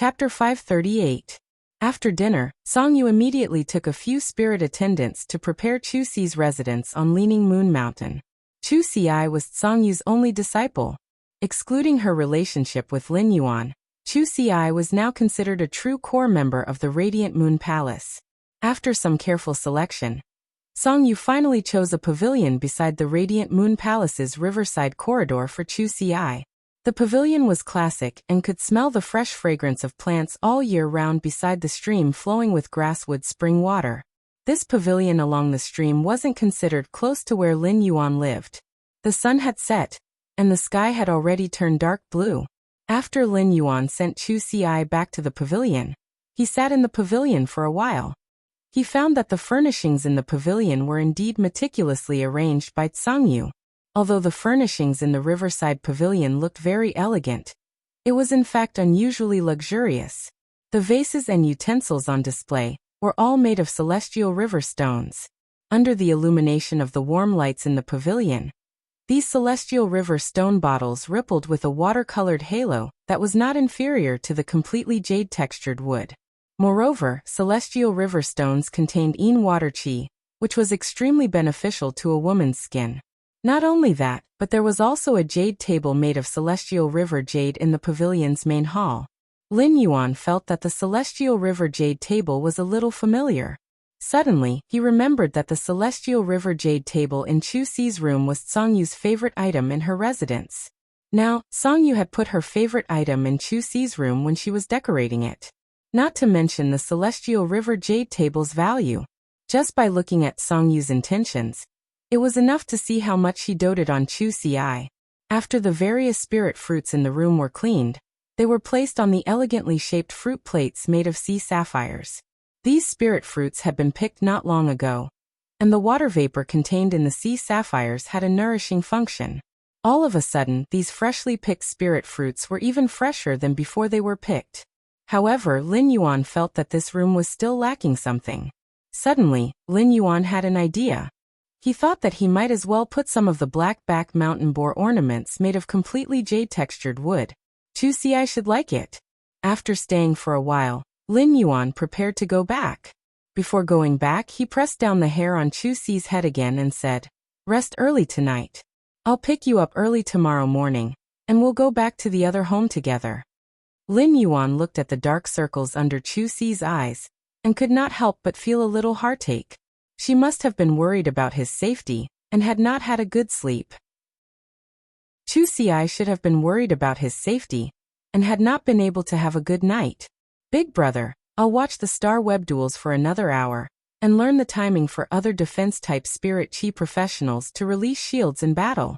Chapter 538. After dinner, Song Yu immediately took a few spirit attendants to prepare Chu Xi's residence on Leaning Moon Mountain. Chu Xi was Song Yu's only disciple. Excluding her relationship with Lin Yuan, Chu Xi was now considered a true core member of the Radiant Moon Palace. After some careful selection, Song Yu finally chose a pavilion beside the Radiant Moon Palace's riverside corridor for Chu Xi. The pavilion was classic and could smell the fresh fragrance of plants all year round beside the stream flowing with grasswood spring water. This pavilion along the stream wasn't considered close to where Lin Yuan lived. The sun had set, and the sky had already turned dark blue. After Lin Yuan sent Chu Xi back to the pavilion, he sat in the pavilion for a while. He found that the furnishings in the pavilion were indeed meticulously arranged by Song Yu. Although the furnishings in the riverside pavilion looked very elegant, it was in fact unusually luxurious. The vases and utensils on display were all made of celestial river stones. Under the illumination of the warm lights in the pavilion, these celestial river stone bottles rippled with a watercolored halo that was not inferior to the completely jade-textured wood. Moreover, celestial river stones contained yin water qi, which was extremely beneficial to a woman's skin. Not only that, but there was also a jade table made of celestial river jade in the pavilion's main hall. Lin Yuan felt that the celestial river jade table was a little familiar. Suddenly, he remembered that the celestial river jade table in Chu Xi's room was Song Yu's favorite item in her residence. Now, Song Yu had put her favorite item in Chu Xi's room when she was decorating it. Not to mention the celestial river jade table's value. Just by looking at Song Yu's intentions, it was enough to see how much he doted on Chu Xi. After the various spirit fruits in the room were cleaned, they were placed on the elegantly shaped fruit plates made of sea sapphires. These spirit fruits had been picked not long ago, and the water vapor contained in the sea sapphires had a nourishing function. All of a sudden, these freshly picked spirit fruits were even fresher than before they were picked. However, Lin Yuan felt that this room was still lacking something. Suddenly, Lin Yuan had an idea. He thought that he might as well put some of the black-back mountain boar ornaments made of completely jade-textured wood. Chu Xi should like it. After staying for a while, Lin Yuan prepared to go back. Before going back, he pressed down the hair on Chu Xi's head again and said, "Rest early tonight. I'll pick you up early tomorrow morning, and we'll go back to the other home together." Lin Yuan looked at the dark circles under Chu Xi's eyes, and could not help but feel a little heartache. She must have been worried about his safety, and had not had a good sleep. Chu Xi should have been worried about his safety, and had not been able to have a good night. "Big brother, I'll watch the star web duels for another hour, and learn the timing for other defense-type spirit chi professionals to release shields in battle.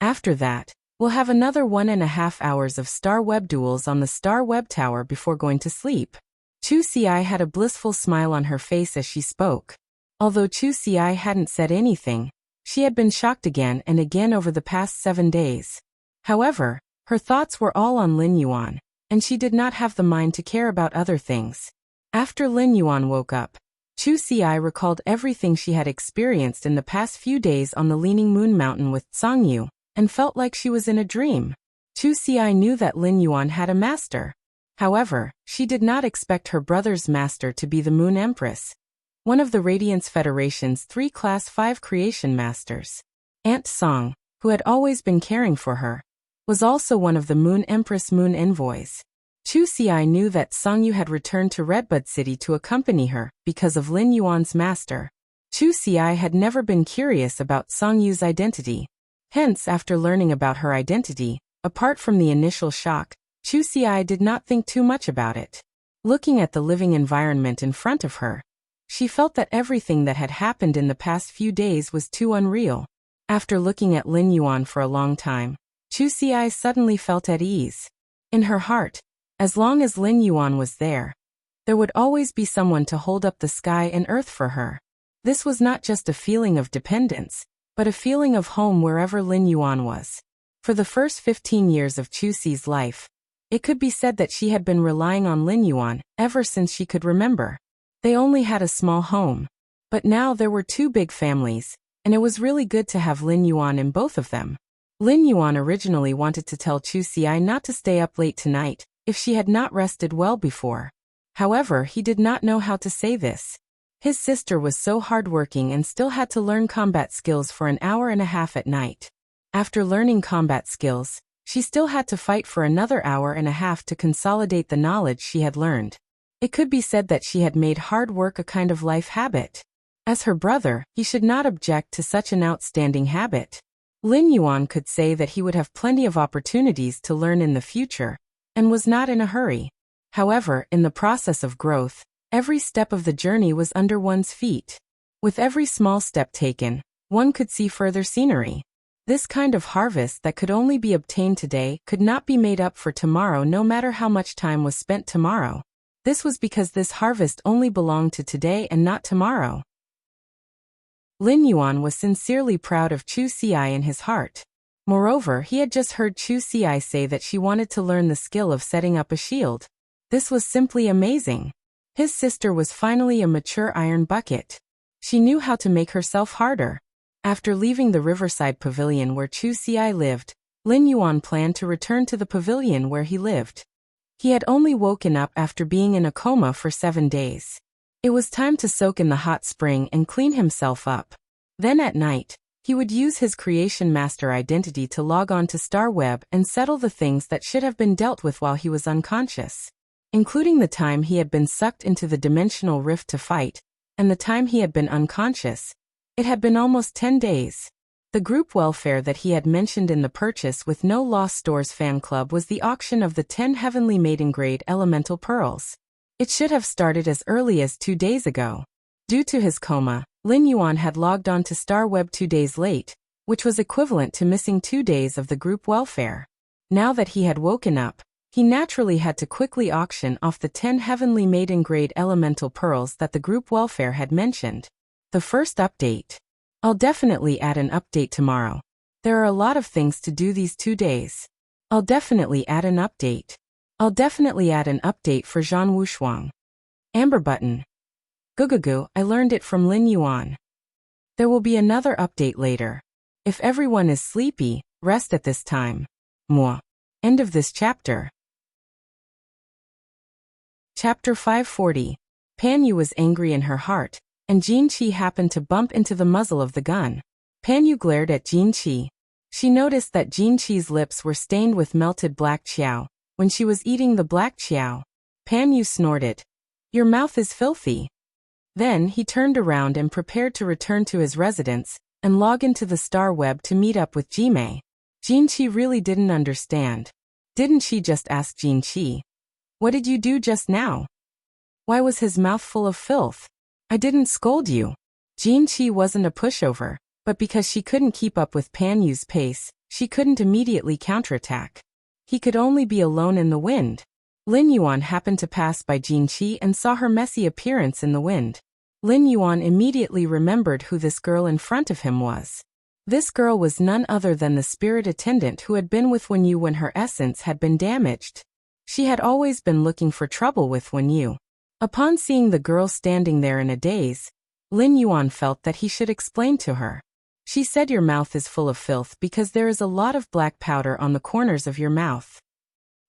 After that, we'll have another 1.5 hours of star web duels on the star web tower before going to sleep." Chu Xi had a blissful smile on her face as she spoke. Although Chu Xi hadn't said anything, she had been shocked again and again over the past 7 days. However, her thoughts were all on Lin Yuan, and she did not have the mind to care about other things. After Lin Yuan woke up, Chu Xi recalled everything she had experienced in the past few days on the Leaning Moon Mountain with Song Yu, and felt like she was in a dream. Chu Xi knew that Lin Yuan had a master. However, she did not expect her brother's master to be the Moon Empress, one of the Radiance Federation's 3 Class 5 creation masters. Aunt Song, who had always been caring for her, was also one of the Moon Empress Moon Envoys. Chu Xi knew that Song Yu had returned to Redbud City to accompany her because of Lin Yuan's master. Chu Xi had never been curious about Song Yu's identity. Hence, after learning about her identity, apart from the initial shock, Chu Xi did not think too much about it. Looking at the living environment in front of her, she felt that everything that had happened in the past few days was too unreal. After looking at Lin Yuan for a long time, Chu Xi suddenly felt at ease. In her heart, as long as Lin Yuan was there would always be someone to hold up the sky and earth for her. This was not just a feeling of dependence, but a feeling of home wherever Lin Yuan was. For the first 15 years of Chu Xi's life, it could be said that she had been relying on Lin Yuan ever since she could remember. They only had a small home, but now there were 2 big families, and it was really good to have Lin Yuan in both of them. Lin Yuan originally wanted to tell Chu Xi not to stay up late tonight, if she had not rested well before. However, he did not know how to say this. His sister was so hardworking and still had to learn combat skills for an hour and a half at night. After learning combat skills, she still had to fight for another hour and a half to consolidate the knowledge she had learned. It could be said that she had made hard work a kind of life habit. As her brother, he should not object to such an outstanding habit. Lin Yuan could say that he would have plenty of opportunities to learn in the future, and was not in a hurry. However, in the process of growth, every step of the journey was under one's feet. With every small step taken, one could see further scenery. This kind of harvest that could only be obtained today could not be made up for tomorrow no matter how much time was spent tomorrow. This was because this harvest only belonged to today and not tomorrow. Lin Yuan was sincerely proud of Chu Xi in his heart. Moreover, he had just heard Chu Xi say that she wanted to learn the skill of setting up a shield. This was simply amazing. His sister was finally a mature iron bucket. She knew how to make herself harder. After leaving the riverside pavilion where Chu Xi lived, Lin Yuan planned to return to the pavilion where he lived. He had only woken up after being in a coma for 7 days. It was time to soak in the hot spring and clean himself up. Then at night, he would use his creation master identity to log on to Star Web and settle the things that should have been dealt with while he was unconscious, including the time he had been sucked into the dimensional rift to fight, and the time he had been unconscious. It had been almost 10 days. The group welfare that he had mentioned in the Purchase with No Loss Stores fan club was the auction of the 10 heavenly maiden grade elemental pearls. It should have started as early as 2 days ago. Due to his coma, Lin Yuan had logged on to Star Web 2 days late, which was equivalent to missing 2 days of the group welfare. Now that he had woken up, he naturally had to quickly auction off the 10 heavenly maiden grade elemental pearls that the group welfare had mentioned. The first update. I'll definitely add an update tomorrow. There are a lot of things to do these 2 days. I'll definitely add an update. I'll definitely add an update for Zhan Wushuang. Amber button. Gugugu, I learned it from Lin Yuan. There will be another update later. If everyone is sleepy, rest at this time. Mwah. End of this chapter. Chapter 540. Pan Yu was angry in her heart, and Jin Qi happened to bump into the muzzle of the gun. Pan Yu glared at Jin Qi. She noticed that Jin Qi's lips were stained with melted black qiao. When she was eating the black qiao, Pan Yu snorted. Your mouth is filthy. Then he turned around and prepared to return to his residence and log into the Star Web to meet up with Jimei. Jin Qi really didn't understand. Didn't she just ask Jin Qi? What did you do just now? Why was his mouth full of filth? I didn't scold you. Jin Qi wasn't a pushover, but because she couldn't keep up with Pan Yu's pace, she couldn't immediately counterattack. He could only be alone in the wind. Lin Yuan happened to pass by Jin Qi and saw her messy appearance in the wind. Lin Yuan immediately remembered who this girl in front of him was. This girl was none other than the spirit attendant who had been with Wen Yu when her essence had been damaged. She had always been looking for trouble with Wen Yu. Upon seeing the girl standing there in a daze, Lin Yuan felt that he should explain to her. She said your mouth is full of filth because there is a lot of black powder on the corners of your mouth.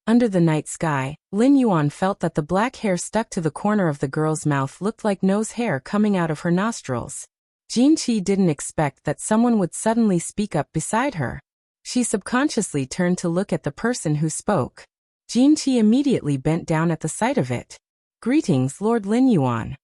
Under the night sky, Lin Yuan felt that the black hair stuck to the corner of the girl's mouth looked like nose hair coming out of her nostrils. Jin Qi didn't expect that someone would suddenly speak up beside her. She subconsciously turned to look at the person who spoke. Jin Qi immediately bent down at the sight of it. Greetings, Lord Lin Yuan.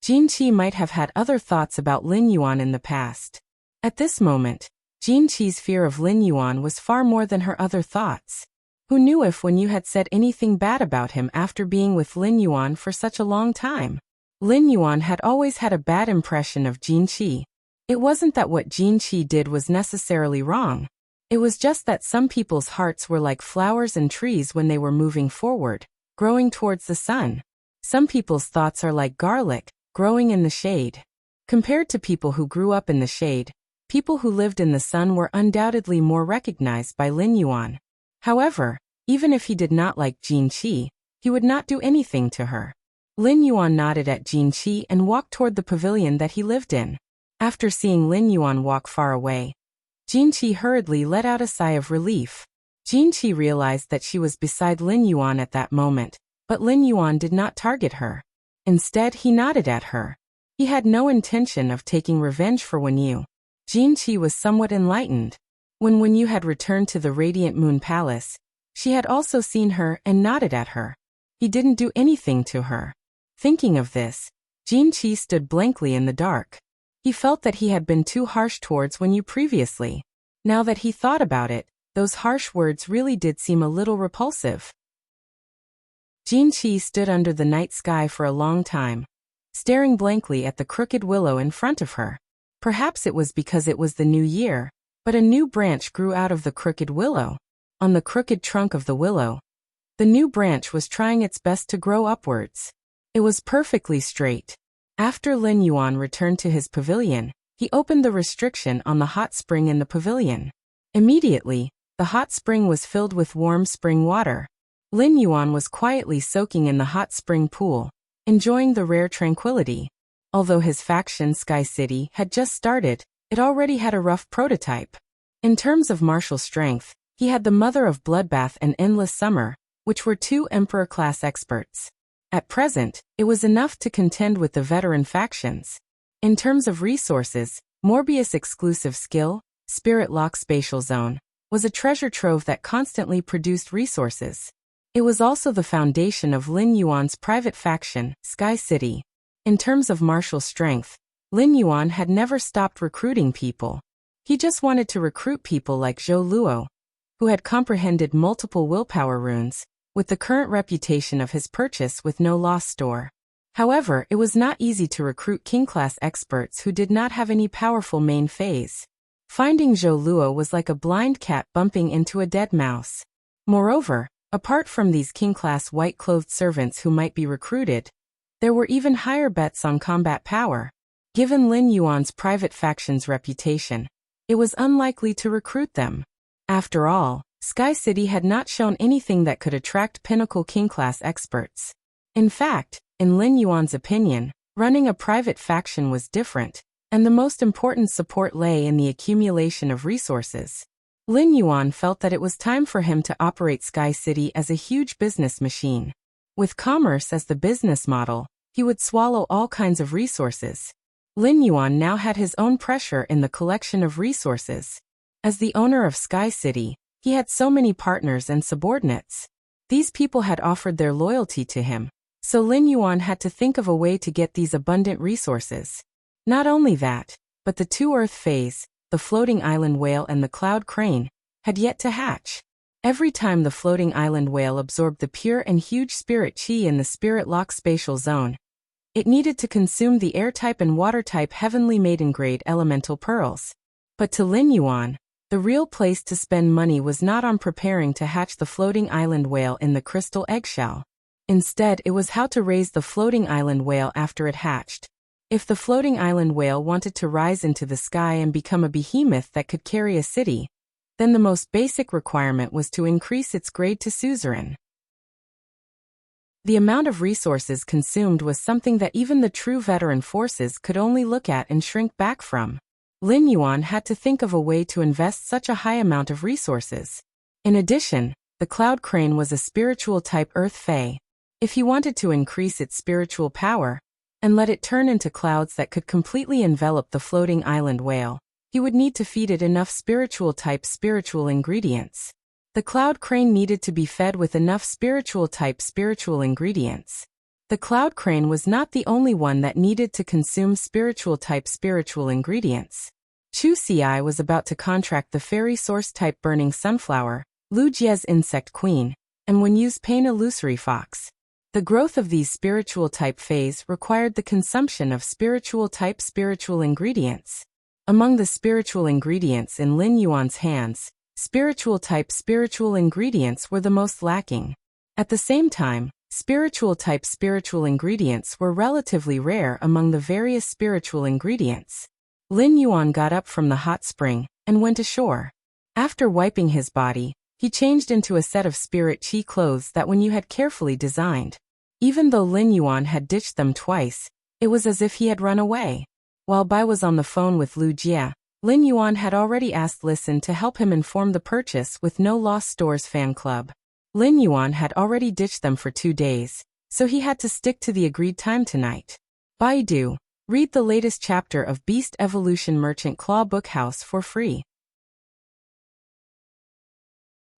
Jin Qi might have had other thoughts about Lin Yuan in the past. At this moment, Jin Qi's fear of Lin Yuan was far more than her other thoughts. Who knew if Wen Yu had said anything bad about him after being with Lin Yuan for such a long time? Lin Yuan had always had a bad impression of Jin Qi. It wasn't that what Jin Qi did was necessarily wrong. It was just that some people's hearts were like flowers and trees when they were moving forward, growing towards the sun. Some people's thoughts are like garlic, growing in the shade. Compared to people who grew up in the shade, people who lived in the sun were undoubtedly more recognized by Lin Yuan. However, even if he did not like Jin Qi, he would not do anything to her. Lin Yuan nodded at Jin Qi and walked toward the pavilion that he lived in. After seeing Lin Yuan walk far away, Jin Qi hurriedly let out a sigh of relief. Jinqi realized that she was beside Lin Yuan at that moment, but Lin Yuan did not target her. Instead, he nodded at her. He had no intention of taking revenge for Wenyu. Jinqi was somewhat enlightened. When Wenyu had returned to the Radiant Moon Palace, she had also seen her and nodded at her. He didn't do anything to her. Thinking of this, Jinqi stood blankly in the dark. He felt that he had been too harsh towards Wenyu previously. Now that he thought about it, those harsh words really did seem a little repulsive. Jinqi stood under the night sky for a long time, staring blankly at the crooked willow in front of her. Perhaps it was because it was the new year, but a new branch grew out of the crooked willow. On the crooked trunk of the willow, the new branch was trying its best to grow upwards. It was perfectly straight. After Lin Yuan returned to his pavilion, he opened the restriction on the hot spring in the pavilion. Immediately, the hot spring was filled with warm spring water. Lin Yuan was quietly soaking in the hot spring pool, enjoying the rare tranquility. Although his faction Sky City had just started, it already had a rough prototype. In terms of martial strength, he had the Mother of Bloodbath and Endless Summer, which were two Emperor-class experts. At present, it was enough to contend with the veteran factions. In terms of resources, Morbius' exclusive skill, Spirit Lock Spatial Zone, was a treasure trove that constantly produced resources. It was also the foundation of Lin Yuan's private faction, Sky City. In terms of martial strength, Lin Yuan had never stopped recruiting people. He just wanted to recruit people like Zhou Luo, who had comprehended multiple willpower runes, with the current reputation of his purchase with no loss store. However, it was not easy to recruit king-class experts who did not have any powerful main phase. Finding Zhou Luo was like a blind cat bumping into a dead mouse. Moreover, apart from these king-class white-clothed servants who might be recruited, there were even higher bets on combat power. Given Lin Yuan's private faction's reputation, it was unlikely to recruit them. After all, Sky City had not shown anything that could attract pinnacle king-class experts. In fact, in Lin Yuan's opinion, running a private faction was different, and the most important support lay in the accumulation of resources. Lin Yuan felt that it was time for him to operate Sky City as a huge business machine. With commerce as the business model, he would swallow all kinds of resources. Lin Yuan now had his own pressure in the collection of resources. As the owner of Sky City, he had so many partners and subordinates. These people had offered their loyalty to him, so Lin Yuan had to think of a way to get these abundant resources. Not only that, but the two Earth phase, the floating island whale and the cloud crane, had yet to hatch. Every time the floating island whale absorbed the pure and huge spirit chi in the spirit lock spatial zone, it needed to consume the air-type and water-type heavenly maiden-grade elemental pearls. But to Lin Yuan, the real place to spend money was not on preparing to hatch the floating island whale in the crystal eggshell. Instead, it was how to raise the floating island whale after it hatched. If the floating island whale wanted to rise into the sky and become a behemoth that could carry a city, then the most basic requirement was to increase its grade to suzerain. The amount of resources consumed was something that even the true veteran forces could only look at and shrink back from. Lin Yuan had to think of a way to invest such a high amount of resources. In addition, the cloud crane was a spiritual type earth fae. If he wanted to increase its spiritual power, and let it turn into clouds that could completely envelop the floating island whale, he would need to feed it enough spiritual type spiritual ingredients. The cloud crane needed to be fed with enough spiritual type spiritual ingredients. The cloud crane was not the only one that needed to consume spiritual type spiritual ingredients. Chu Ci was about to contract the fairy source type burning sunflower, Lu Jie's insect queen, and Wenyu's pain illusory fox. The growth of these spiritual type phase required the consumption of spiritual type spiritual ingredients. Among the spiritual ingredients in Lin Yuan's hands, spiritual type spiritual ingredients were the most lacking. At the same time, spiritual type spiritual ingredients were relatively rare among the various spiritual ingredients. Lin Yuan got up from the hot spring and went ashore. After wiping his body, he changed into a set of spirit chi clothes that Wenyu had carefully designed. Even though Lin Yuan had ditched them twice, it was as if he had run away. While Bai was on the phone with Lu Jie, Lin Yuan had already asked Listen to help him inform the Purchase with No Lost Stores fan club. Lin Yuan had already ditched them for 2 days, so he had to stick to the agreed time tonight. Baidu. Read the latest chapter of Beast Evolution Merchant Claw Bookhouse for free.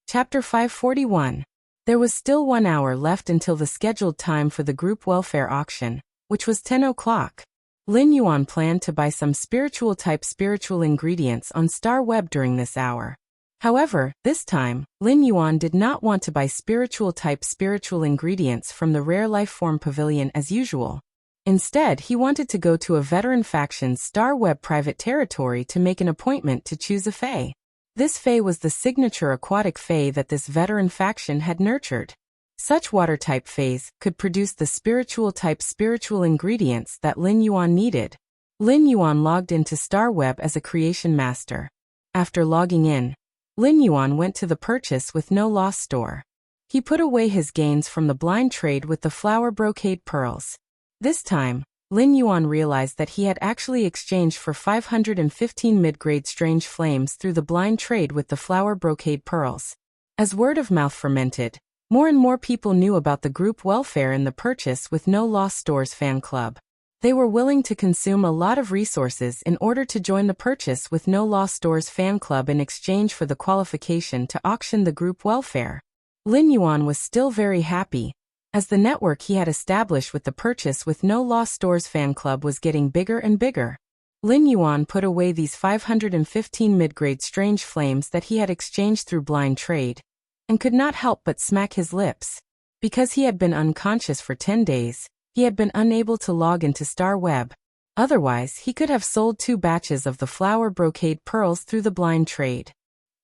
Chapter 541. There was still 1 hour left until the scheduled time for the group welfare auction, which was 10 o'clock. Lin Yuan planned to buy some spiritual-type spiritual ingredients on Star Web during this hour. However, this time, Lin Yuan did not want to buy spiritual-type spiritual ingredients from the Rare Lifeform Pavilion as usual. Instead, he wanted to go to a veteran faction's Star Web private territory to make an appointment to choose a fae. This fae was the signature aquatic fae that this veteran faction had nurtured. Such water-type faes could produce the spiritual-type spiritual ingredients that Lin Yuan needed. Lin Yuan logged into Star Web as a creation master. After logging in, Lin Yuan went to the Purchase with No Loss store. He put away his gains from the blind trade with the flower brocade pearls. This time, Lin Yuan realized that he had actually exchanged for 515 mid-grade strange flames through the blind trade with the flower brocade pearls. As word of mouth fermented, more and more people knew about the group welfare in the Purchase with No Loss Stores fan club. They were willing to consume a lot of resources in order to join the Purchase with No Loss Stores fan club in exchange for the qualification to auction the group welfare. Lin Yuan was still very happy, as the network he had established with the Purchase with No Loss Stores fan club was getting bigger and bigger. Lin Yuan put away these 515 mid-grade strange flames that he had exchanged through blind trade, and could not help but smack his lips. Because he had been unconscious for 10 days, he had been unable to log into Star Web. Otherwise, he could have sold 2 batches of the flower brocade pearls through the blind trade.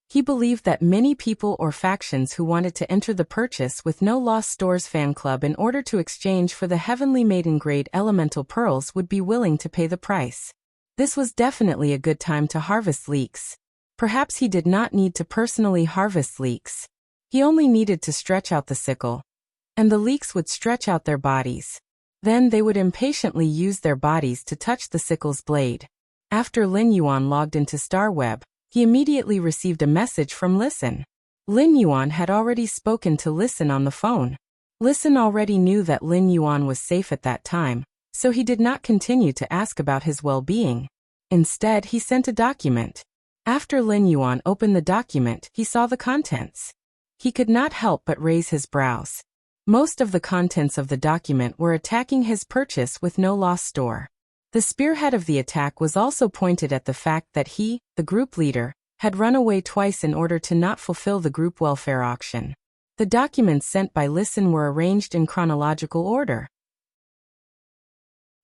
He believed that many people or factions who wanted to enter the Purchase with No Loss Stores fan club in order to exchange for the Heavenly Maiden grade elemental pearls would be willing to pay the price. This was definitely a good time to harvest leeks. Perhaps he did not need to personally harvest leeks. He only needed to stretch out the sickle, and the leeks would stretch out their bodies. Then they would impatiently use their bodies to touch the sickle's blade. After Lin Yuan logged into Star Web, he immediately received a message from Listen. Lin Yuan had already spoken to Listen on the phone. Listen already knew that Lin Yuan was safe at that time, so he did not continue to ask about his well-being. Instead, he sent a document. After Lin Yuan opened the document, he saw the contents. He could not help but raise his brows. Most of the contents of the document were attacking his Purchase with No Loss store. The spearhead of the attack was also pointed at the fact that he, the group leader, had run away twice in order to not fulfill the group welfare auction. The documents sent by Listen were arranged in chronological order.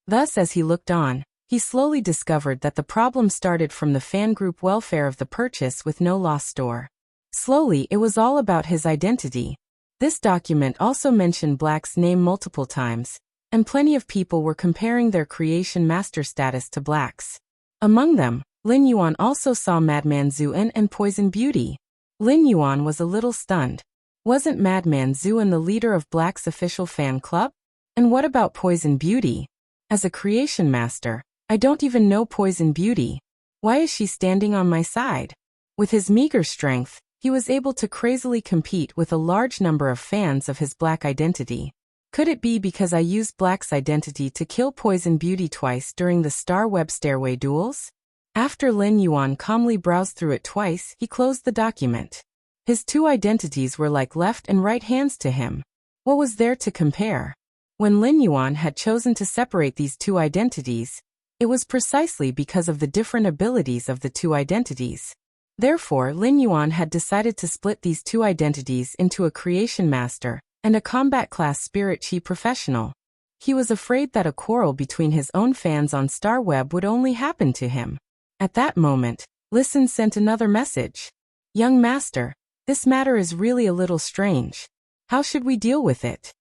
Thus, as he looked on, he slowly discovered that the problem started from the fan group welfare of the Purchase with No Loss store. Slowly, it was all about his identity. This document also mentioned Black's name multiple times, and plenty of people were comparing their creation master status to Black's. Among them, Lin Yuan also saw Madman Zuan and Poison Beauty. Lin Yuan was a little stunned. Wasn't Madman Zuan the leader of Black's official fan club? And what about Poison Beauty? As a creation master, I don't even know Poison Beauty. Why is she standing on my side? With his meager strength, he was able to crazily compete with a large number of fans of his Black identity. Could it be because I used Black's identity to kill Poison Beauty twice during the Star Web stairway duels? After Lin Yuan calmly browsed through it twice, he closed the document. His 2 identities were like left and right hands to him. What was there to compare? When Lin Yuan had chosen to separate these 2 identities, it was precisely because of the different abilities of the 2 identities. Therefore, Lin Yuan had decided to split these 2 identities into a creation master and a combat class spirit chi professional. He was afraid that a quarrel between his own fans on Star Web would only happen to him. At that moment, Listen sent another message. Young master, this matter is really a little strange. How should we deal with it?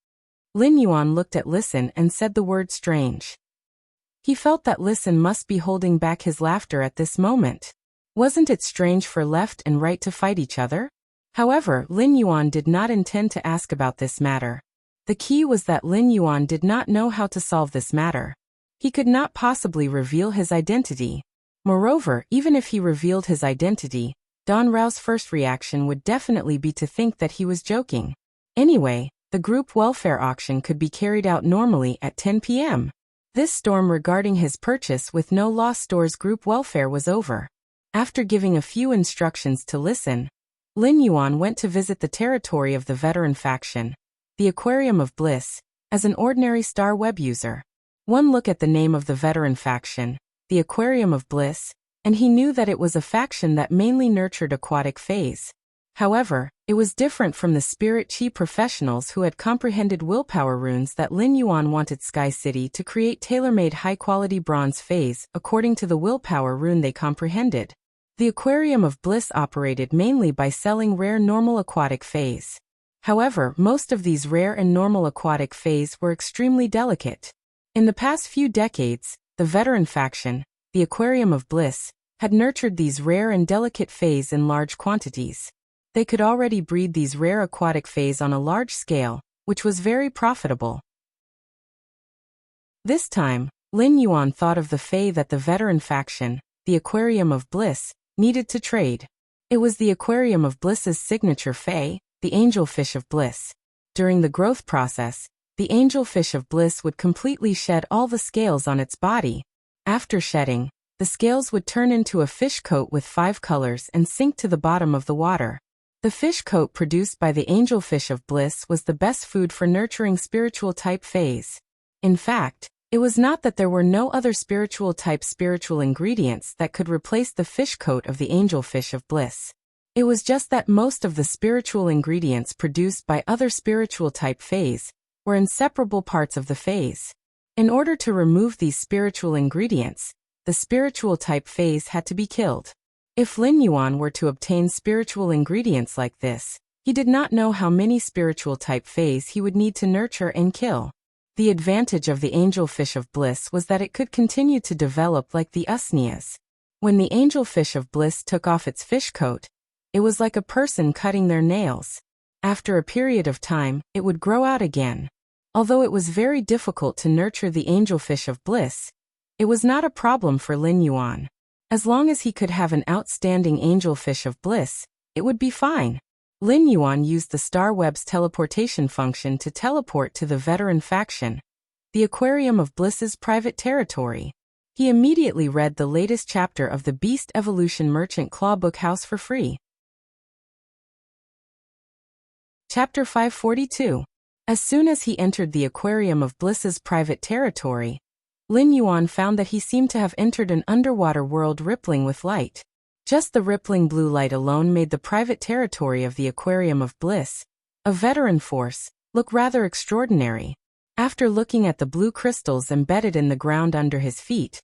Lin Yuan looked at Listen and said the word strange. He felt that Listen must be holding back his laughter at this moment. Wasn't it strange for left and right to fight each other? However, Lin Yuan did not intend to ask about this matter. The key was that Lin Yuan did not know how to solve this matter. He could not possibly reveal his identity. Moreover, even if he revealed his identity, Don Rao's first reaction would definitely be to think that he was joking. Anyway, the group welfare auction could be carried out normally at 10 p.m. This storm regarding his purchase with No Loss Store's group welfare was over. After giving a few instructions to listen, Lin Yuan went to visit the territory of the veteran faction, the Aquarium of Bliss, as an ordinary Star Web user. One look at the name of the veteran faction, the Aquarium of Bliss, and he knew that it was a faction that mainly nurtured aquatic phase. However, it was different from the Spirit Chi professionals who had comprehended willpower runes that Lin Yuan wanted Sky City to create tailor-made high-quality bronze phase according to the willpower rune they comprehended. The Aquarium of Bliss operated mainly by selling rare normal aquatic phase. However, most of these rare and normal aquatic phase were extremely delicate. In the past few decades, the veteran faction, the Aquarium of Bliss, had nurtured these rare and delicate phase in large quantities. They could already breed these rare aquatic phase on a large scale, which was very profitable. This time, Lin Yuan thought of the fae that the veteran faction, the Aquarium of Bliss, needed to trade. It was the Aquarium of Bliss's signature fae, the Angelfish of Bliss. During the growth process, the Angelfish of Bliss would completely shed all the scales on its body. After shedding, the scales would turn into a fish coat with 5 colors and sink to the bottom of the water. The fish coat produced by the Angelfish of Bliss was the best food for nurturing spiritual type phase. In fact, it was not that there were no other spiritual type spiritual ingredients that could replace the fish coat of the Angelfish of Bliss. It was just that most of the spiritual ingredients produced by other spiritual type phase were inseparable parts of the phase. In order to remove these spiritual ingredients, the spiritual type phase had to be killed. If Lin Yuan were to obtain spiritual ingredients like this, he did not know how many spiritual type phase he would need to nurture and kill. The advantage of the Angelfish of Bliss was that it could continue to develop like the Usneas. When the Angelfish of Bliss took off its fish coat, it was like a person cutting their nails. After a period of time, it would grow out again. Although it was very difficult to nurture the Angelfish of Bliss, it was not a problem for Lin Yuan. As long as he could have an outstanding Angelfish of Bliss, it would be fine. Lin Yuan used the Star Web's teleportation function to teleport to the veteran faction, the Aquarium of Bliss's private territory. He immediately read the latest chapter of the Beast Evolution Merchant Claw Book House for free. Chapter 542. As soon as he entered the Aquarium of Bliss's private territory, Lin Yuan found that he seemed to have entered an underwater world rippling with light. Just the rippling blue light alone made the private territory of the Aquarium of Bliss, a veteran force, look rather extraordinary. After looking at the blue crystals embedded in the ground under his feet,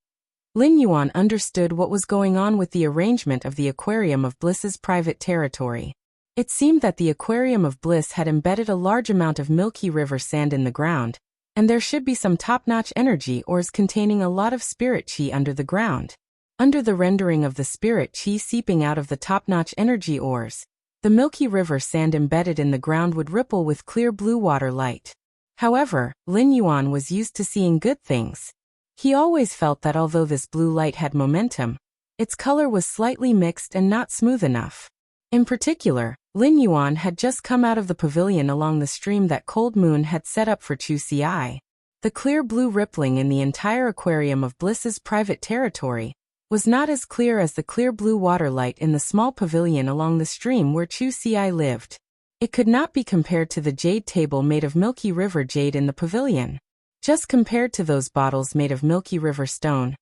Lin Yuan understood what was going on with the arrangement of the Aquarium of Bliss's private territory. It seemed that the Aquarium of Bliss had embedded a large amount of Milky River sand in the ground, and there should be some top-notch energy ores containing a lot of spirit chi under the ground. Under the rendering of the spirit chi seeping out of the top-notch energy ores, the Milky River sand embedded in the ground would ripple with clear blue water light. However, Lin Yuan was used to seeing good things. He always felt that although this blue light had momentum, its color was slightly mixed and not smooth enough. In particular, Lin Yuan had just come out of the pavilion along the stream that Cold Moon had set up for Chu Ci. The clear blue rippling in the entire Aquarium of Bliss's private territory was not as clear as the clear blue water light in the small pavilion along the stream where Chu Ci lived. It could not be compared to the jade table made of Milky River jade in the pavilion. Just compared to those bottles made of Milky River stone,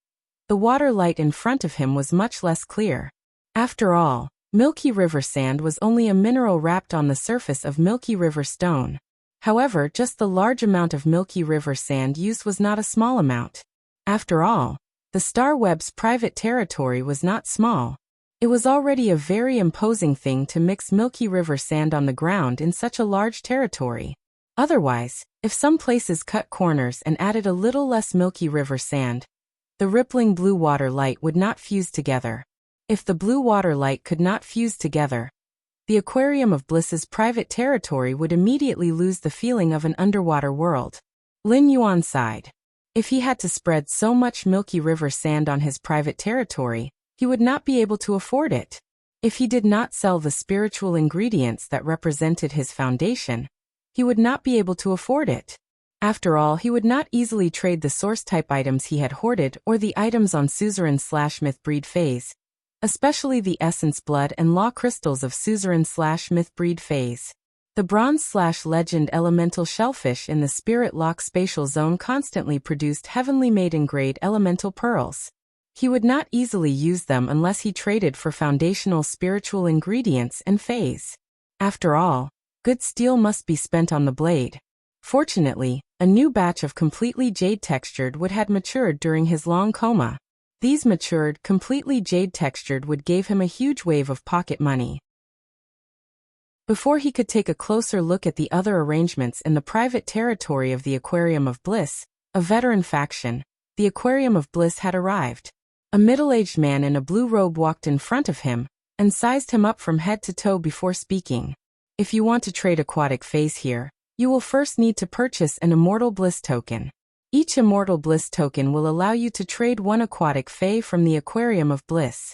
the water light in front of him was much less clear. After all, Milky River sand was only a mineral wrapped on the surface of Milky River stone. However, just the large amount of Milky River sand used was not a small amount. After all, the Star Web's private territory was not small. It was already a very imposing thing to mix Milky River sand on the ground in such a large territory. Otherwise, if some places cut corners and added a little less Milky River sand, the rippling blue water light would not fuse together. If the blue water light could not fuse together, the Aquarium of Bliss's private territory would immediately lose the feeling of an underwater world. Lin Yuan sighed. If he had to spread so much Milky River sand on his private territory, he would not be able to afford it. If he did not sell the spiritual ingredients that represented his foundation, he would not be able to afford it. After all, he would not easily trade the source-type items he had hoarded or the items on Suzerain/Mythbreed phase, especially the essence blood and law crystals of Suzerain/Mythbreed phase. The bronze/legend elemental shellfish in the Spirit Lock spatial zone constantly produced heavenly maiden-grade elemental pearls. He would not easily use them unless he traded for foundational spiritual ingredients and phase. After all, good steel must be spent on the blade. Fortunately, a new batch of completely jade-textured wood had matured during his long coma. These matured, completely jade-textured wood gave him a huge wave of pocket money. Before he could take a closer look at the other arrangements in the private territory of the Aquarium of Bliss, a veteran faction, the Aquarium of Bliss had arrived. A middle-aged man in a blue robe walked in front of him and sized him up from head to toe before speaking. If you want to trade aquatic phase here, you will first need to purchase an Immortal Bliss token. Each Immortal Bliss token will allow you to trade one aquatic fae from the Aquarium of Bliss.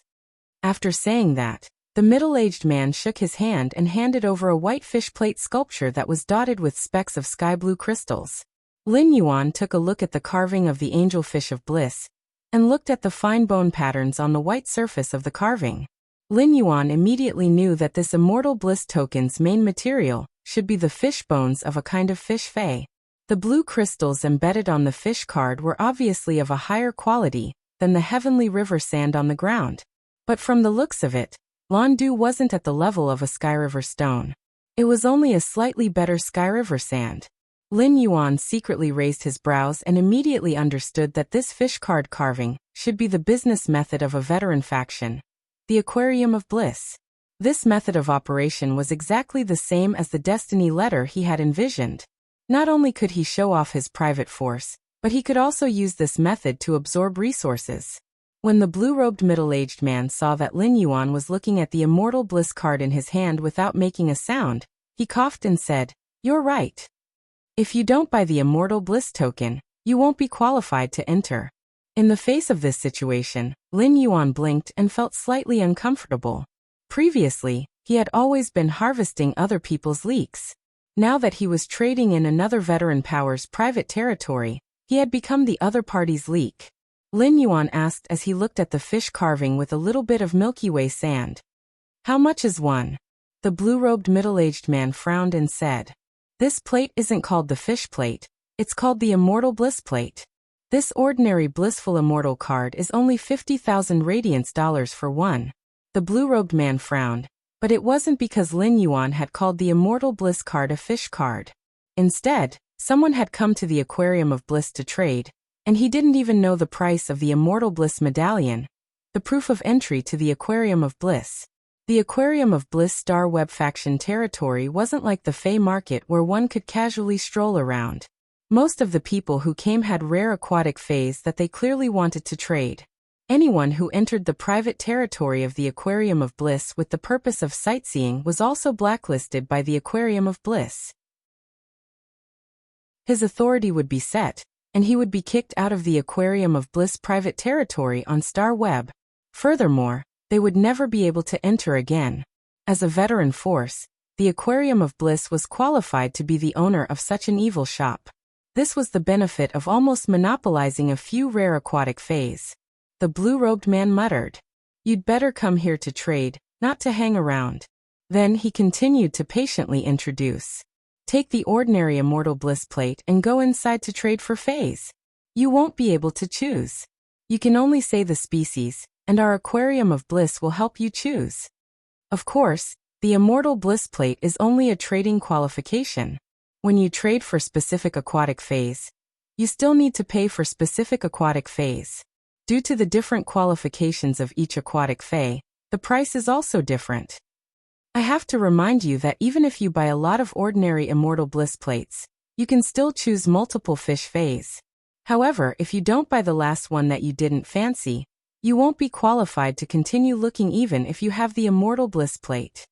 After saying that, the middle-aged man shook his hand and handed over a white fish plate sculpture that was dotted with specks of sky blue crystals. Lin Yuan took a look at the carving of the angelfish of bliss and looked at the fine bone patterns on the white surface of the carving. Lin Yuan immediately knew that this Immortal Bliss token's main material should be the fish bones of a kind of fish fae. The blue crystals embedded on the fish card were obviously of a higher quality than the heavenly river sand on the ground. But from the looks of it, Landu wasn't at the level of a Sky River stone. It was only a slightly better Sky River sand. Lin Yuan secretly raised his brows and immediately understood that this fish card carving should be the business method of a veteran faction, the Aquarium of Bliss. This method of operation was exactly the same as the destiny letter he had envisioned. Not only could he show off his private force, but he could also use this method to absorb resources. When the blue-robed middle-aged man saw that Lin Yuan was looking at the Immortal Bliss card in his hand without making a sound, he coughed and said, "You're right. If you don't buy the Immortal Bliss token, you won't be qualified to enter." In the face of this situation, Lin Yuan blinked and felt slightly uncomfortable. Previously, he had always been harvesting other people's leaks. Now that he was trading in another veteran power's private territory, he had become the other party's leak. Lin Yuan asked as he looked at the fish carving with a little bit of Milky Way sand. "How much is one?" The blue-robed middle-aged man frowned and said, "This plate isn't called the fish plate, it's called the Immortal Bliss plate. This ordinary blissful immortal card is only 50,000 radiance dollars for one." The blue-robed man frowned, but it wasn't because Lin Yuan had called the Immortal Bliss card a fish card. Instead, someone had come to the Aquarium of Bliss to trade, and he didn't even know the price of the Immortal Bliss medallion, the proof of entry to the Aquarium of Bliss. The Aquarium of Bliss Star Web faction territory wasn't like the Fey market where one could casually stroll around. Most of the people who came had rare aquatic fays that they clearly wanted to trade. Anyone who entered the private territory of the Aquarium of Bliss with the purpose of sightseeing was also blacklisted by the Aquarium of Bliss. His authority would be set, and he would be kicked out of the Aquarium of Bliss private territory on Star Web. Furthermore, they would never be able to enter again. As a veteran force, the Aquarium of Bliss was qualified to be the owner of such an evil shop. This was the benefit of almost monopolizing a few rare aquatic fays. The blue-robed man muttered, "You'd better come here to trade, not to hang around." Then he continued to patiently introduce, "Take the ordinary Immortal Bliss plate and go inside to trade for fays. You won't be able to choose. You can only say the species, and our Aquarium of Bliss will help you choose." Of course, the Immortal Bliss plate is only a trading qualification. When you trade for specific aquatic fays, you still need to pay for specific aquatic fays. Due to the different qualifications of each aquatic fae, the price is also different. I have to remind you that even if you buy a lot of ordinary Immortal Bliss plates, you can still choose multiple fish fays. However, if you don't buy the last one that you didn't fancy, you won't be qualified to continue looking even if you have the Immortal Bliss plate.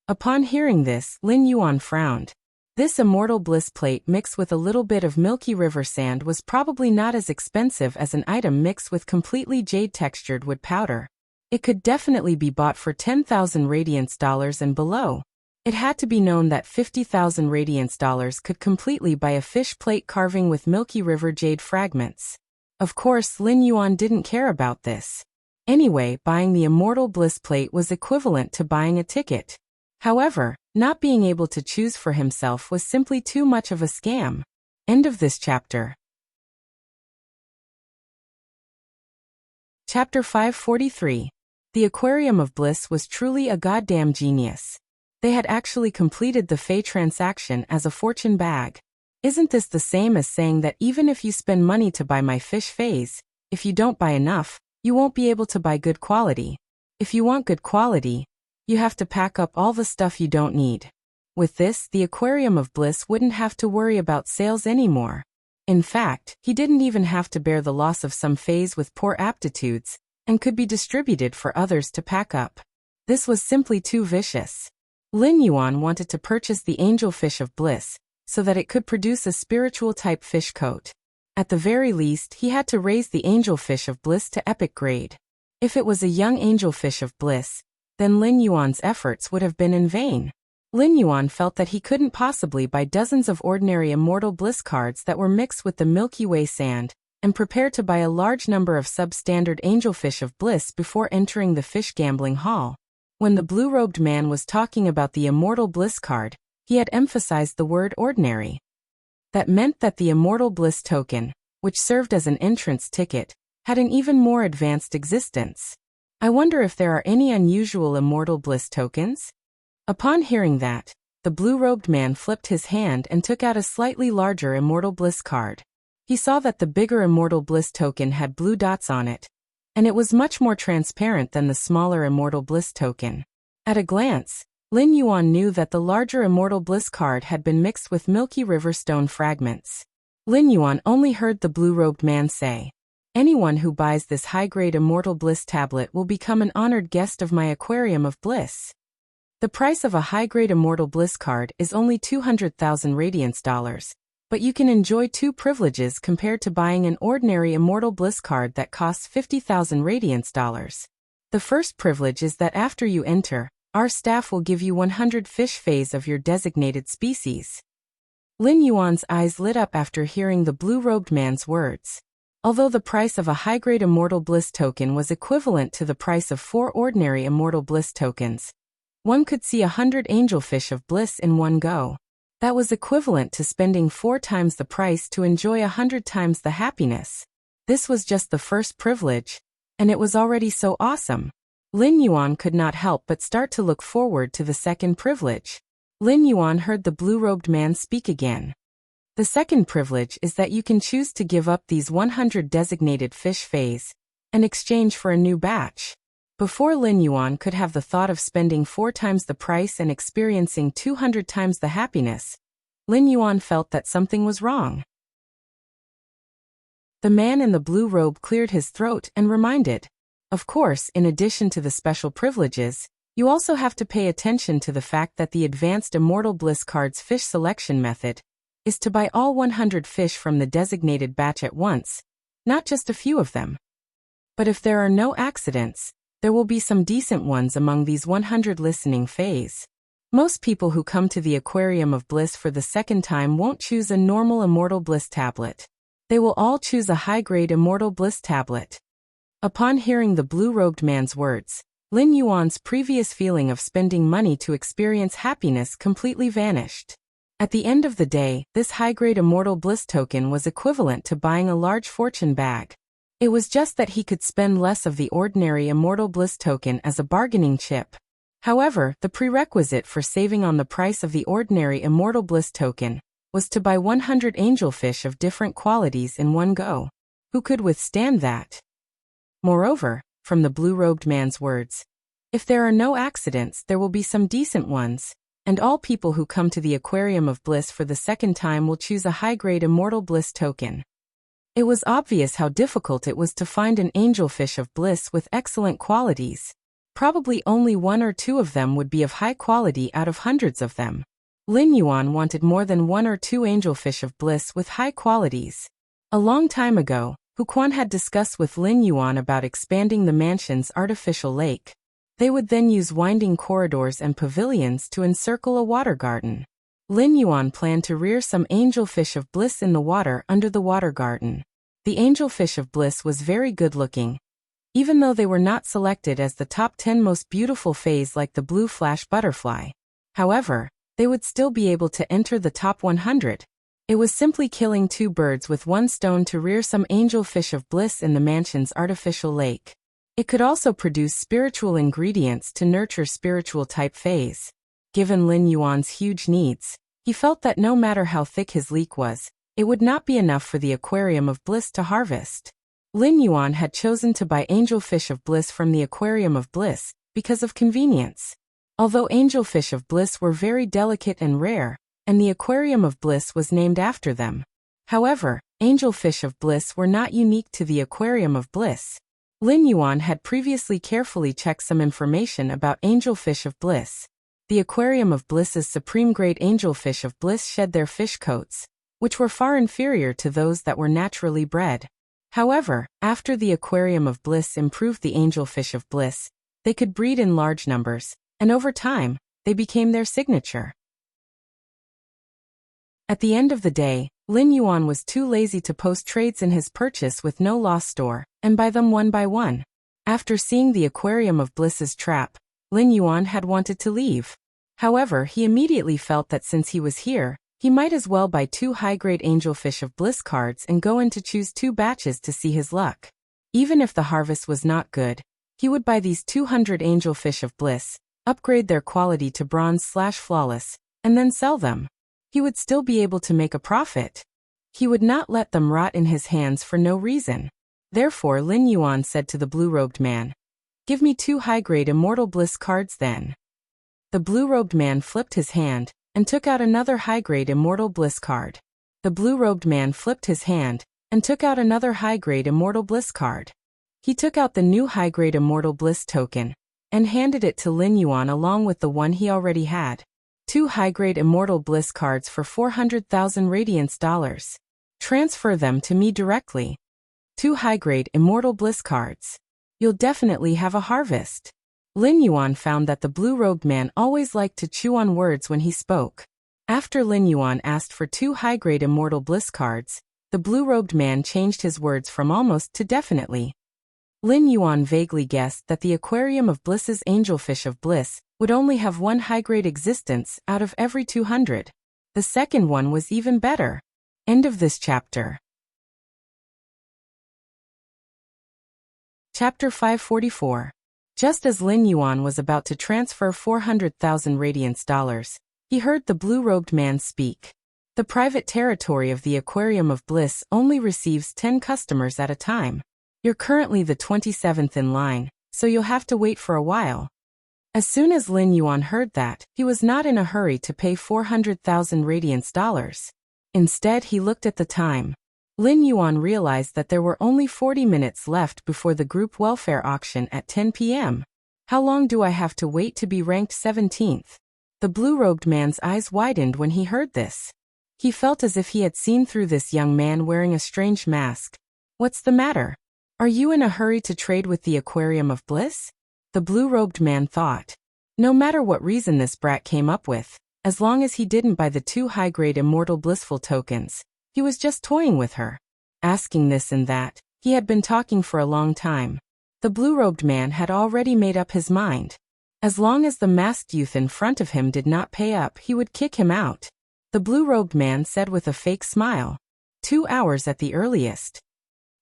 Upon hearing this, Lin Yuan frowned. This immortal bliss plate mixed with a little bit of milky river sand was probably not as expensive as an item mixed with completely jade-textured wood powder. It could definitely be bought for 10,000 radiance dollars and below. It had to be known that 50,000 radiance dollars could completely buy a fish plate carving with milky river jade fragments. Of course, Lin Yuan didn't care about this. Anyway, buying the immortal bliss plate was equivalent to buying a ticket. However, not being able to choose for himself was simply too much of a scam. End of this chapter. Chapter 543. The Aquarium of Bliss was truly a goddamn genius. They had actually completed the Fey transaction as a fortune bag. Isn't this the same as saying that even if you spend money to buy my fish Feys, if you don't buy enough, you won't be able to buy good quality. If you want good quality, you have to pack up all the stuff you don't need. With this, the Aquarium of Bliss wouldn't have to worry about sales anymore. In fact, he didn't even have to bear the loss of some Feys with poor aptitudes, and could be distributed for others to pack up. This was simply too vicious. Lin Yuan wanted to purchase the Angel Fish of Bliss, so that it could produce a spiritual-type fish coat. At the very least, he had to raise the Angel Fish of Bliss to epic grade. If it was a young Angel Fish of Bliss, then Lin Yuan's efforts would have been in vain. Lin Yuan felt that he couldn't possibly buy dozens of ordinary Immortal Bliss cards that were mixed with the Milky Way sand, and prepare to buy a large number of substandard Angel Fish of Bliss before entering the fish gambling hall. When the blue-robed man was talking about the Immortal Bliss card, he had emphasized the word ordinary. That meant that the Immortal Bliss token, which served as an entrance ticket, had an even more advanced existence. I wonder if there are any unusual Immortal Bliss tokens? Upon hearing that, the blue-robed man flipped his hand and took out a slightly larger Immortal Bliss card. He saw that the bigger Immortal Bliss token had blue dots on it, and it was much more transparent than the smaller Immortal Bliss token. At a glance, Lin Yuan knew that the larger Immortal Bliss card had been mixed with Milky River stone fragments. Lin Yuan only heard the blue-robed man say, "Anyone who buys this high-grade Immortal Bliss tablet will become an honored guest of my Aquarium of Bliss." The price of a high-grade Immortal Bliss card is only 200,000 radiance dollars, but you can enjoy two privileges compared to buying an ordinary Immortal Bliss card that costs 50,000 radiance dollars. The first privilege is that after you enter, our staff will give you 100 fish Feys of your designated species. Lin Yuan's eyes lit up after hearing the blue-robed man's words. Although the price of a high-grade Immortal Bliss token was equivalent to the price of 4 ordinary Immortal Bliss tokens, one could see 100 Angel Fish of Bliss in one go. That was equivalent to spending 4 times the price to enjoy 100 times the happiness. This was just the first privilege, and it was already so awesome. Lin Yuan could not help but start to look forward to the second privilege. Lin Yuan heard the blue-robed man speak again. The second privilege is that you can choose to give up these 100 designated fish Feys in exchange for a new batch. Before Lin Yuan could have the thought of spending 4 times the price and experiencing 200 times the happiness, Lin Yuan felt that something was wrong. The man in the blue robe cleared his throat and reminded, "Of course, in addition to the special privileges, you also have to pay attention to the fact that the Advanced Immortal Bliss card's fish selection method is to buy all 100 fish from the designated batch at once, not just a few of them. But if there are no accidents, there will be some decent ones among these 100 listening Feys. Most people who come to the Aquarium of Bliss for the second time won't choose a normal Immortal Bliss tablet. They will all choose a high-grade Immortal Bliss tablet." Upon hearing the blue-robed man's words, Lin Yuan's previous feeling of spending money to experience happiness completely vanished. At the end of the day, this high-grade Immortal Bliss token was equivalent to buying a large fortune bag. It was just that he could spend less of the ordinary Immortal Bliss token as a bargaining chip. However, the prerequisite for saving on the price of the ordinary Immortal Bliss token was to buy 100 Angel Fish of different qualities in one go. Who could withstand that? Moreover, from the blue-robed man's words, if there are no accidents, there will be some decent ones, and all people who come to the Aquarium of Bliss for the second time will choose a high-grade Immortal Bliss token. It was obvious how difficult it was to find an Angel Fish of Bliss with excellent qualities. Probably only 1 or 2 of them would be of high quality out of hundreds of them. Lin Yuan wanted more than 1 or 2 angelfish of bliss with high qualities. A long time ago, Hu Quan had discussed with Lin Yuan about expanding the mansion's artificial lake. They would then use winding corridors and pavilions to encircle a water garden. Lin Yuan planned to rear some angelfish of bliss in the water under the water garden. The angelfish of bliss was very good-looking, even though they were not selected as the top 10 most beautiful fays like the blue flash butterfly. However, they would still be able to enter the top 100. It was simply killing 2 birds with 1 stone to rear some angelfish of bliss in the mansion's artificial lake. It could also produce spiritual ingredients to nurture spiritual-type fays. Given Lin Yuan's huge needs, he felt that no matter how thick his leek was, it would not be enough for the aquarium of bliss to harvest. Lin Yuan had chosen to buy angelfish of bliss from the aquarium of bliss because of convenience. Although angelfish of bliss were very delicate and rare, and the aquarium of bliss was named after them. However, angelfish of bliss were not unique to the aquarium of bliss. Lin Yuan had previously carefully checked some information about angelfish of bliss. The aquarium of bliss's supreme-grade angelfish of bliss shed their fish coats, which were far inferior to those that were naturally bred. However, after the aquarium of bliss improved the angelfish of bliss, they could breed in large numbers, and over time, they became their signature. At the end of the day, Lin Yuan was too lazy to post trades in his purchase with no loss store, and buy them one by one. After seeing the aquarium of bliss's trap, Lin Yuan had wanted to leave. However, he immediately felt that since he was here, he might as well buy 2 high-grade angelfish of bliss cards and go in to choose 2 batches to see his luck. Even if the harvest was not good, he would buy these 200 angelfish of bliss, upgrade their quality to bronze/flawless, and then sell them. He would still be able to make a profit. He would not let them rot in his hands for no reason. Therefore Lin Yuan said to the blue-robed man, "Give me 2 high-grade immortal bliss cards then." The blue-robed man flipped his hand, and took out another high-grade immortal bliss card. The blue-robed man flipped his hand, and took out another high-grade immortal bliss card. He took out the new high-grade immortal bliss token, and handed it to Lin Yuan along with the one he already had. 2 high-grade immortal bliss cards for 400,000 radiance dollars. Transfer them to me directly. 2 high-grade immortal bliss cards. You'll definitely have a harvest. Lin Yuan found that the blue-robed man always liked to chew on words when he spoke. After Lin Yuan asked for 2 high-grade immortal bliss cards, the blue-robed man changed his words from almost to definitely. Lin Yuan vaguely guessed that the aquarium of bliss's angelfish of bliss would only have 1 high-grade existence out of every 200. The second one was even better. End of this chapter. Chapter 544. Just as Lin Yuan was about to transfer 400,000 radiance dollars, he heard the blue-robed man speak. The private territory of the aquarium of bliss only receives 10 customers at a time. You're currently the 27th in line, so you'll have to wait for a while. As soon as Lin Yuan heard that, he was not in a hurry to pay 400,000 radiance dollars. Instead, he looked at the time. Lin Yuan realized that there were only 40 minutes left before the group welfare auction at 10 p.m. How long do I have to wait to be ranked 17th? The blue-robed man's eyes widened when he heard this. He felt as if he had seen through this young man wearing a strange mask. What's the matter? Are you in a hurry to trade with the aquarium of bliss? The blue-robed man thought. No matter what reason this brat came up with, as long as he didn't buy the 2 high-grade immortal blissful tokens, he was just toying with her. Asking this and that, he had been talking for a long time. The blue-robed man had already made up his mind. As long as the masked youth in front of him did not pay up, he would kick him out. The blue-robed man said with a fake smile. 2 hours at the earliest.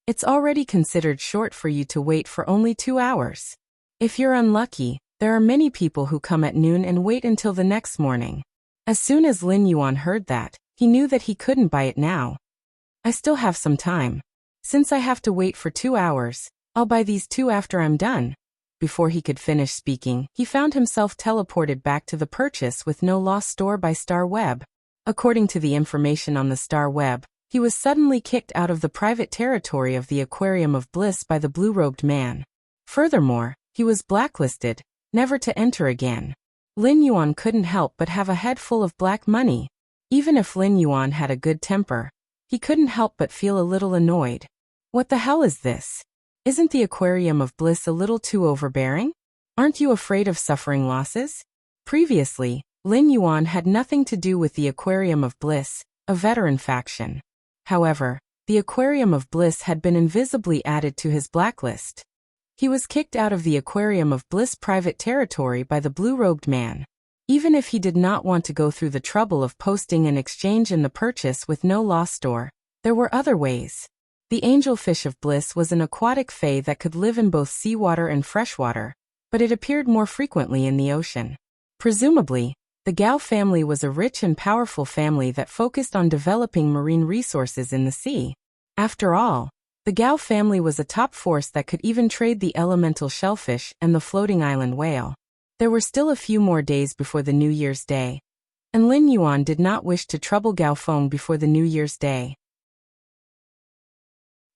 It's already considered short for you to wait for only 2 hours. If you're unlucky, there are many people who come at noon and wait until the next morning. As soon as Lin Yuan heard that, he knew that he couldn't buy it now. I still have some time. Since I have to wait for 2 hours, I'll buy these 2 after I'm done. Before he could finish speaking, he found himself teleported back to the purchase with no loss store by Star Web. According to the information on the Star Web, he was suddenly kicked out of the private territory of the aquarium of bliss by the blue-robed man. Furthermore, he was blacklisted, never to enter again. Lin Yuan couldn't help but have a head full of black money. Even if Lin Yuan had a good temper, he couldn't help but feel a little annoyed. What the hell is this? Isn't the aquarium of bliss a little too overbearing? Aren't you afraid of suffering losses? Previously, Lin Yuan had nothing to do with the Aquarium of Bliss, a veteran faction. However, the Aquarium of Bliss had been invisibly added to his blacklist. He was kicked out of the Aquarium of Bliss private territory by the blue-robed man. Even if he did not want to go through the trouble of posting an exchange in the purchase with no loss store, there were other ways. The angelfish of bliss was an aquatic fae that could live in both seawater and freshwater, but it appeared more frequently in the ocean. Presumably, the Gao family was a rich and powerful family that focused on developing marine resources in the sea. After all, the Gao family was a top force that could even trade the elemental shellfish and the floating island whale. There were still a few more days before the New Year's Day, and Lin Yuan did not wish to trouble Gao Feng before the New Year's Day.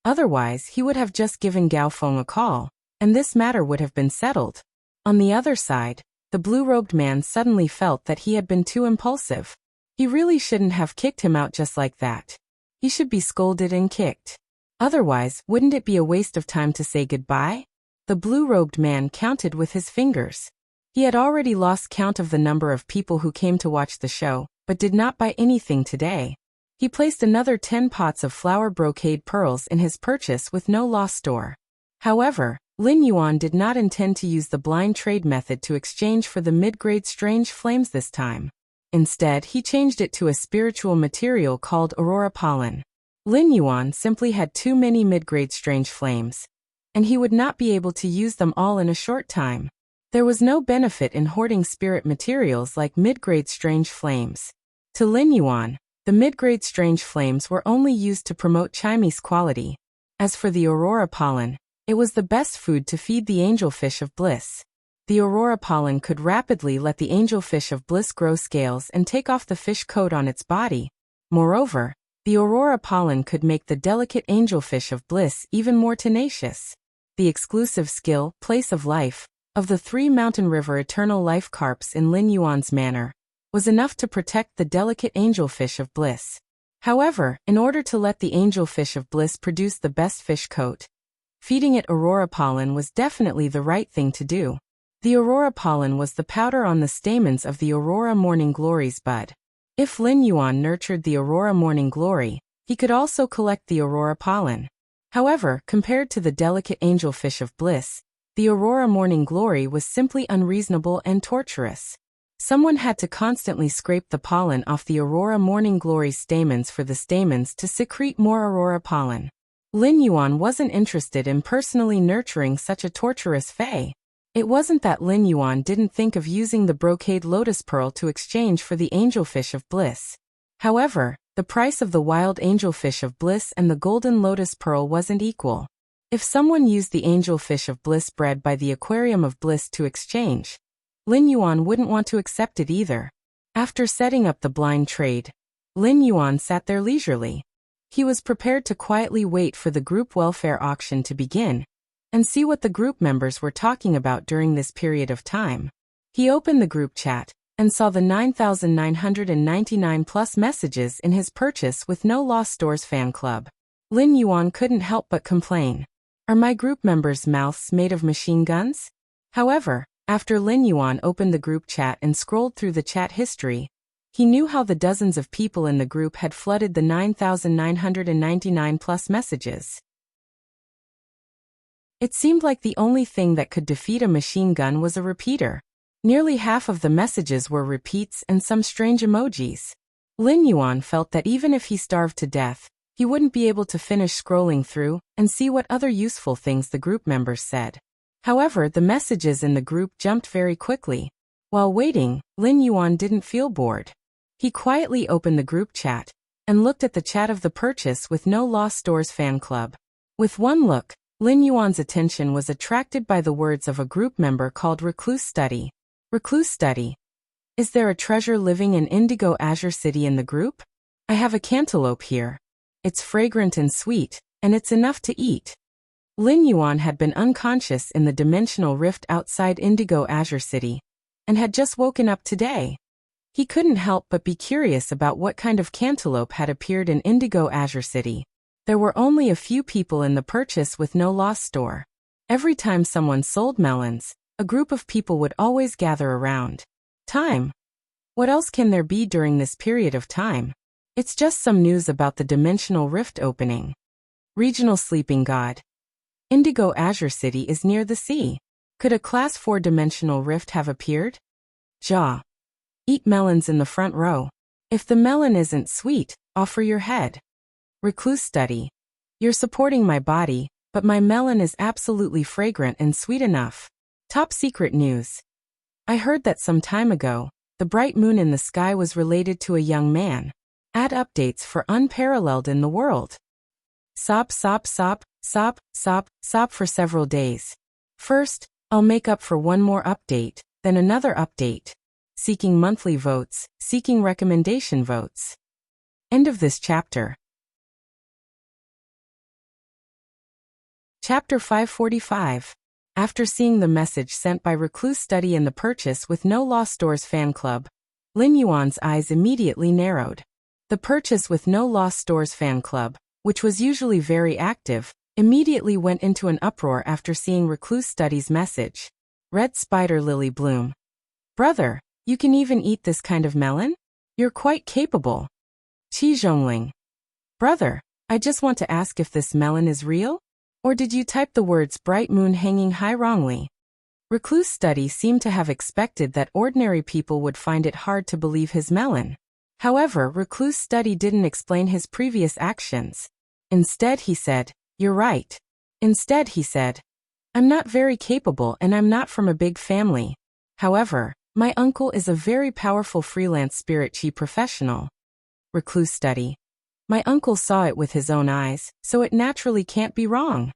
Otherwise, he would have just given Gao Feng a call, and this matter would have been settled. On the other side, the blue-robed man suddenly felt that he had been too impulsive. He really shouldn't have kicked him out just like that. He should be scolded and kicked. Otherwise, wouldn't it be a waste of time to say goodbye? The blue-robed man counted with his fingers. He had already lost count of the number of people who came to watch the show, but did not buy anything today. He placed another 10 pots of flower brocade pearls in his purchase with no loss store. However, Lin Yuan did not intend to use the blind trade method to exchange for the mid-grade strange flames this time. Instead, he changed it to a spiritual material called aurora pollen. Lin Yuan simply had too many mid-grade strange flames, and he would not be able to use them all in a short time. There was no benefit in hoarding spirit materials like mid-grade strange flames. To Lin Yuan, the mid-grade strange flames were only used to promote Chinese quality. As for the aurora pollen, it was the best food to feed the angelfish of bliss. The aurora pollen could rapidly let the angelfish of bliss grow scales and take off the fish coat on its body. Moreover, the aurora pollen could make the delicate angelfish of bliss even more tenacious. The exclusive skill, place of life, of the 3 Mountain River eternal life carps in Lin Yuan's manor, was enough to protect the delicate angelfish of bliss. However, in order to let the angelfish of bliss produce the best fish coat, feeding it aurora pollen was definitely the right thing to do. The aurora pollen was the powder on the stamens of the aurora morning glory's bud. If Lin Yuan nurtured the aurora morning glory, he could also collect the aurora pollen. However, compared to the delicate angelfish of bliss, the aurora morning glory was simply unreasonable and torturous. Someone had to constantly scrape the pollen off the aurora morning glory's stamens for the stamens to secrete more aurora pollen. Lin Yuan wasn't interested in personally nurturing such a torturous fae. It wasn't that Lin Yuan didn't think of using the brocade lotus pearl to exchange for the angelfish of bliss. However, the price of the wild angelfish of bliss and the golden lotus pearl wasn't equal. If someone used the angelfish of bliss bred by the aquarium of bliss to exchange, Lin Yuan wouldn't want to accept it either. After setting up the blind trade, Lin Yuan sat there leisurely. He was prepared to quietly wait for the group welfare auction to begin, and see what the group members were talking about during this period of time. He opened the group chat, and saw the 9,999 plus messages in his purchase with no loss stores fan club. Lin Yuan couldn't help but complain. Are my group members' mouths made of machine guns? However, after Lin Yuan opened the group chat and scrolled through the chat history, he knew how the dozens of people in the group had flooded the 9,999 plus messages. It seemed like the only thing that could defeat a machine gun was a repeater. Nearly half of the messages were repeats and some strange emojis. Lin Yuan felt that even if he starved to death, he wouldn't be able to finish scrolling through and see what other useful things the group members said. However, the messages in the group jumped very quickly. While waiting, Lin Yuan didn't feel bored. He quietly opened the group chat and looked at the chat of the purchase with no loss stores fan club. With one look, Lin Yuan's attention was attracted by the words of a group member called Recluse Study. Recluse Study. Is there a treasure living in Indigo Azure City in the group? I have a cantaloupe here. It's fragrant and sweet, and it's enough to eat. Lin Yuan had been unconscious in the dimensional rift outside Indigo Azure City, and had just woken up today. He couldn't help but be curious about what kind of cantaloupe had appeared in Indigo Azure City. There were only a few people in the purchase with no loss store. Every time someone sold melons, a group of people would always gather around. Time. What else can there be during this period of time? It's just some news about the dimensional rift opening. Regional sleeping god. Indigo Azure City is near the sea. Could a Class 4 dimensional rift have appeared? Jaw. Eat melons in the front row. If the melon isn't sweet, offer your head. Recluse study. You're supporting my body, but my melon is absolutely fragrant and sweet enough. Top secret news. I heard that some time ago, the bright moon in the sky was related to a young man. Add updates for unparalleled in the world. Sob for several days. First, I'll make up for one more update, then another update. Seeking monthly votes, seeking recommendation votes. End of this chapter. Chapter 545. After seeing the message sent by Recluse Study in the Purchase with No Loss Stores fan club, Lin Yuan's eyes immediately narrowed. The Purchase with No Loss Stores fan club, which was usually very active, immediately went into an uproar after seeing Recluse Study's message. Red Spider Lily Bloom. Brother, you can even eat this kind of melon? You're quite capable. Qi Zhongling. Brother, I just want to ask if this melon is real? Or did you type the words bright moon hanging high wrongly? Recluse Study seemed to have expected that ordinary people would find it hard to believe his melon. However, Recluse Study didn't explain his previous actions. Instead he said, "You're right." Instead he said, "I'm not very capable and I'm not from a big family. However, my uncle is a very powerful freelance spirit chi professional." Recluse Study. My uncle saw it with his own eyes, so it naturally can't be wrong.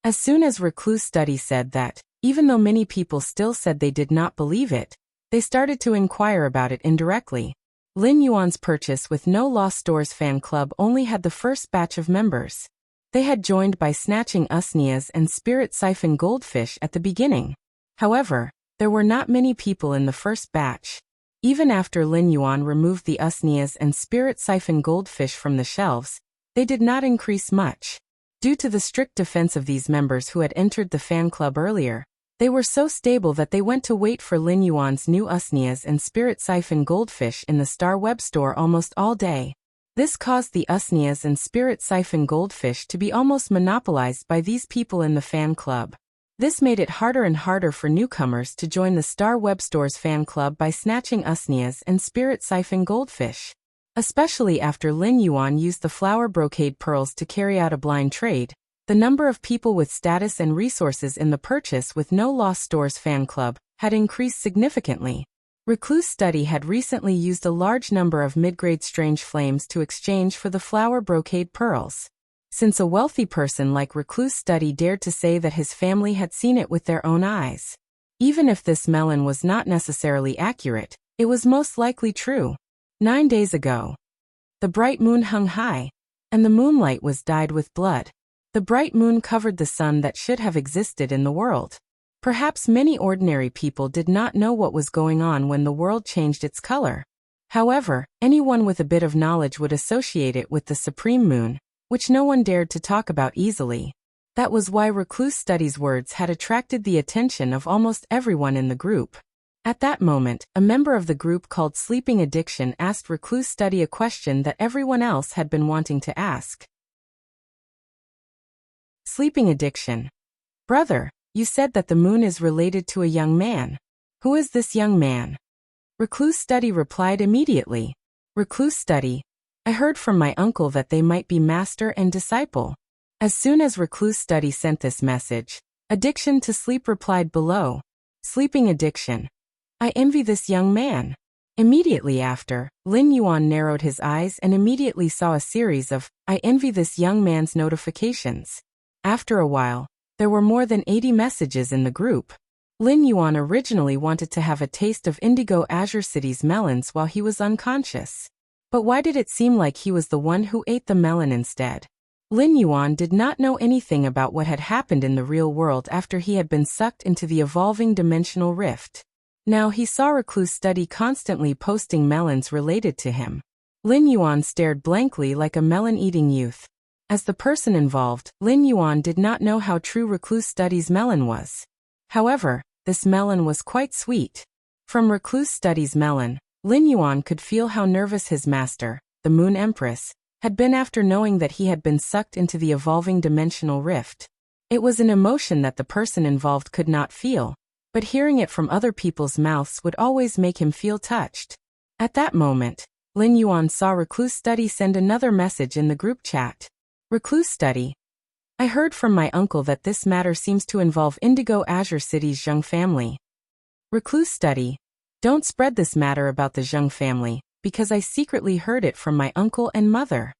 As soon as Recluse Study said that, even though many people still said they did not believe it, they started to inquire about it indirectly. Lin Yuan's Purchase with No Loss Stores fan club only had the first batch of members. They had joined by snatching usnias and spirit siphon goldfish at the beginning. However, there were not many people in the first batch. Even after Lin Yuan removed the usnias and spirit siphon goldfish from the shelves, they did not increase much. Due to the strict defense of these members who had entered the fan club earlier, they were so stable that they went to wait for Lin Yuan's new usnias and spirit siphon goldfish in the Star Web store almost all day. This caused the usnias and spirit siphon goldfish to be almost monopolized by these people in the fan club. This made it harder and harder for newcomers to join the Star Web Store's fan club by snatching usnias and spirit siphon goldfish. Especially after Lin Yuan used the flower brocade pearls to carry out a blind trade, the number of people with status and resources in the Purchase with No Loss Stores fan club had increased significantly. Recluse Study had recently used a large number of mid-grade strange flames to exchange for the flower brocade pearls. Since a wealthy person like Recluse Study dared to say that his family had seen it with their own eyes. Even if this melon was not necessarily accurate, it was most likely true. 9 days ago, the bright moon hung high, and the moonlight was dyed with blood. The bright moon covered the sun that should have existed in the world. Perhaps many ordinary people did not know what was going on when the world changed its color. However, anyone with a bit of knowledge would associate it with the supreme moon, which no one dared to talk about easily. That was why Recluse Study's words had attracted the attention of almost everyone in the group. At that moment, a member of the group called Sleeping Addiction asked Recluse Study a question that everyone else had been wanting to ask. Sleeping Addiction. Brother, you said that the moon is related to a young man. Who is this young man? Recluse Study replied immediately. Recluse Study. I heard from my uncle that they might be master and disciple. As soon as Recluse Study sent this message, Addiction to Sleep replied below. Sleeping Addiction. I envy this young man. Immediately after, Lin Yuan narrowed his eyes and immediately saw a series of, I envy this young man's notifications. After a while, there were more than 80 messages in the group. Lin Yuan originally wanted to have a taste of Indigo Azure City's melons while he was unconscious. But why did it seem like he was the one who ate the melon instead? Lin Yuan did not know anything about what had happened in the real world after he had been sucked into the evolving dimensional rift. Now he saw Recluse Study constantly posting melons related to him. Lin Yuan stared blankly like a melon-eating youth. As the person involved, Lin Yuan did not know how true Recluse Study's melon was. However, this melon was quite sweet. From Recluse Study's melon, Lin Yuan could feel how nervous his master, the Moon Empress, had been after knowing that he had been sucked into the evolving dimensional rift. It was an emotion that the person involved could not feel, but hearing it from other people's mouths would always make him feel touched. At that moment, Lin Yuan saw Recluse Study send another message in the group chat. Recluse Study. I heard from my uncle that this matter seems to involve Indigo Azure City's Zheng family. Recluse Study. Don't spread this matter about the Zheng family, because I secretly heard it from my uncle and mother.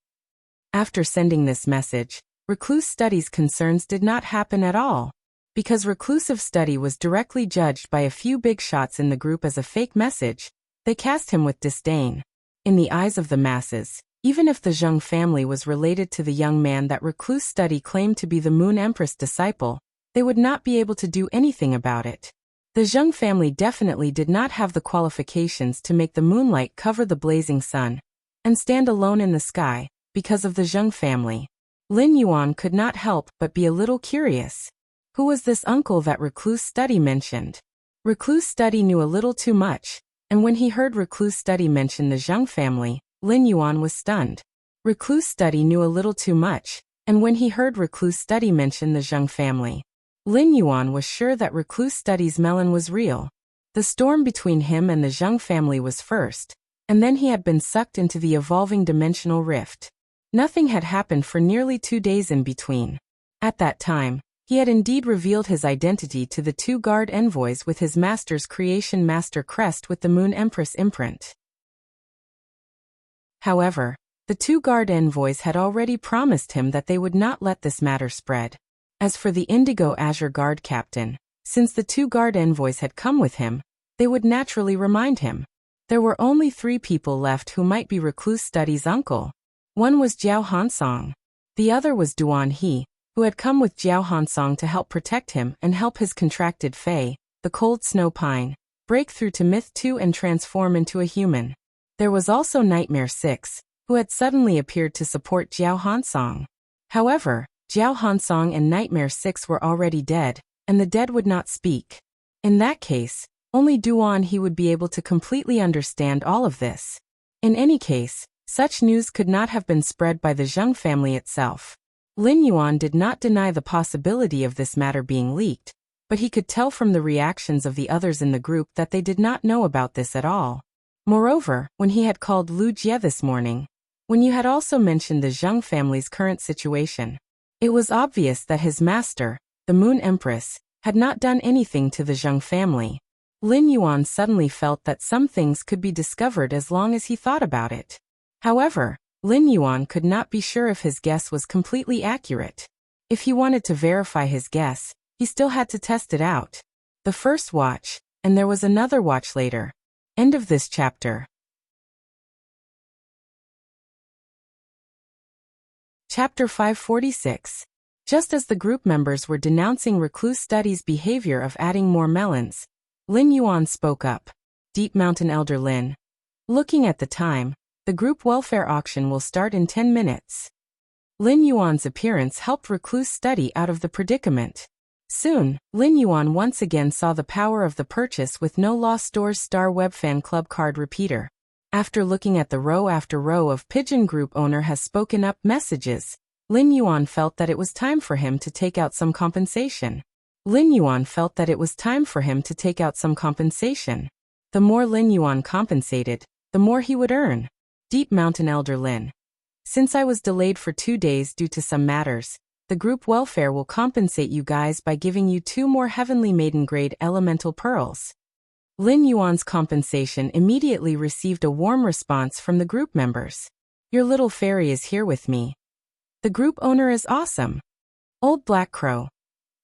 After sending this message, Recluse Study's concerns did not happen at all. Because Reclusive Study was directly judged by a few big shots in the group as a fake message, they cast him with disdain. In the eyes of the masses, even if the Zheng family was related to the young man that Recluse Study claimed to be the Moon Empress disciple, they would not be able to do anything about it. The Zheng family definitely did not have the qualifications to make the moonlight cover the blazing sun and stand alone in the sky. Because of the Zheng family, Lin Yuan could not help but be a little curious. Who was this uncle that Recluse Study mentioned? Recluse Study knew a little too much, and when he heard Recluse Study mention the Zheng family, Lin Yuan was stunned. Recluse Study knew a little too much, and when he heard Recluse Study mention the Zheng family, Lin Yuan was sure that Recluse Study's melon was real. The storm between him and the Zheng family was first, and then he had been sucked into the evolving dimensional rift. Nothing had happened for nearly 2 days in between. At that time, he had indeed revealed his identity to the 2 guard envoys with his master's creation master crest with the Moon Empress imprint. However, the 2 guard envoys had already promised him that they would not let this matter spread. As for the Indigo Azure Guard captain, since the 2 guard envoys had come with him, they would naturally remind him. There were only 3 people left who might be Recluse Study's uncle. One was Jiao Hansong. The other was Duan He, who had come with Jiao Hansong to help protect him and help his contracted Fae, the Cold Snow Pine, break through to Myth 2 and transform into a human. There was also Nightmare 6, who had suddenly appeared to support Jiao Hansong. However, Jiao Hansong and Nightmare 6 were already dead, and the dead would not speak. In that case, only Duan He would be able to completely understand all of this. In any case, such news could not have been spread by the Zheng family itself. Lin Yuan did not deny the possibility of this matter being leaked, but he could tell from the reactions of the others in the group that they did not know about this at all. Moreover, when he had called Lu Jie this morning, when you had also mentioned the Zheng family's current situation, it was obvious that his master, the Moon Empress, had not done anything to the Zheng family. Lin Yuan suddenly felt that some things could be discovered as long as he thought about it. However, Lin Yuan could not be sure if his guess was completely accurate. If he wanted to verify his guess, he still had to test it out. The first watch, and there was another watch later. End of this chapter. Chapter 546. Just as the group members were denouncing Recluse Study's behavior of adding more melons, Lin Yuan spoke up. Deep Mountain Elder Lin. Looking at the time, the group welfare auction will start in 10 minutes. Lin Yuan's appearance helped Recluse Study out of the predicament. Soon, Lin Yuan once again saw the power of the purchase with No Loss Store's Star Web Fan Club card repeater. After looking at the row after row of Pigeon Group owner has spoken up messages, Lin Yuan felt that it was time for him to take out some compensation. The more Lin Yuan compensated, the more he would earn. Deep Mountain Elder Lin. Since I was delayed for 2 days due to some matters, the group welfare will compensate you guys by giving you 2 more Heavenly Maiden grade elemental pearls. Lin Yuan's compensation immediately received a warm response from the group members. Your little fairy is here with me. The group owner is awesome. Old Black Crow.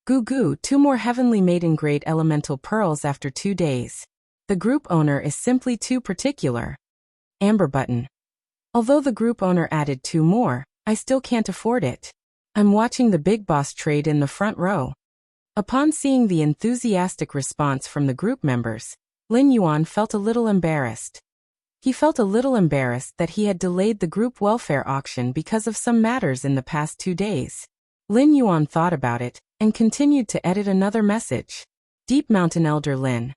Goo goo, 2 more Heavenly Maiden grade elemental pearls after 2 days. The group owner is simply too particular. Amber Button. Although the group owner added 2 more, I still can't afford it. I'm watching the big boss trade in the front row. Upon seeing the enthusiastic response from the group members, Lin Yuan felt a little embarrassed. He felt a little embarrassed that he had delayed the group welfare auction because of some matters in the past 2 days. Lin Yuan thought about it, and continued to edit another message. Deep Mountain Elder Lin.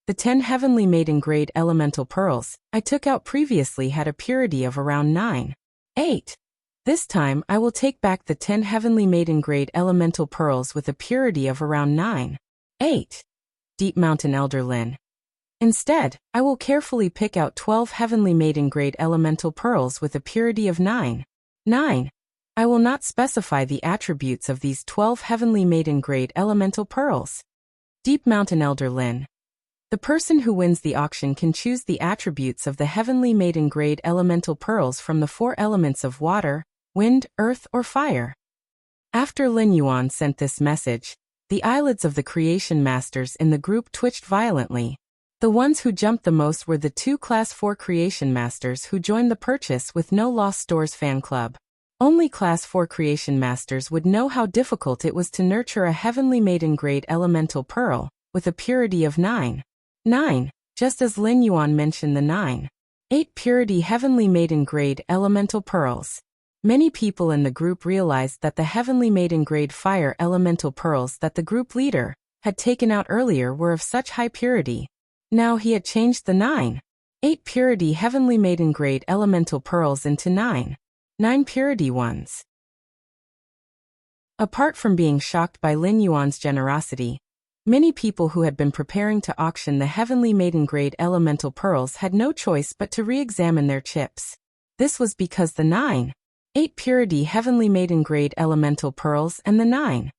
The 10 heavenly maiden grade elemental pearls I took out previously had a purity of around 9.8. This time I will take back the 10 heavenly maiden grade elemental pearls with a purity of around 9.8. Deep Mountain Elder Lin. Instead, I will carefully pick out 12 heavenly maiden grade elemental pearls with a purity of 9.9. I will not specify the attributes of these 12 heavenly maiden grade elemental pearls. Deep Mountain Elder Lin. The person who wins the auction can choose the attributes of the heavenly maiden grade elemental pearls from the 4 elements of water, wind, earth, or fire. After Lin Yuan sent this message, the eyelids of the creation masters in the group twitched violently. The ones who jumped the most were the 2 Class 4 creation masters who joined the purchase with No Lost Stores fan club. Only Class 4 creation masters would know how difficult it was to nurture a heavenly maiden grade elemental pearl, with a purity of 9.9, just as Lin Yuan mentioned the 9.8 purity heavenly maiden grade elemental pearls. Many people in the group realized that the heavenly maiden grade fire elemental pearls that the group leader had taken out earlier were of such high purity. Now he had changed the 9.8 purity heavenly maiden grade elemental pearls into 9.9 purity ones. Apart from being shocked by Lin Yuan's generosity, many people who had been preparing to auction the heavenly maiden grade elemental pearls had no choice but to re-examine their chips. This was because the 9.8 purity heavenly maiden grade elemental pearls and the 9.9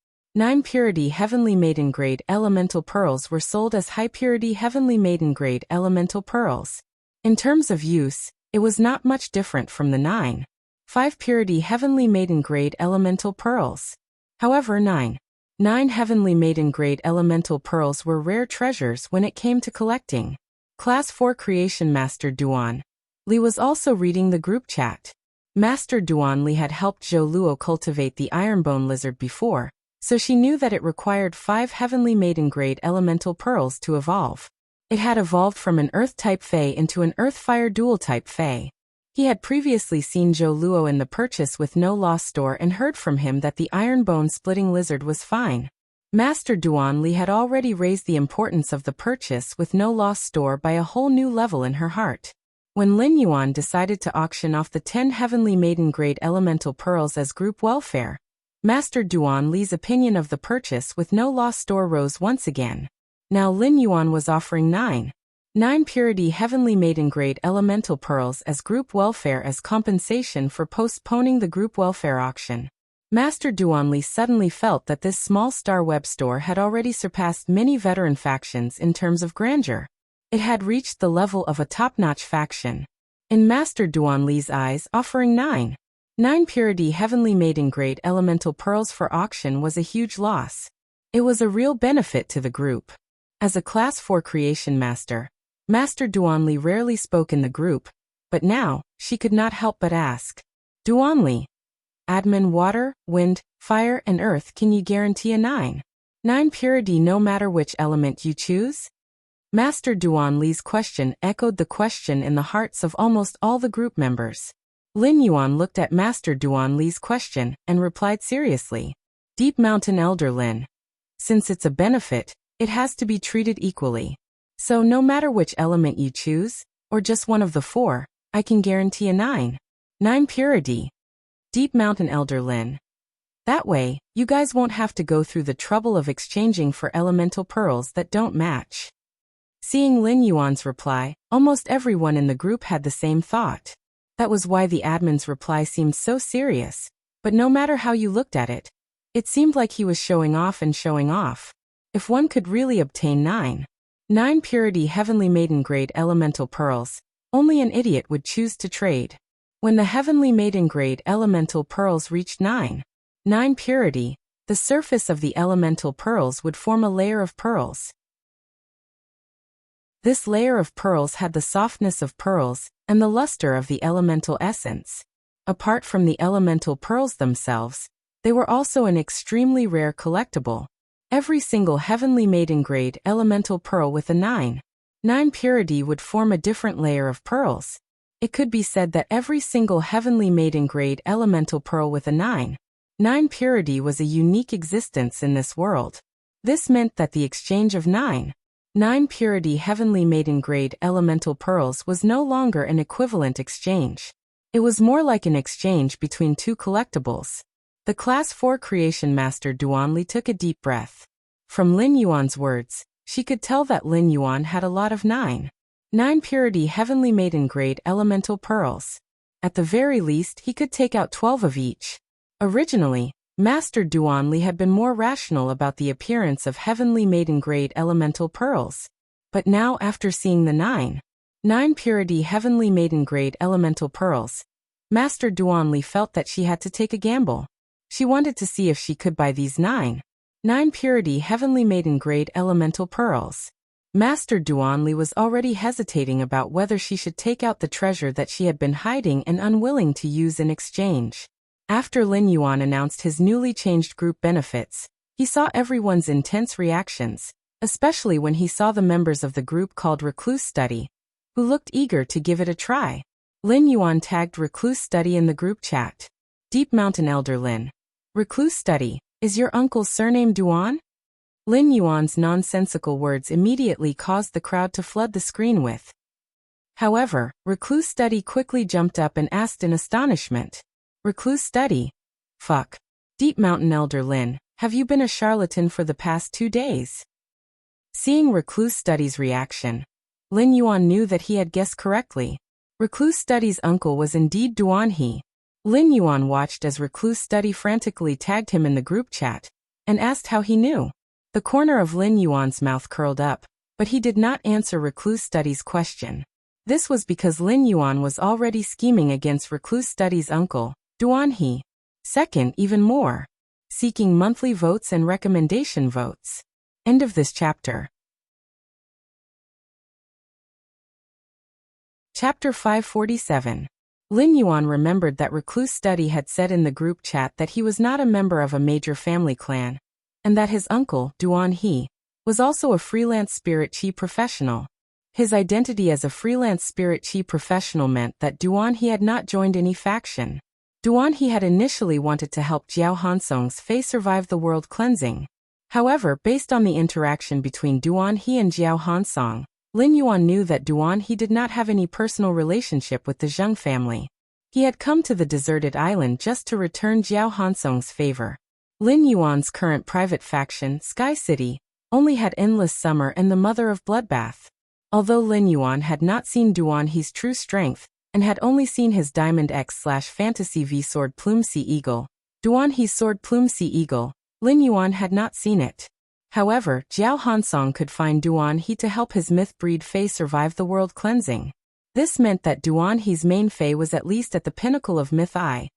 purity heavenly maiden grade elemental pearls were sold as high purity heavenly maiden grade elemental pearls. In terms of use, it was not much different from the 9.5 purity heavenly maiden grade elemental pearls. However, 9.9 heavenly maiden grade elemental pearls were rare treasures when it came to collecting. Class 4 creation master Duan Li was also reading the group chat. Master Duan Li had helped Zhou Luo cultivate the ironbone lizard before, so she knew that it required 5 heavenly maiden grade elemental pearls to evolve. It had evolved from an earth-type fae into an earth-fire dual-type fae. He had previously seen Zhou Luo in the purchase with No Lost Store and heard from him that the ironbone-splitting lizard was fine. Master Duan Li had already raised the importance of the purchase with No Lost Store by a whole new level in her heart. When Lin Yuan decided to auction off the 10 heavenly maiden grade elemental pearls as group welfare, Master Duan Li's opinion of the purchase with No Lost Store rose once again. Now Lin Yuan was offering 9.9 purity heavenly maiden grade elemental pearls as group welfare as compensation for postponing the group welfare auction. Master Duan Li suddenly felt that this small star web store had already surpassed many veteran factions in terms of grandeur. It had reached the level of a top-notch faction. In Master Duan Li's eyes, offering 9.9 purity heavenly maiden grade elemental pearls for auction was a huge loss. It was a real benefit to the group. As a Class 4 creation master, Master Duan Li rarely spoke in the group, but now, she could not help but ask. Duan Li, admin water, wind, fire and earth, can you guarantee a 9.9 purity no matter which element you choose? Master Duan Li's question echoed the question in the hearts of almost all the group members. Lin Yuan looked at Master Duan Li's question and replied seriously. Deep Mountain Elder Lin. Since it's a benefit, it has to be treated equally. So no matter which element you choose, or just one of the 4, I can guarantee a 9.9 purity. Deep Mountain Elder Lin. That way, you guys won't have to go through the trouble of exchanging for elemental pearls that don't match. Seeing Lin Yuan's reply, almost everyone in the group had the same thought. That was why the admin's reply seemed so serious, but no matter how you looked at it, it seemed like he was showing off and showing off. If one could really obtain 9.9 purity heavenly maiden grade elemental pearls, only an idiot would choose to trade. When the heavenly maiden grade elemental pearls reached 9.9 purity, the surface of the elemental pearls would form a layer of pearls. This layer of pearls had the softness of pearls and the luster of the elemental essence. Apart from the elemental pearls themselves, they were also an extremely rare collectible. Every single heavenly maiden grade elemental pearl with a 9.9 9 purity would form a different layer of pearls. It could be said that every single heavenly maiden grade elemental pearl with a 9 purity was a unique existence in this world. This meant that the exchange of 9 purity heavenly maiden grade elemental pearls was no longer an equivalent exchange. It was more like an exchange between two collectibles. The Class 4 Creation Master Duanli took a deep breath. From Lin Yuan's words, she could tell that Lin Yuan had a lot of 9 purity heavenly maiden grade elemental pearls. At the very least, he could take out 12 of each. Originally, Master Duanli had been more rational about the appearance of heavenly maiden grade elemental pearls. But now, after seeing the 9 purity heavenly maiden grade elemental pearls, Master Duanli felt that she had to take a gamble. She wanted to see if she could buy these 9 purity heavenly maiden grade elemental pearls. Master Duanli was already hesitating about whether she should take out the treasure that she had been hiding and unwilling to use in exchange. After Lin Yuan announced his newly changed group benefits, he saw everyone's intense reactions, especially when he saw the members of the group called Recluse Study, who looked eager to give it a try. Lin Yuan tagged Recluse Study in the group chat. Deep Mountain Elder Lin. Recluse Study, is your uncle's surname Duan? Lin Yuan's nonsensical words immediately caused the crowd to flood the screen with. However, Recluse Study quickly jumped up and asked in astonishment. Recluse Study? Fuck. Deep Mountain Elder Lin, have you been a charlatan for the past 2 days? Seeing Recluse Study's reaction, Lin Yuan knew that he had guessed correctly. Recluse Study's uncle was indeed Duan He. Lin Yuan watched as Recluse Study frantically tagged him in the group chat, and asked how he knew. The corner of Lin Yuan's mouth curled up, but he did not answer Recluse Study's question. This was because Lin Yuan was already scheming against Recluse Study's uncle, Duan He. Second, even more. Seeking monthly votes and recommendation votes. End of this chapter. Chapter 547. Lin Yuan remembered that Recluse Study had said in the group chat that he was not a member of a major family clan, and that his uncle, Duan He, was also a freelance spirit chi professional. His identity as a freelance spirit chi professional meant that Duan He had not joined any faction. Duan He had initially wanted to help Jiao Hansong's Fae survive the world cleansing. However, based on the interaction between Duan He and Jiao Hansong, Lin Yuan knew that Duan He did not have any personal relationship with the Zheng family. He had come to the deserted island just to return Jiao Hansong's favor. Lin Yuan's current private faction, Sky City, only had Endless Summer and the Mother of Bloodbath. Although Lin Yuan had not seen Duan He's true strength, and had only seen his Diamond X/Fantasy V Sword Plume Sea Eagle, Duan He's Sword Plume Sea Eagle, Lin Yuan had not seen it. However, Jiao Hansong could find Duan He to help his myth breed Fae survive the world cleansing. This meant that Duan He's main Fae was at least at the pinnacle of myth I.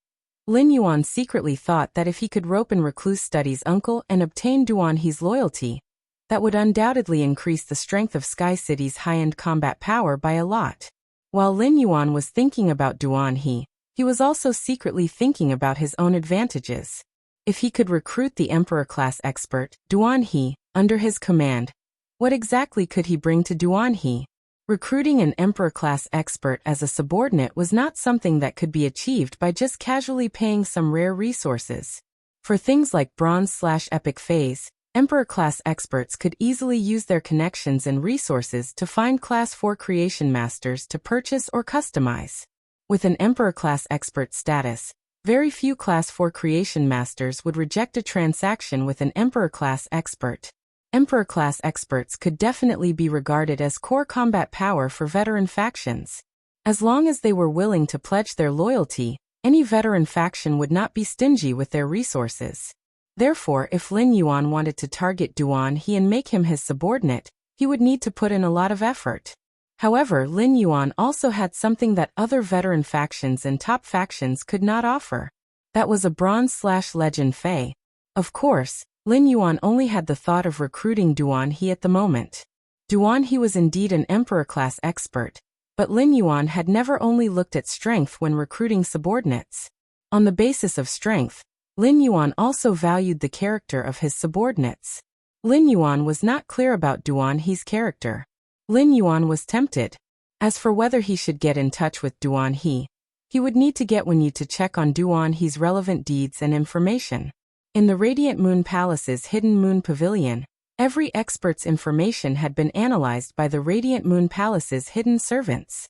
Lin Yuan secretly thought that if he could rope in Recluse Study's uncle and obtain Duan He's loyalty, that would undoubtedly increase the strength of Sky City's high-end combat power by a lot. While Lin Yuan was thinking about Duan He was also secretly thinking about his own advantages. If he could recruit the Emperor-class expert, Duan He, under his command, what exactly could he bring to Duan He? Recruiting an Emperor-class expert as a subordinate was not something that could be achieved by just casually paying some rare resources. For things like Bronze/Epic Phase, Emperor-class experts could easily use their connections and resources to find Class 4 creation masters to purchase or customize. With an Emperor-class expert status, very few Class 4 creation masters would reject a transaction with an Emperor-class expert. Emperor-class experts could definitely be regarded as core combat power for veteran factions. As long as they were willing to pledge their loyalty, any veteran faction would not be stingy with their resources. Therefore, if Lin Yuan wanted to target Duan He and make him his subordinate, he would need to put in a lot of effort. However, Lin Yuan also had something that other veteran factions and top factions could not offer. That was a Bronze/Legend Fae. Of course, Lin Yuan only had the thought of recruiting Duan He at the moment. Duan He was indeed an Emperor-class expert, but Lin Yuan had never only looked at strength when recruiting subordinates. On the basis of strength, Lin Yuan also valued the character of his subordinates. Lin Yuan was not clear about Duan He's character. Lin Yuan was tempted. As for whether he should get in touch with Duan He would need to get Wenyu to check on Duan He's relevant deeds and information. In the Radiant Moon Palace's Hidden Moon Pavilion, every expert's information had been analyzed by the Radiant Moon Palace's hidden servants.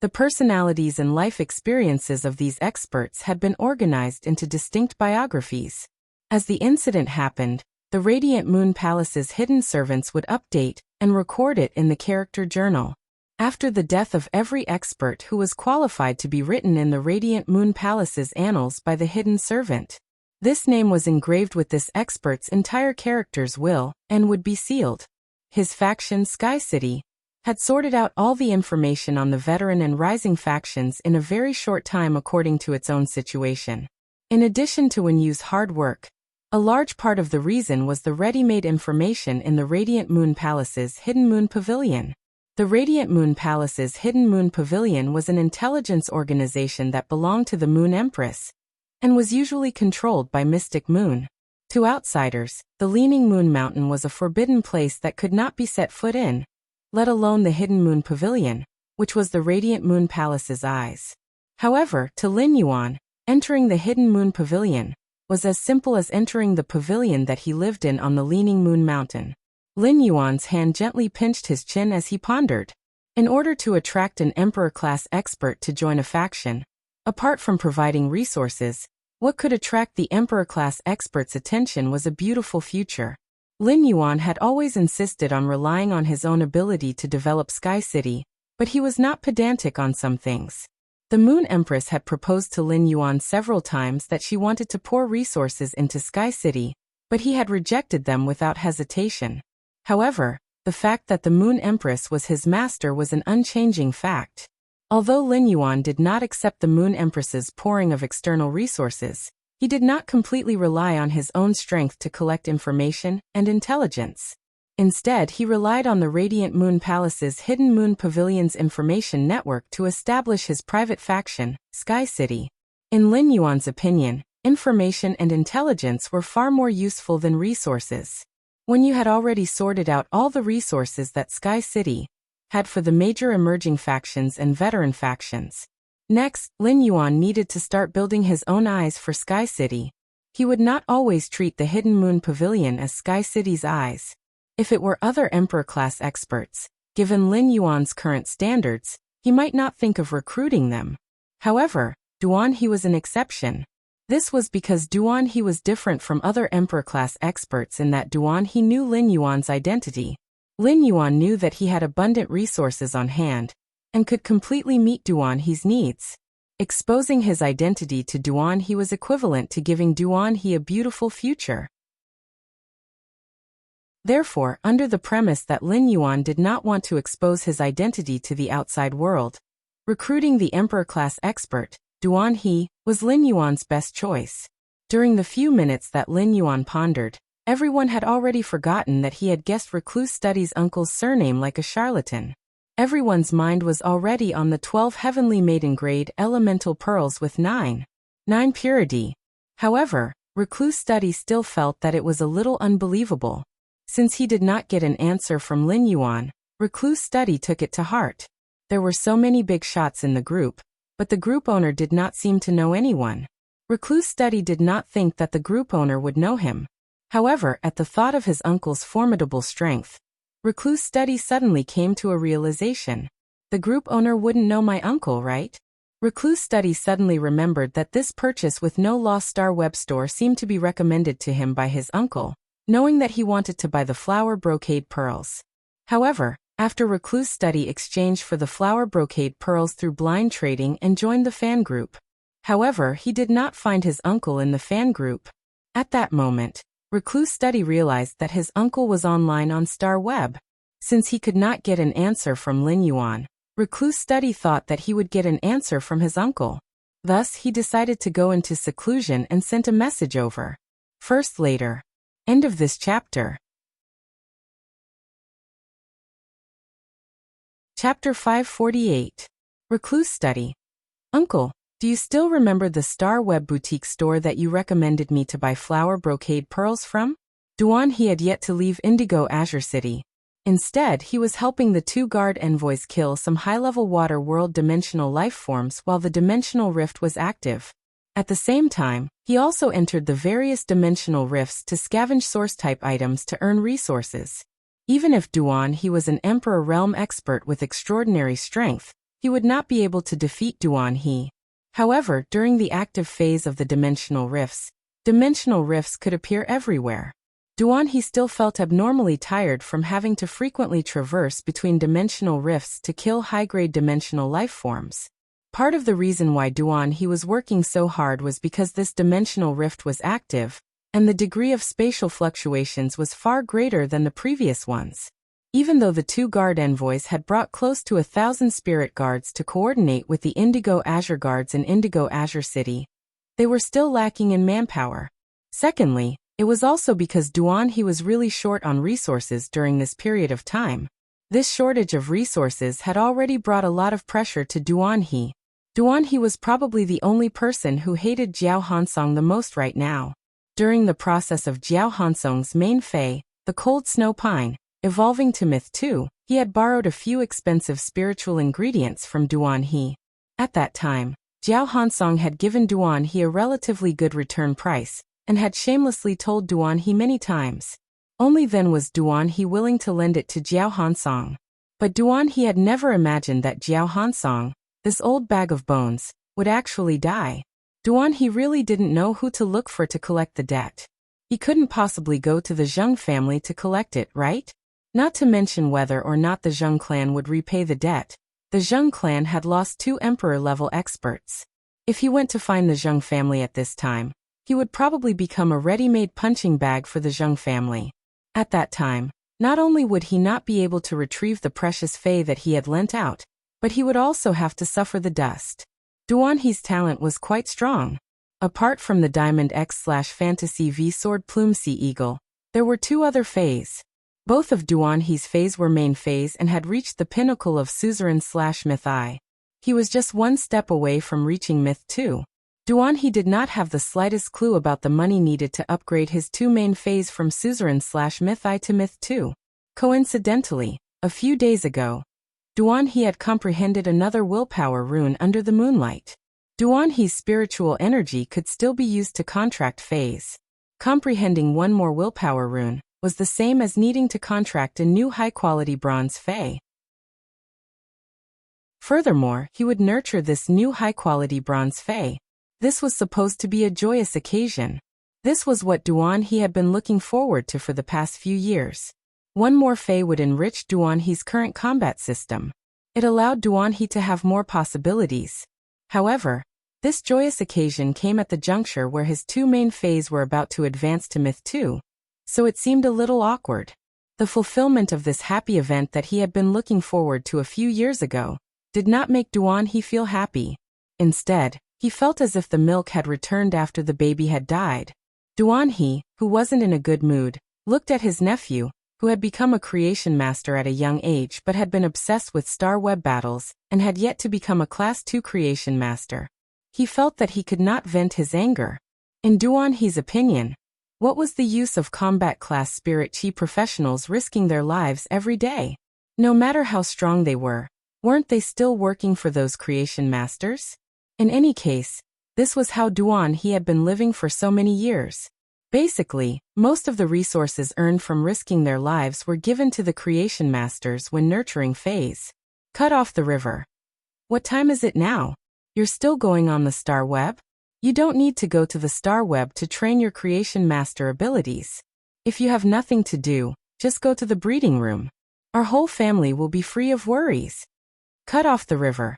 The personalities and life experiences of these experts had been organized into distinct biographies. As the incident happened, the Radiant Moon Palace's hidden servants would update and record it in the character journal. After the death of every expert who was qualified to be written in the Radiant Moon Palace's annals by the hidden servant, this name was engraved with this expert's entire character's will and would be sealed. His faction, Sky City, had sorted out all the information on the veteran and rising factions in a very short time according to its own situation. In addition to Wenyu's hard work, a large part of the reason was the ready-made information in the Radiant Moon Palace's Hidden Moon Pavilion. The Radiant Moon Palace's Hidden Moon Pavilion was an intelligence organization that belonged to the Moon Empress and was usually controlled by Mystic Moon. To outsiders, the Leaning Moon Mountain was a forbidden place that could not be set foot in, let alone the Hidden Moon Pavilion, which was the Radiant Moon Palace's eyes. However, to Lin Yuan, entering the Hidden Moon Pavilion was as simple as entering the pavilion that he lived in on the Leaning Moon Mountain. Lin Yuan's hand gently pinched his chin as he pondered. In order to attract an Emperor-class expert to join a faction, apart from providing resources, what could attract the Emperor-class expert's attention was a beautiful future. Lin Yuan had always insisted on relying on his own ability to develop Sky City, but he was not pedantic on some things. The Moon Empress had proposed to Lin Yuan several times that she wanted to pour resources into Sky City, but he had rejected them without hesitation. However, the fact that the Moon Empress was his master was an unchanging fact. Although Lin Yuan did not accept the Moon Empress's pouring of external resources, he did not completely rely on his own strength to collect information and intelligence. Instead, he relied on the Radiant Moon Palace's Hidden Moon Pavilion's information network to establish his private faction, Sky City. In Lin Yuan's opinion, information and intelligence were far more useful than resources. When you had already sorted out all the resources that Sky City had for the major emerging factions and veteran factions, next, Lin Yuan needed to start building his own eyes for Sky City. He would not always treat the Hidden Moon Pavilion as Sky City's eyes. If it were other Emperor-class experts, given Lin Yuan's current standards, he might not think of recruiting them. However, Duan He was an exception. This was because Duan He was different from other Emperor-class experts in that Duan He knew Lin Yuan's identity. Lin Yuan knew that he had abundant resources on hand and could completely meet Duan He's needs. Exposing his identity to Duan He was equivalent to giving Duan He a beautiful future. Therefore, under the premise that Lin Yuan did not want to expose his identity to the outside world, recruiting the Emperor-class expert, Duan He, was Lin Yuan's best choice. During the few minutes that Lin Yuan pondered, everyone had already forgotten that he had guessed Recluse Study's uncle's surname like a charlatan. Everyone's mind was already on the 12 heavenly maiden-grade elemental pearls with 9 purity. However, Recluse Study still felt that it was a little unbelievable. Since he did not get an answer from Lin Yuan, Recluse Study took it to heart. There were so many big shots in the group, but the group owner did not seem to know anyone. Recluse Study did not think that the group owner would know him. However, at the thought of his uncle's formidable strength, Recluse Study suddenly came to a realization. The group owner wouldn't know my uncle, right? Recluse Study suddenly remembered that this purchase with no Lost Star web store seemed to be recommended to him by his uncle, knowing that he wanted to buy the flower brocade pearls. However, after Recluse Study exchanged for the flower brocade pearls through blind trading and joined the fan group. However, he did not find his uncle in the fan group. At that moment, Recluse Study realized that his uncle was online on Star Web. Since he could not get an answer from Lin Yuan, Recluse Study thought that he would get an answer from his uncle. Thus, he decided to go into seclusion and sent a message over. First later. End of this chapter. Chapter 548. Recluse Study. Uncle, do you still remember the Star Web boutique store that you recommended me to buy flower brocade pearls from? Duan He had yet to leave Indigo Azure City, Instead, he was helping the two guard envoys kill some high-level water world dimensional life forms while the dimensional rift was active. At the same time, he also entered the various dimensional rifts to scavenge source-type items to earn resources. Even if Duan He was an Emperor Realm expert with extraordinary strength, he would not be able to defeat Duan He. However, during the active phase of the dimensional rifts could appear everywhere. Duan He still felt abnormally tired from having to frequently traverse between dimensional rifts to kill high-grade dimensional life forms. Part of the reason why Duan He was working so hard was because this dimensional rift was active, and the degree of spatial fluctuations was far greater than the previous ones. Even though the two guard envoys had brought close to 1,000 spirit guards to coordinate with the Indigo Azure Guards in Indigo Azure City, they were still lacking in manpower. Secondly, it was also because Duan He was really short on resources during this period of time. This shortage of resources had already brought a lot of pressure to Duan He. Duan He was probably the only person who hated Jiao Hansong the most right now. During the process of Jiao Hansong's main Fey, the Cold Snow Pine, evolving to Myth 2, he had borrowed a few expensive spiritual ingredients from Duan He. At that time, Jiao Hansong had given Duan He a relatively good return price, and had shamelessly told Duan He many times. Only then was Duan He willing to lend it to Jiao Hansong. But Duan He had never imagined that Jiao Hansong, this old bag of bones, would actually die. Duan He really didn't know who to look for to collect the debt. He couldn't possibly go to the Zheng family to collect it, right? Not to mention whether or not the Zheng clan would repay the debt. The Zheng clan had lost 2 emperor-level experts. If he went to find the Zheng family at this time, he would probably become a ready-made punching bag for the Zheng family. At that time, not only would he not be able to retrieve the precious Fey that he had lent out, but he would also have to suffer the dust. Duan He's talent was quite strong. Apart from the Diamond X/Fantasy V Sword Plume Sea Eagle, there were 2 other Feys. Both of Duan He's Feys were main Feys and had reached the pinnacle of Suzerain/Myth I. He was just one step away from reaching Myth 2. Duan He did not have the slightest clue about the money needed to upgrade his 2 main Feys from Suzerain/Myth I to Myth 2. Coincidentally, a few days ago, Duan He had comprehended another willpower rune under the moonlight. Duan He's spiritual energy could still be used to contract Feys. Comprehending one more willpower rune was the same as needing to contract a new high-quality bronze Fey. Furthermore, he would nurture this new high-quality bronze Fey. This was supposed to be a joyous occasion. This was what Duan He had been looking forward to for the past few years. One more Fey would enrich Duan He's current combat system. It allowed Duan He to have more possibilities. However, this joyous occasion came at the juncture where his 2 main Feys were about to advance to Myth 2, so it seemed a little awkward. The fulfillment of this happy event that he had been looking forward to a few years ago did not make Duan He feel happy. Instead, he felt as if the milk had returned after the baby had died. Duan He, who wasn't in a good mood, looked at his nephew, who had become a creation master at a young age but had been obsessed with star web battles, and had yet to become a Class 2 creation master. He felt that he could not vent his anger. In Duan He's opinion, what was the use of combat class spirit chi professionals risking their lives every day? No matter how strong they were, weren't they still working for those creation masters? In any case, this was how Duan He had been living for so many years. Basically, most of the resources earned from risking their lives were given to the creation masters when nurturing Feys. Cut off the river. What time is it now? You're still going on the star web? You don't need to go to the star web to train your creation master abilities. If you have nothing to do, just go to the breeding room. Our whole family will be free of worries. Cut off the river.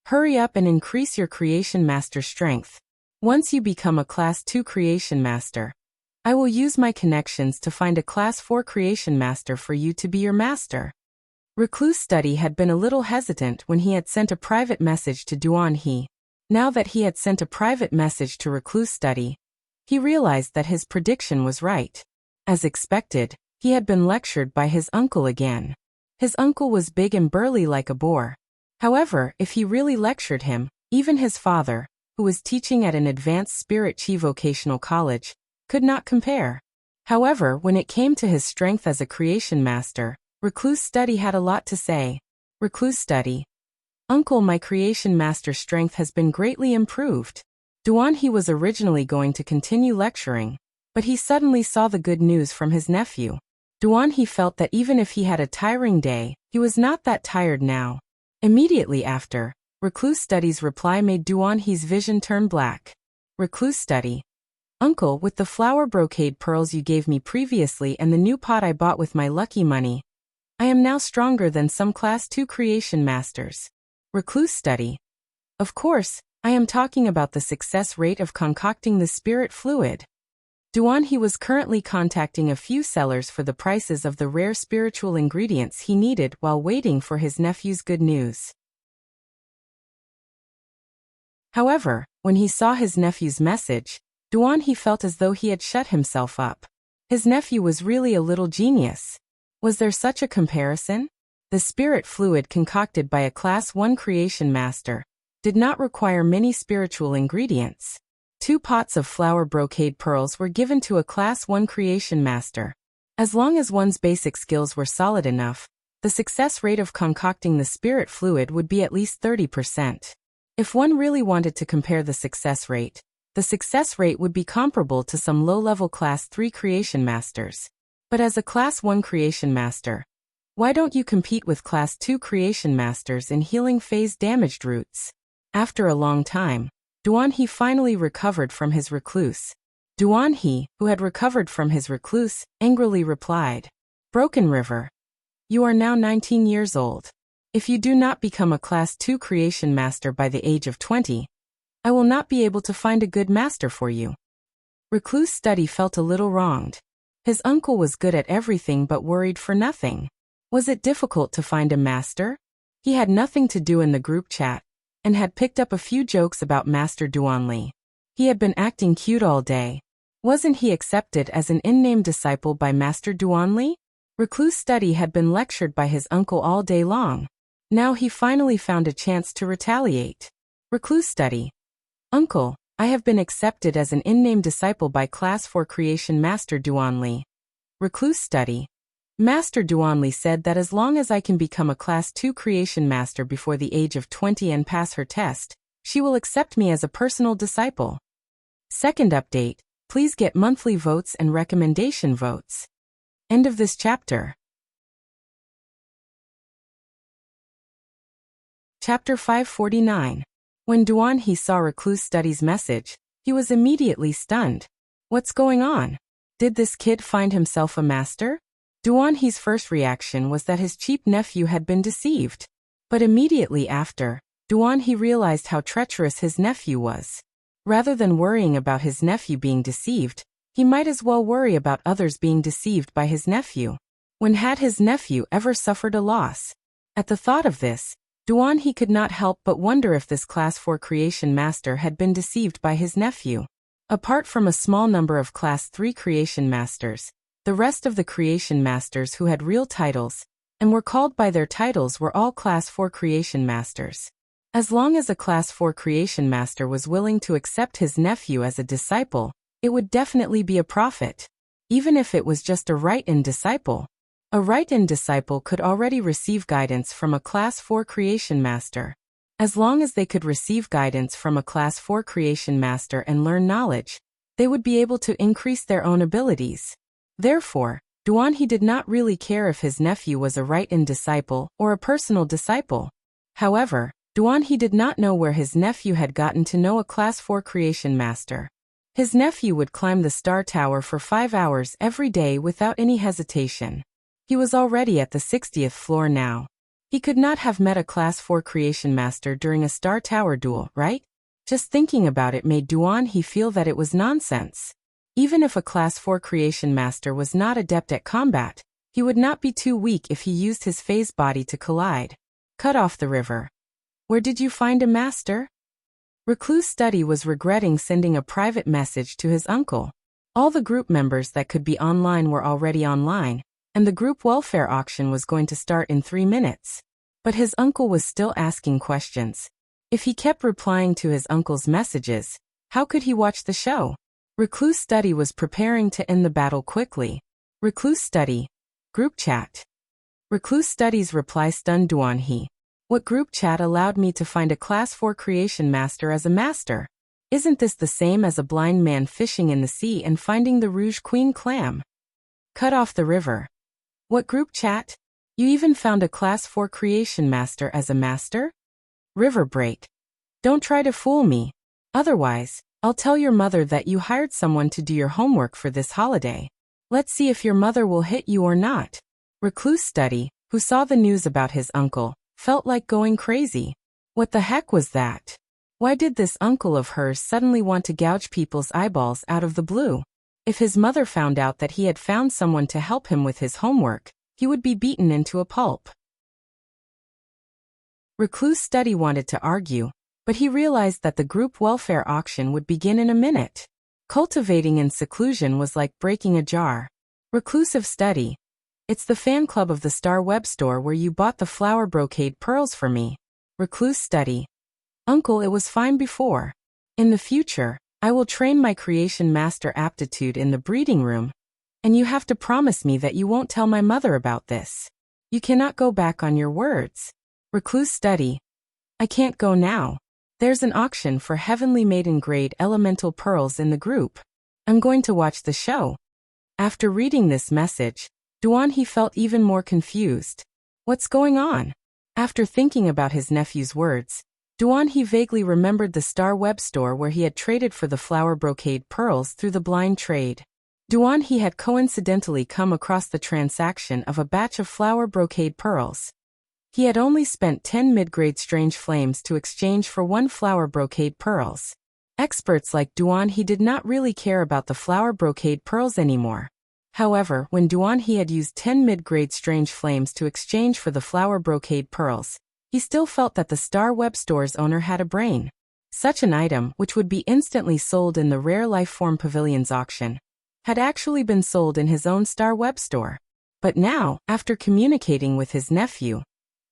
Hurry up and increase your creation master strength. Once you become a Class 2 creation master, I will use my connections to find a Class 4 creation master for you to be your master. Recluse Study had been a little hesitant when he had sent a private message to Duan He. Now that he had sent a private message to Recluse Study, he realized that his prediction was right. As expected, he had been lectured by his uncle again. His uncle was big and burly like a boar. However, if he really lectured him, even his father, who was teaching at an advanced spirit chi vocational college, could not compare. However, when it came to his strength as a creation master, Recluse Study had a lot to say. Recluse Study. Uncle, my creation master strength has been greatly improved. Duanhe was originally going to continue lecturing, but he suddenly saw the good news from his nephew. Duanhe felt that even if he had a tiring day, he was not that tired now. Immediately after, Recluse Study's reply made Duanhe's vision turn black. Recluse Study. Uncle, with the flower brocade pearls you gave me previously and the new pot I bought with my lucky money, I am now stronger than some Class 2 creation masters. Recluse Study. Of course, I am talking about the success rate of concocting the spirit fluid. Duanhe was currently contacting a few sellers for the prices of the rare spiritual ingredients he needed while waiting for his nephew's good news. However, when he saw his nephew's message, Duanhe felt as though he had shut himself up. His nephew was really a little genius. Was there such a comparison? The spirit fluid concocted by a Class 1 creation master did not require many spiritual ingredients. 2 pots of flower brocade pearls were given to a Class 1 creation master. As long as one's basic skills were solid enough, the success rate of concocting the spirit fluid would be at least 30%. If one really wanted to compare the success rate would be comparable to some low-level Class 3 creation masters. But as a Class 1 creation master, why don't you compete with Class 2 creation masters in healing phase damaged roots? After a long time, Duanhe finally recovered from his recluse. Duanhe, who had recovered from his recluse, angrily replied, Broken River. You are now 19 years old. If you do not become a Class 2 creation master by the age of 20, I will not be able to find a good master for you. Recluse Study felt a little wronged. His uncle was good at everything but worried for nothing. Was it difficult to find a master? He had nothing to do in the group chat, and had picked up a few jokes about Master Duanhe. He had been acting cute all day. Wasn't he accepted as an in-name disciple by Master Duanhe? Recluse Study had been lectured by his uncle all day long. Now he finally found a chance to retaliate. Recluse Study. Uncle, I have been accepted as an in-name disciple by Class 4 creation Master Duanhe. Recluse Study. Master Duanhe said that as long as I can become a Class 2 creation master before the age of 20 and pass her test, she will accept me as a personal disciple. Second update, please get monthly votes and recommendation votes. End of this chapter. Chapter 549. When Duanhe saw Recluse Study's message, he was immediately stunned. What's going on? Did this kid find himself a master? Duanhe's first reaction was that his cheap nephew had been deceived. But immediately after, Duanhe realized how treacherous his nephew was. Rather than worrying about his nephew being deceived, he might as well worry about others being deceived by his nephew. When had his nephew ever suffered a loss? At the thought of this, Duanhe could not help but wonder if this Class 4 creation master had been deceived by his nephew. Apart from a small number of Class 3 creation masters, the rest of the creation masters who had real titles, and were called by their titles were all Class 4 creation masters. As long as a Class 4 creation master was willing to accept his nephew as a disciple, it would definitely be a profit. Even if it was just a right-in disciple. A right-in disciple could already receive guidance from a Class 4 creation master. As long as they could receive guidance from a Class 4 creation master and learn knowledge, they would be able to increase their own abilities. Therefore, Duanhe did not really care if his nephew was a right-in disciple or a personal disciple. However, Duanhe did not know where his nephew had gotten to know a Class 4 creation master. His nephew would climb the Star Tower for 5 hours every day without any hesitation. He was already at the 60th floor now. He could not have met a Class 4 creation master during a Star Tower duel, right? Just thinking about it made Duanhe feel that it was nonsense. Even if a Class 4 creation master was not adept at combat, he would not be too weak if he used his phase body to collide. Cut off the river. Where did you find a master? Recluse Study was regretting sending a private message to his uncle. All the group members that could be online were already online, and the group welfare auction was going to start in 3 minutes. But his uncle was still asking questions. If he kept replying to his uncle's messages, how could he watch the show? Recluse Study was preparing to end the battle quickly. Recluse Study. Group chat. Recluse Studies reply stunned Duan He. What group chat allowed me to find a Class 4 creation master as a master? Isn't this the same as a blind man fishing in the sea and finding the Rouge Queen clam? Cut off the river. What group chat? You even found a Class 4 creation master as a master? River break. Don't try to fool me. Otherwise, I'll tell your mother that you hired someone to do your homework for this holiday. Let's see if your mother will hit you or not. Recluse Study, who saw the news about his uncle, felt like going crazy. What the heck was that? Why did this uncle of hers suddenly want to gouge people's eyeballs out of the blue? If his mother found out that he had found someone to help him with his homework, he would be beaten into a pulp. Recluse Study wanted to argue, but he realized that the group welfare auction would begin in a minute. Cultivating in seclusion was like breaking a jar. Reclusive Study. It's the fan club of the Star Web store where you bought the flower brocade pearls for me. Recluse Study. Uncle, it was fine before. In the future, I will train my creation master aptitude in the breeding room, and you have to promise me that you won't tell my mother about this. You cannot go back on your words. Recluse Study. I can't go now. There's an auction for heavenly maiden grade elemental pearls in the group. I'm going to watch the show. After reading this message, Duan He felt even more confused. What's going on? After thinking about his nephew's words, Duan He vaguely remembered the Star Web store where he had traded for the flower brocade pearls through the blind trade. Duan He had coincidentally come across the transaction of a batch of flower brocade pearls. He had only spent 10 mid-grade strange flames to exchange for 1 flower brocade pearls. Experts like Duan He did not really care about the flower brocade pearls anymore. However, when Duan He had used 10 mid-grade strange flames to exchange for the flower brocade pearls, he still felt that the Star Web store's owner had a brain. Such an item, which would be instantly sold in the Rare Life Form Pavilion's auction, had actually been sold in his own Star Web store. But now, after communicating with his nephew,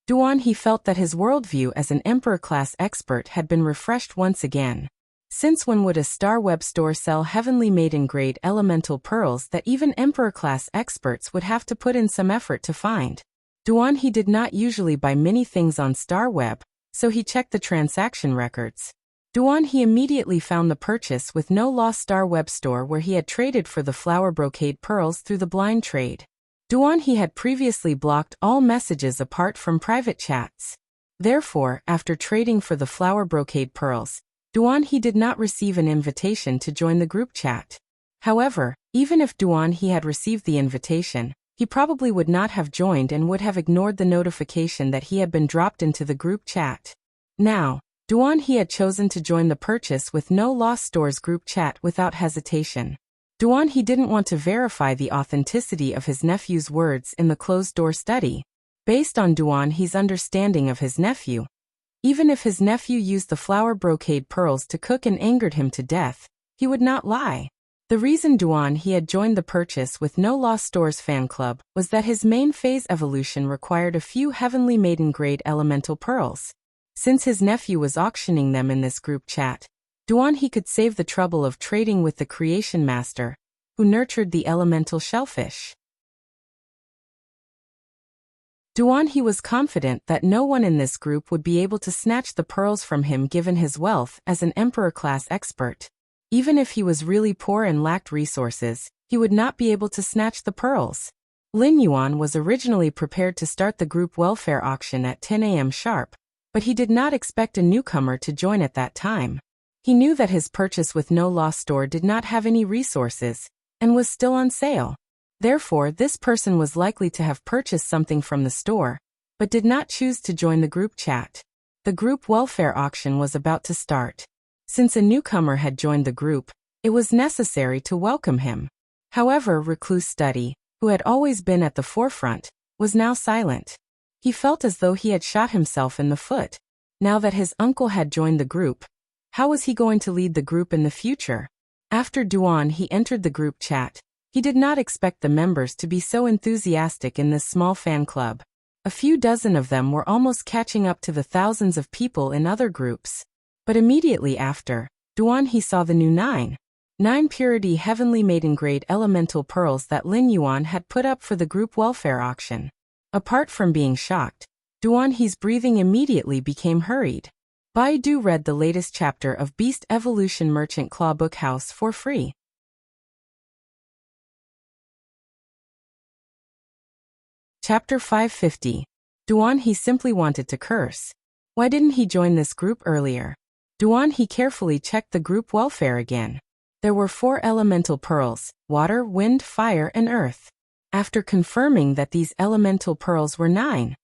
Duan He felt that his worldview as an Emperor-class expert had been refreshed once again. Since when would a Star Web store sell heavenly maiden-grade elemental pearls that even Emperor-class experts would have to put in some effort to find? Duan He did not usually buy many things on Star Web, so he checked the transaction records. Duan He immediately found the purchase with no loss Star Web store where he had traded for the flower brocade pearls through the blind trade. Duan He had previously blocked all messages apart from private chats. Therefore, after trading for the flower brocade pearls, Duan He did not receive an invitation to join the group chat. However, even if Duan He had received the invitation, he probably would not have joined and would have ignored the notification that he had been dropped into the group chat. Now, Duan He had chosen to join the purchase with no loss store's group chat without hesitation. Duan He didn't want to verify the authenticity of his nephew's words in the closed-door study. Based on Duan He's understanding of his nephew, even if his nephew used the flower brocade pearls to cook and angered him to death, he would not lie. The reason Duan He had joined the purchase with no loss store's fan club was that his main phase evolution required a few heavenly maiden-grade elemental pearls. Since his nephew was auctioning them in this group chat, Duan He could save the trouble of trading with the creation master, who nurtured the elemental shellfish. Duan He was confident that no one in this group would be able to snatch the pearls from him given his wealth as an Emperor-class expert. Even if he was really poor and lacked resources, he would not be able to snatch the pearls. Lin Yuan was originally prepared to start the group welfare auction at 10 a.m. sharp, but he did not expect a newcomer to join at that time. He knew that his purchase with no loss store did not have any resources, and was still on sale. Therefore, this person was likely to have purchased something from the store, but did not choose to join the group chat. The group welfare auction was about to start. Since a newcomer had joined the group, it was necessary to welcome him. However, Recluse Study, who had always been at the forefront, was now silent. He felt as though he had shot himself in the foot. Now that his uncle had joined the group, how was he going to lead the group in the future? After Duan He entered the group chat, he did not expect the members to be so enthusiastic in this small fan club. A few dozen of them were almost catching up to the thousands of people in other groups. But immediately after, Duan He saw the new 9 purity heavenly maiden grade elemental pearls that Lin Yuan had put up for the group welfare auction. Apart from being shocked, Duan He's breathing immediately became hurried. Baidu read the latest chapter of Beast Evolution Merchant Claw Book House for free. Chapter 550. Duan He simply wanted to curse. Why didn't he join this group earlier? Duan He carefully checked the group welfare again. There were 4 elemental pearls: water, wind, fire, and earth. After confirming that these elemental pearls were 9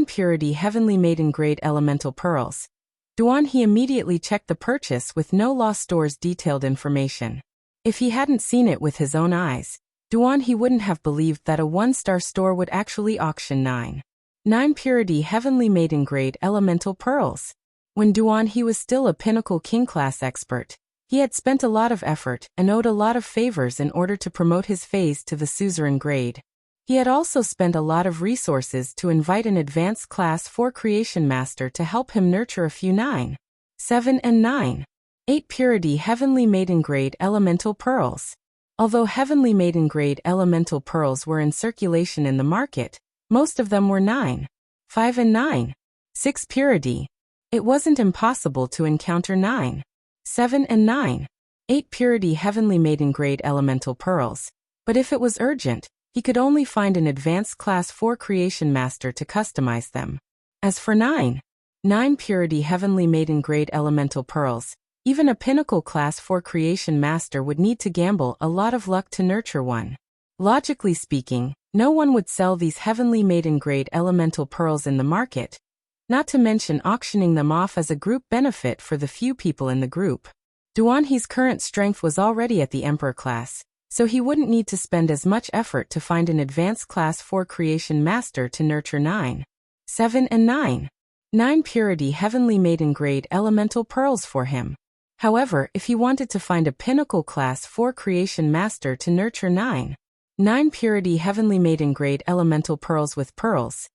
purity heavenly maiden grade elemental pearls, Duan He immediately checked the purchase with No Loss Store's detailed information. If he hadn't seen it with his own eyes, Duan He wouldn't have believed that a 1-star store would actually auction 9 purity heavenly maiden grade elemental pearls. When Duan He was still a pinnacle king class expert, he had spent a lot of effort and owed a lot of favors in order to promote his phase to the suzerain grade. He had also spent a lot of resources to invite an advanced class 4 creation master to help him nurture a few 9, 7 and 9, 8 purity heavenly maiden grade elemental pearls. Although heavenly maiden grade elemental pearls were in circulation in the market, most of them were 9, 5 and 9, 6 purity. It wasn't impossible to encounter 9, 7 and 9, 8 purity heavenly maiden grade elemental pearls, but if it was urgent, he could only find an advanced class 4 creation master to customize them. As for 9 purity heavenly maiden grade elemental pearls, even a pinnacle class 4 creation master would need to gamble a lot of luck to nurture one. Logically speaking, no one would sell these heavenly maiden grade elemental pearls in the market, not to mention auctioning them off as a group benefit for the few people in the group. Duan He's current strength was already at the Emperor class, so he wouldn't need to spend as much effort to find an advanced class 4 creation master to nurture 9, 7 and 9 purity heavenly maiden grade elemental pearls for him. However, if he wanted to find a pinnacle class 4 creation master to nurture 9 purity heavenly maiden grade elemental pearls with pearls,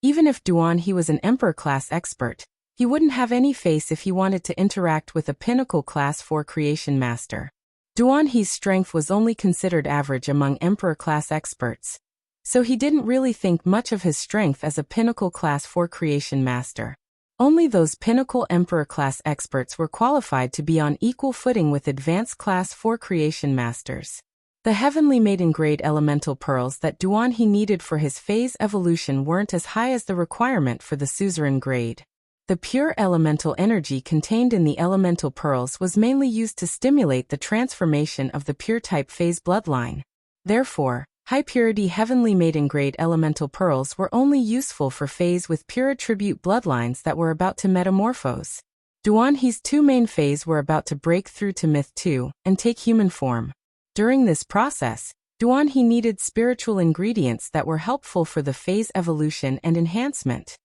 even if Duan He was an Emperor class expert, he wouldn't have any face if he wanted to interact with a pinnacle class 4 creation master. Duan He's strength was only considered average among Emperor class experts, so he didn't really think much of his strength as a pinnacle class 4 creation master. Only those pinnacle Emperor class experts were qualified to be on equal footing with advanced class 4 creation masters. The heavenly maiden grade elemental pearls that Duan He needed for his phase evolution weren't as high as the requirement for the suzerain grade. The pure elemental energy contained in the elemental pearls was mainly used to stimulate the transformation of the pure type phase bloodline. Therefore, high purity heavenly maiden grade elemental pearls were only useful for phase with pure attribute bloodlines that were about to metamorphose. Duan He's 2 main phase were about to break through to Myth 2 and take human form. During this process, Duan He needed spiritual ingredients that were helpful for the phase evolution and enhancement.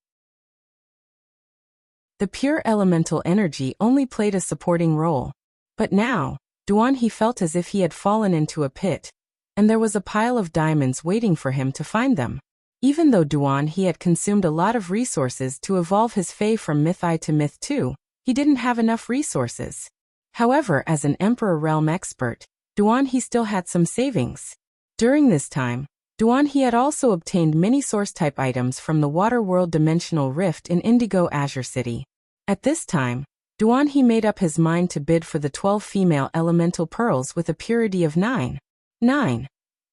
The pure elemental energy only played a supporting role. But now, Duan He felt as if he had fallen into a pit, and there was a pile of diamonds waiting for him to find them. Even though Duan He had consumed a lot of resources to evolve his Fae from Myth I to Myth 2, he didn't have enough resources. However, as an Emperor Realm expert, Duan He still had some savings. During this time, Duan He had also obtained many source-type items from the Water World Dimensional Rift in Indigo Azure City. At this time, Duan He made up his mind to bid for the 12 female elemental pearls with a purity of 9.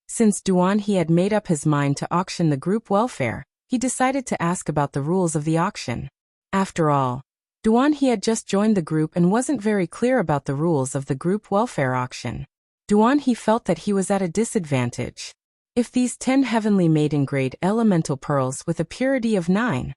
Since Duan He had made up his mind to auction the group welfare, he decided to ask about the rules of the auction. After all, Duan He had just joined the group and wasn't very clear about the rules of the group welfare auction. Duan He felt that he was at a disadvantage. If these 10 heavenly maiden grade elemental pearls with a purity of 9,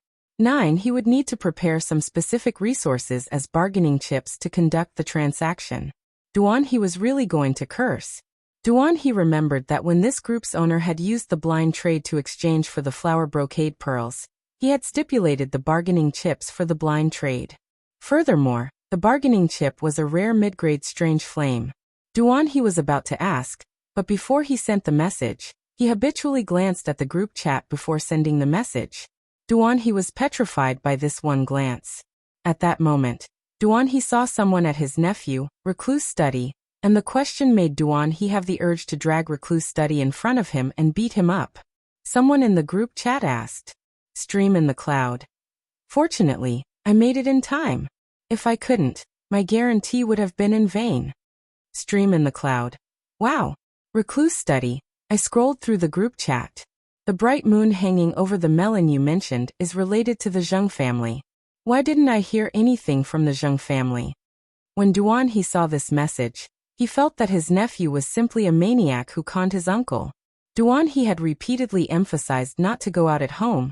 he would need to prepare some specific resources as bargaining chips to conduct the transaction. Duan He was really going to curse. Duan He remembered that when this group's owner had used the blind trade to exchange for the flower brocade pearls, he had stipulated the bargaining chips for the blind trade. Furthermore, the bargaining chip was a rare mid-grade strange flame. Duan He was about to ask, but before he sent the message, he habitually glanced at the group chat before sending the message. Duan He was petrified by this one glance. At that moment, Duan He saw someone at his nephew, Recluse study, and the question made Duan He have the urge to drag Recluse study in front of him and beat him up. Someone in the group chat asked. Stream in the cloud. Fortunately, I made it in time. If I couldn't, my guarantee would have been in vain. Stream in the cloud. Wow. Recluse study. I scrolled through the group chat. The bright moon hanging over the melon you mentioned is related to the Zheng family. Why didn't I hear anything from the Zheng family? When Duan He saw this message, he felt that his nephew was simply a maniac who conned his uncle. Duan He had repeatedly emphasized not to go out at home,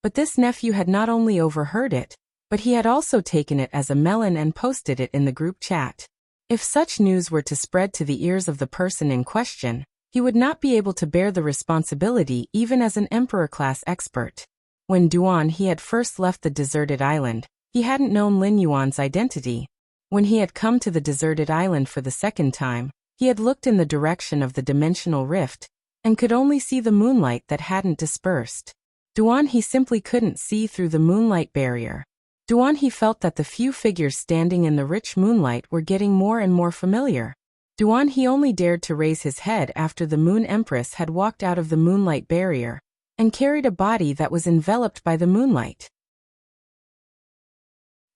but this nephew had not only overheard it, but he had also taken it as a melon and posted it in the group chat. If such news were to spread to the ears of the person in question, he would not be able to bear the responsibility even as an emperor-class expert. When Duan He had first left the deserted island, he hadn't known Lin Yuan's identity. When he had come to the deserted island for the second time, he had looked in the direction of the dimensional rift, and could only see the moonlight that hadn't dispersed. Duan He simply couldn't see through the moonlight barrier. Duan He felt that the few figures standing in the rich moonlight were getting more and more familiar. Duan He only dared to raise his head after the Moon Empress had walked out of the moonlight barrier, and carried a body that was enveloped by the moonlight.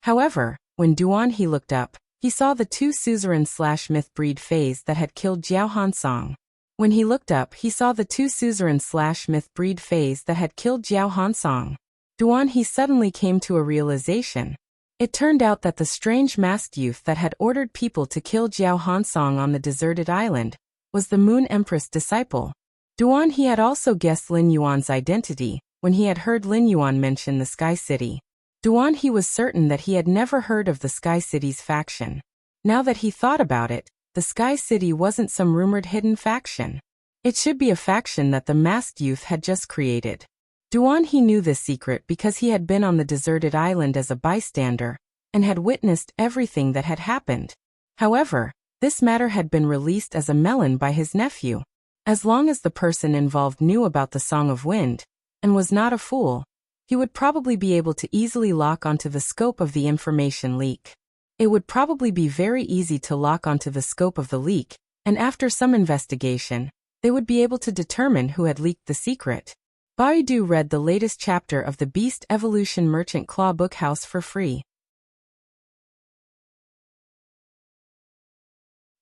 However, when Duan He looked up, he saw the two suzerain/myth breed phase that had killed Jiao Hansong. When he looked up, he saw the two suzerain/myth breed phase that had killed Jiao Hansong. Duan He suddenly came to a realization. It turned out that the strange masked youth that had ordered people to kill Jiao Hansong on the deserted island was the Moon Empress disciple. Duan He had also guessed Lin Yuan's identity when he had heard Lin Yuan mention the Sky City. Duan He was certain that he had never heard of the Sky City's faction. Now that he thought about it, the Sky City wasn't some rumored hidden faction. It should be a faction that the masked youth had just created. Duan He knew this secret because he had been on the deserted island as a bystander, and had witnessed everything that had happened. However, this matter had been released as a melon by his nephew. As long as the person involved knew about the Song of Wind, and was not a fool, he would probably be able to easily lock onto the scope of the information leak. It would probably be very easy to lock onto the scope of the leak, and after some investigation, they would be able to determine who had leaked the secret. Baidu read the latest chapter of the Beast Evolution Merchant Claw Bookhouse for free.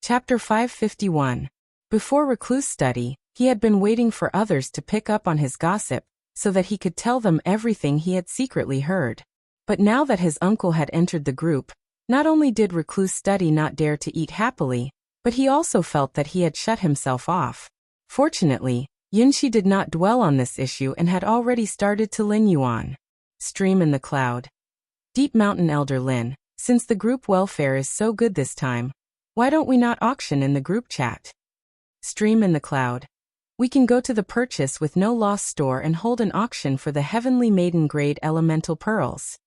Chapter 551. Before recluse study, he had been waiting for others to pick up on his gossip, so that he could tell them everything he had secretly heard. But now that his uncle had entered the group, not only did recluse study not dare to eat happily, but he also felt that he had shut himself off. Fortunately, Yunxi did not dwell on this issue and had already started to Lin Yuan. Stream in the cloud. Deep Mountain Elder Lin, since the group welfare is so good this time, why don't we not auction in the group chat? Stream in the cloud. We can go to the purchase with no loss store and hold an auction for the Heavenly Maiden grade elemental pearls.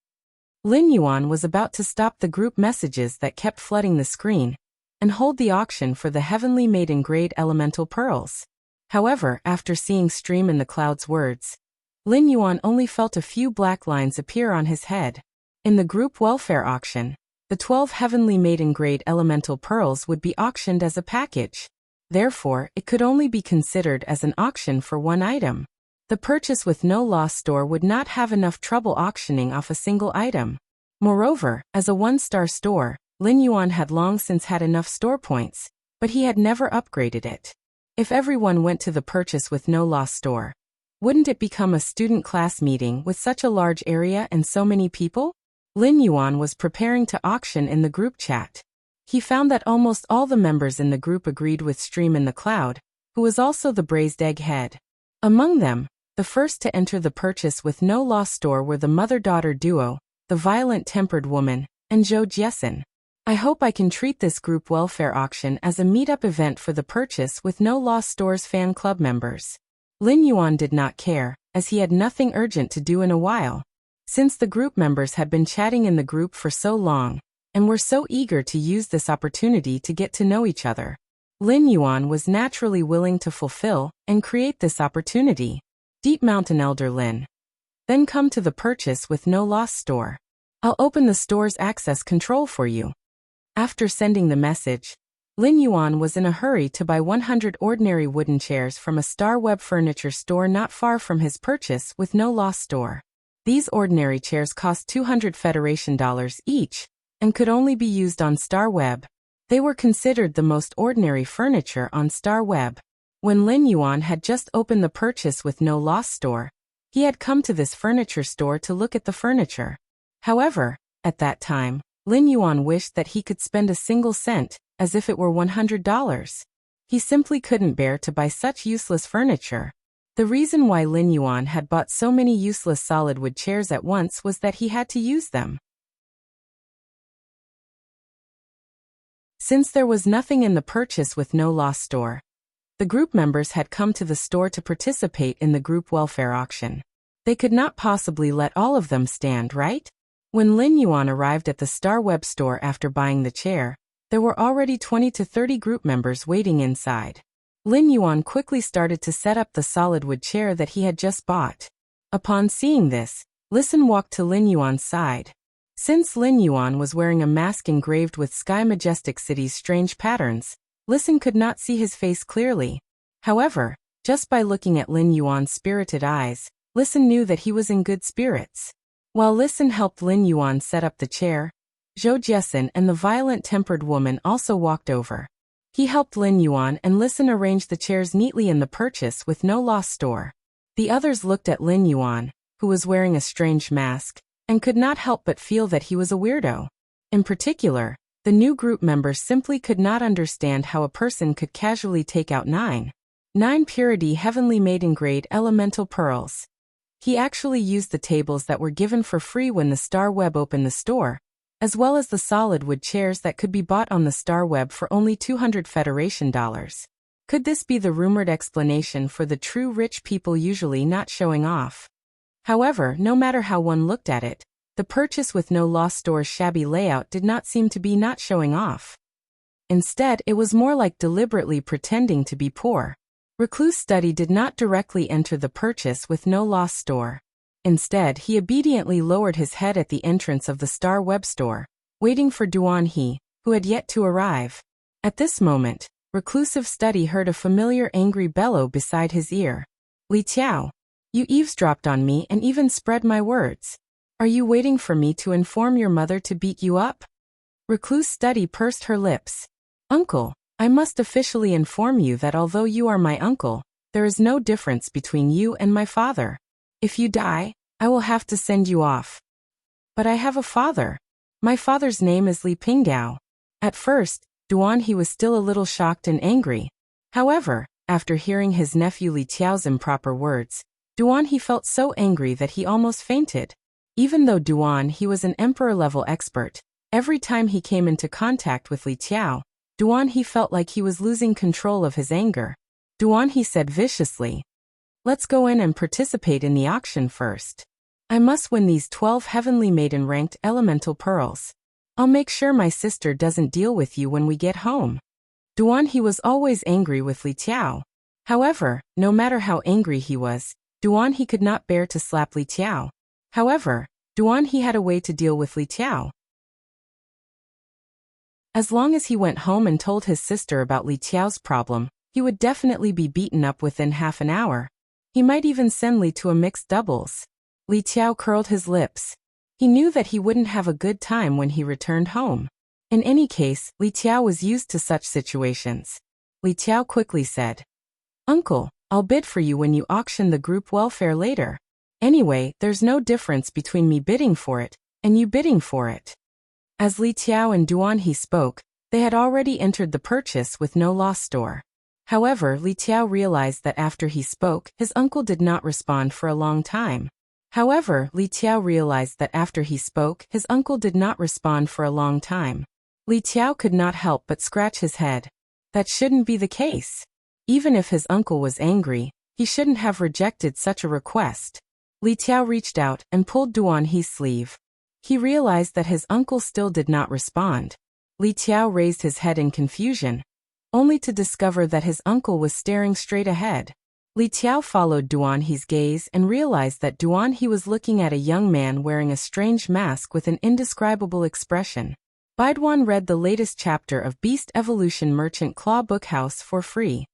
Lin Yuan was about to stop the group messages that kept flooding the screen, and hold the auction for the Heavenly Maiden grade elemental pearls. However, after seeing Stream in the Cloud's words, Lin Yuan only felt a few black lines appear on his head. In the group welfare auction, the 12 Heavenly Maiden grade elemental pearls would be auctioned as a package. Therefore, it could only be considered as an auction for one item. The purchase with no loss store would not have enough trouble auctioning off a single item. Moreover, as a one-star store, Lin Yuan had long since had enough store points, but he had never upgraded it. If everyone went to the purchase with no loss store, wouldn't it become a student class meeting with such a large area and so many people? Lin Yuan was preparing to auction in the group chat. He found that almost all the members in the group agreed with Stream in the Cloud, who was also the braised egg head. Among them, the first to enter the purchase with no loss store were the mother-daughter duo, the violent-tempered woman, and Zhou Jiesin. I hope I can treat this group welfare auction as a meet-up event for the purchase with no loss store's fan club members. Lin Yuan did not care, as he had nothing urgent to do in a while. Since the group members had been chatting in the group for so long, and were so eager to use this opportunity to get to know each other, Lin Yuan was naturally willing to fulfill and create this opportunity. Deep Mountain Elder Lin. Then come to the purchase with no loss store. I'll open the store's access control for you. After sending the message, Lin Yuan was in a hurry to buy 100 ordinary wooden chairs from a Star Web furniture store not far from his purchase with no loss store. These ordinary chairs cost 200 Federation dollars each and could only be used on Star Web. They were considered the most ordinary furniture on Star Web. When Lin Yuan had just opened the purchase with no loss store, he had come to this furniture store to look at the furniture. However, at that time, Lin Yuan wished that he could spend a single cent, as if it were $100. He simply couldn't bear to buy such useless furniture. The reason why Lin Yuan had bought so many useless solid wood chairs at once was that he had to use them. Since there was nothing in the purchase with no loss store, the group members had come to the store to participate in the group welfare auction. They could not possibly let all of them stand, right? When Lin Yuan arrived at the Star Web store after buying the chair, there were already 20 to 30 group members waiting inside. Lin Yuan quickly started to set up the solid wood chair that he had just bought. Upon seeing this, Listen walked to Lin Yuan's side. Since Lin Yuan was wearing a mask engraved with Sky Majestic City's strange patterns, Listen could not see his face clearly. However, just by looking at Lin Yuan's spirited eyes, Listen knew that he was in good spirits. While Listen helped Lin Yuan set up the chair, Zhou Jiesin and the violent-tempered woman also walked over. He helped Lin Yuan and Listen arrange the chairs neatly in the purchase with no loss store. The others looked at Lin Yuan, who was wearing a strange mask, and could not help but feel that he was a weirdo. In particular, the new group members simply could not understand how a person could casually take out 9 purity heavenly maiden grade elemental pearls. He actually used the tables that were given for free when the Star Web opened the store, as well as the solid wood chairs that could be bought on the Star Web for only 200 Federation dollars. Could this be the rumored explanation for the true rich people usually not showing off? However, no matter how one looked at it, the purchase with no loss store's shabby layout did not seem to be not showing off. Instead, it was more like deliberately pretending to be poor. Recluse Study did not directly enter the purchase with no loss store. Instead, he obediently lowered his head at the entrance of the Star Web store, waiting for Duan He, who had yet to arrive. At this moment, Reclusive Study heard a familiar angry bellow beside his ear. Li Tiao, you eavesdropped on me and even spread my words. Are you waiting for me to inform your mother to beat you up? Recluse Study pursed her lips. Uncle, I must officially inform you that although you are my uncle, there is no difference between you and my father. If you die, I will have to send you off. But I have a father. My father's name is Li Pinggao. At first, Duan He was still a little shocked and angry. However, after hearing his nephew Li Tiao's improper words, Duan He felt so angry that he almost fainted. Even though Duan He was an emperor-level expert, every time he came into contact with Li Tiao, Duan He felt like he was losing control of his anger. Duan He said viciously, "Let's go in and participate in the auction first. I must win these 12 heavenly maiden-ranked elemental pearls. I'll make sure my sister doesn't deal with you when we get home." Duan He was always angry with Li Tiao. However, no matter how angry he was, Duan He could not bear to slap Li Tiao. However, Duan He had a way to deal with Li Tiao. As long as he went home and told his sister about Li Tiao's problem, he would definitely be beaten up within half an hour. He might even send Li to a mixed doubles. Li Tiao curled his lips. He knew that he wouldn't have a good time when he returned home. In any case, Li Tiao was used to such situations. Li Tiao quickly said, "Uncle, I'll bid for you when you auction the group welfare later. Anyway, there's no difference between me bidding for it and you bidding for it." As Li Tiao and Duan He spoke, they had already entered the purchase with no loss store. However, Li Tiao realized that after he spoke, his uncle did not respond for a long time. Li Tiao could not help but scratch his head. That shouldn't be the case. Even if his uncle was angry, he shouldn't have rejected such a request. Li Tiao reached out and pulled Duan He's sleeve. He realized that his uncle still did not respond. Li Tiao raised his head in confusion, only to discover that his uncle was staring straight ahead. Li Tiao followed Duan He's gaze and realized that Duan He was looking at a young man wearing a strange mask with an indescribable expression. Baiduan read the latest chapter of Beast Evolution Merchant Claw Bookhouse for free.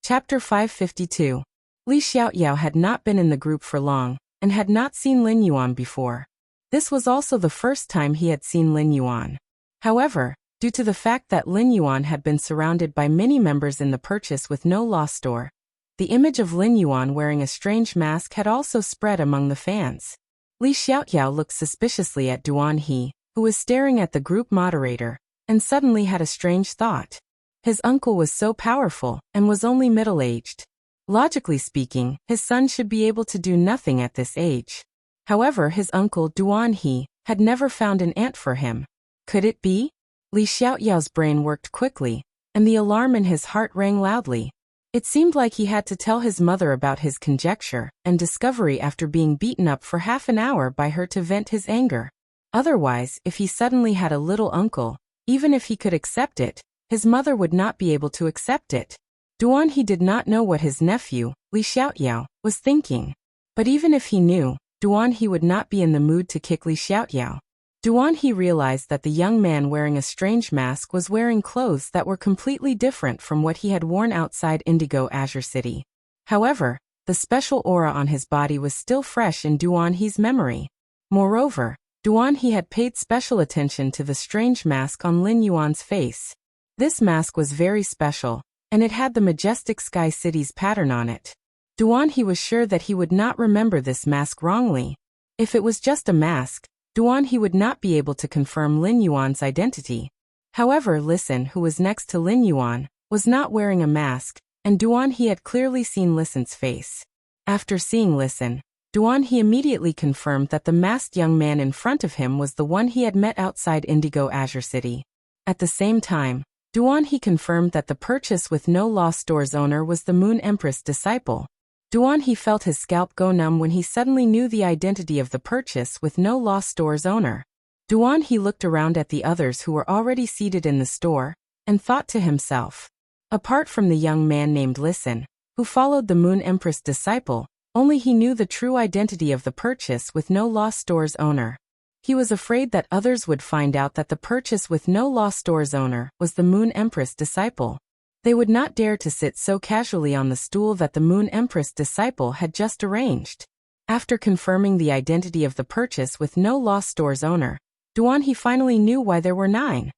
Chapter 552. Li Xiaoyao had not been in the group for long, and had not seen Lin Yuan before. This was also the first time he had seen Lin Yuan. However, due to the fact that Lin Yuan had been surrounded by many members in the Purchase with No Loss store, the image of Lin Yuan wearing a strange mask had also spread among the fans. Li Xiaoyao looked suspiciously at Duan He, who was staring at the group moderator, and suddenly had a strange thought. His uncle was so powerful, and was only middle-aged. Logically speaking, his son should be able to do nothing at this age. However, his uncle Duan He had never found an ant for him. Could it be? Li Xiaoyao's brain worked quickly, and the alarm in his heart rang loudly. It seemed like he had to tell his mother about his conjecture and discovery after being beaten up for half an hour by her to vent his anger. Otherwise, if he suddenly had a little uncle, even if he could accept it, his mother would not be able to accept it. Duan He did not know what his nephew, Li Xiaoyao, was thinking. But even if he knew, Duan He would not be in the mood to kick Li Xiaoyao. Duan He realized that the young man wearing a strange mask was wearing clothes that were completely different from what he had worn outside Indigo Azure City. However, the special aura on his body was still fresh in Duan He's memory. Moreover, Duan He had paid special attention to the strange mask on Lin Yuan's face. This mask was very special, and it had the majestic Sky City's pattern on it. Duan He was sure that he would not remember this mask wrongly. If it was just a mask, Duan He would not be able to confirm Lin Yuan's identity. However, Listen, who was next to Lin Yuan, was not wearing a mask, and Duan He had clearly seen Listen's face. After seeing Listen, Duan He immediately confirmed that the masked young man in front of him was the one he had met outside Indigo Azure City. At the same time, Duan He confirmed that the Purchase with No Loss store's owner was the Moon Empress disciple. Duan He felt his scalp go numb when he suddenly knew the identity of the Purchase with No Loss store's owner. Duan He looked around at the others who were already seated in the store, and thought to himself. Apart from the young man named Listen, who followed the Moon Empress disciple, only he knew the true identity of the Purchase with No Loss store's owner. He was afraid that others would find out that the Purchase with No Loss store's owner was the Moon Empress disciple. They would not dare to sit so casually on the stool that the Moon Empress disciple had just arranged. After confirming the identity of the Purchase with No Loss store's owner, Duan He finally knew why there were 9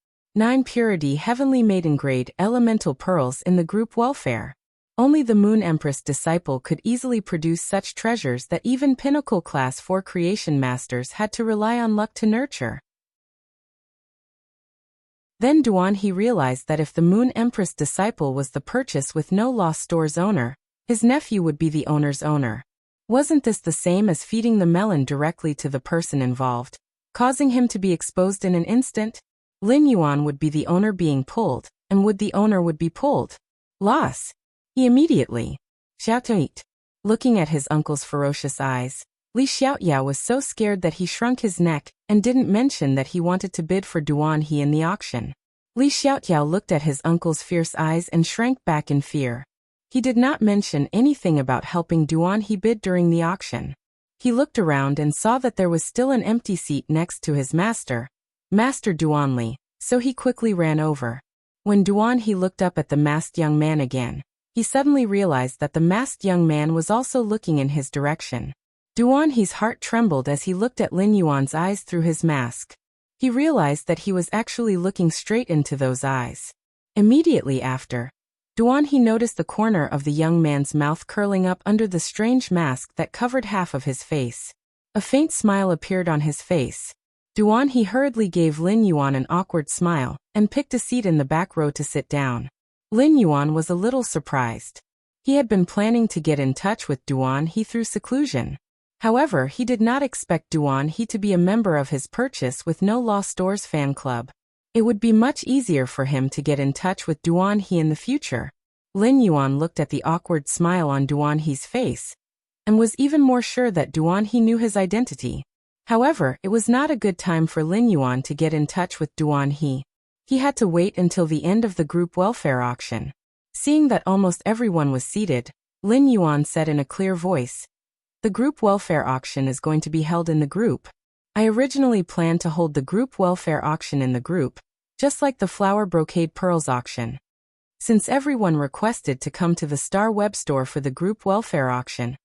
purity heavenly maiden grade elemental pearls in the group welfare. Only the Moon Empress disciple could easily produce such treasures that even pinnacle class 4 creation masters had to rely on luck to nurture. Then Duan He realized that if the Moon Empress disciple was the Purchase with No Loss store's owner, his nephew would be the owner's owner. Wasn't this the same as feeding the melon directly to the person involved, causing him to be exposed in an instant? Lin Yuan would be the owner being pulled, and the owner would be pulled. Loss. He immediately shouted. Looking at his uncle's ferocious eyes, Li Xiaoyao was so scared that he shrunk his neck and didn't mention that he wanted to bid for Duan He in the auction. Li Xiaoyao looked at his uncle's fierce eyes and shrank back in fear. He did not mention anything about helping Duan He bid during the auction. He looked around and saw that there was still an empty seat next to his master, Master Duan Li, so he quickly ran over. When Duan He looked up at the masked young man again, he suddenly realized that the masked young man was also looking in his direction. Duan He's heart trembled as he looked at Lin Yuan's eyes through his mask. He realized that he was actually looking straight into those eyes. Immediately after, Duan He noticed the corner of the young man's mouth curling up under the strange mask that covered half of his face. A faint smile appeared on his face. Duan He hurriedly gave Lin Yuan an awkward smile, and picked a seat in the back row to sit down. Lin Yuan was a little surprised. He had been planning to get in touch with Duan He through seclusion. However, he did not expect Duan He to be a member of his Purchase with No Loss store's fan club. It would be much easier for him to get in touch with Duan He in the future. Lin Yuan looked at the awkward smile on Duan He's face, and was even more sure that Duan He knew his identity. However, it was not a good time for Lin Yuan to get in touch with Duan He. He had to wait until the end of the group welfare auction. Seeing that almost everyone was seated, Lin Yuan said in a clear voice, The group welfare auction is going to be held in the group. I originally planned to hold the group welfare auction in the group, just like the flower brocade pearls auction. Since everyone requested to come to the Star Web store for the group welfare auction,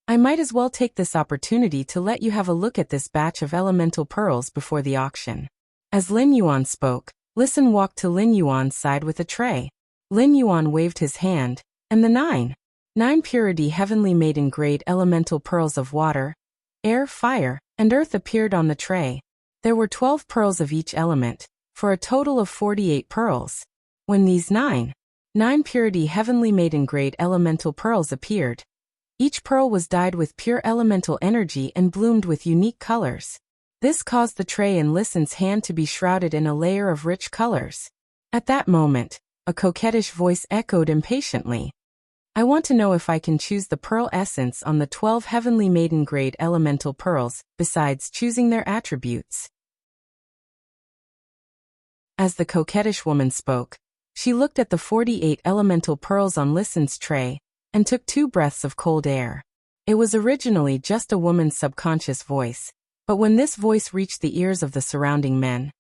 I might as well take this opportunity to let you have a look at this batch of elemental pearls before the auction. As Lin Yuan spoke, Listen walked to Lin Yuan's side with a tray. Lin Yuan waved his hand, and the nine purity heavenly maiden grade elemental pearls of water, air, fire, and earth appeared on the tray. There were 12 pearls of each element, for a total of 48 pearls. When these nine purity heavenly maiden grade elemental pearls appeared, each pearl was dyed with pure elemental energy and bloomed with unique colors. This caused the tray in Listen's hand to be shrouded in a layer of rich colors. At that moment, a coquettish voice echoed impatiently. I want to know if I can choose the pearl essence on the 12 heavenly maiden grade elemental pearls, besides choosing their attributes. As the coquettish woman spoke, she looked at the 48 elemental pearls on Listen's tray, and took 2 breaths of cold air. It was originally just a woman's subconscious voice, but when this voice reached the ears of the surrounding men,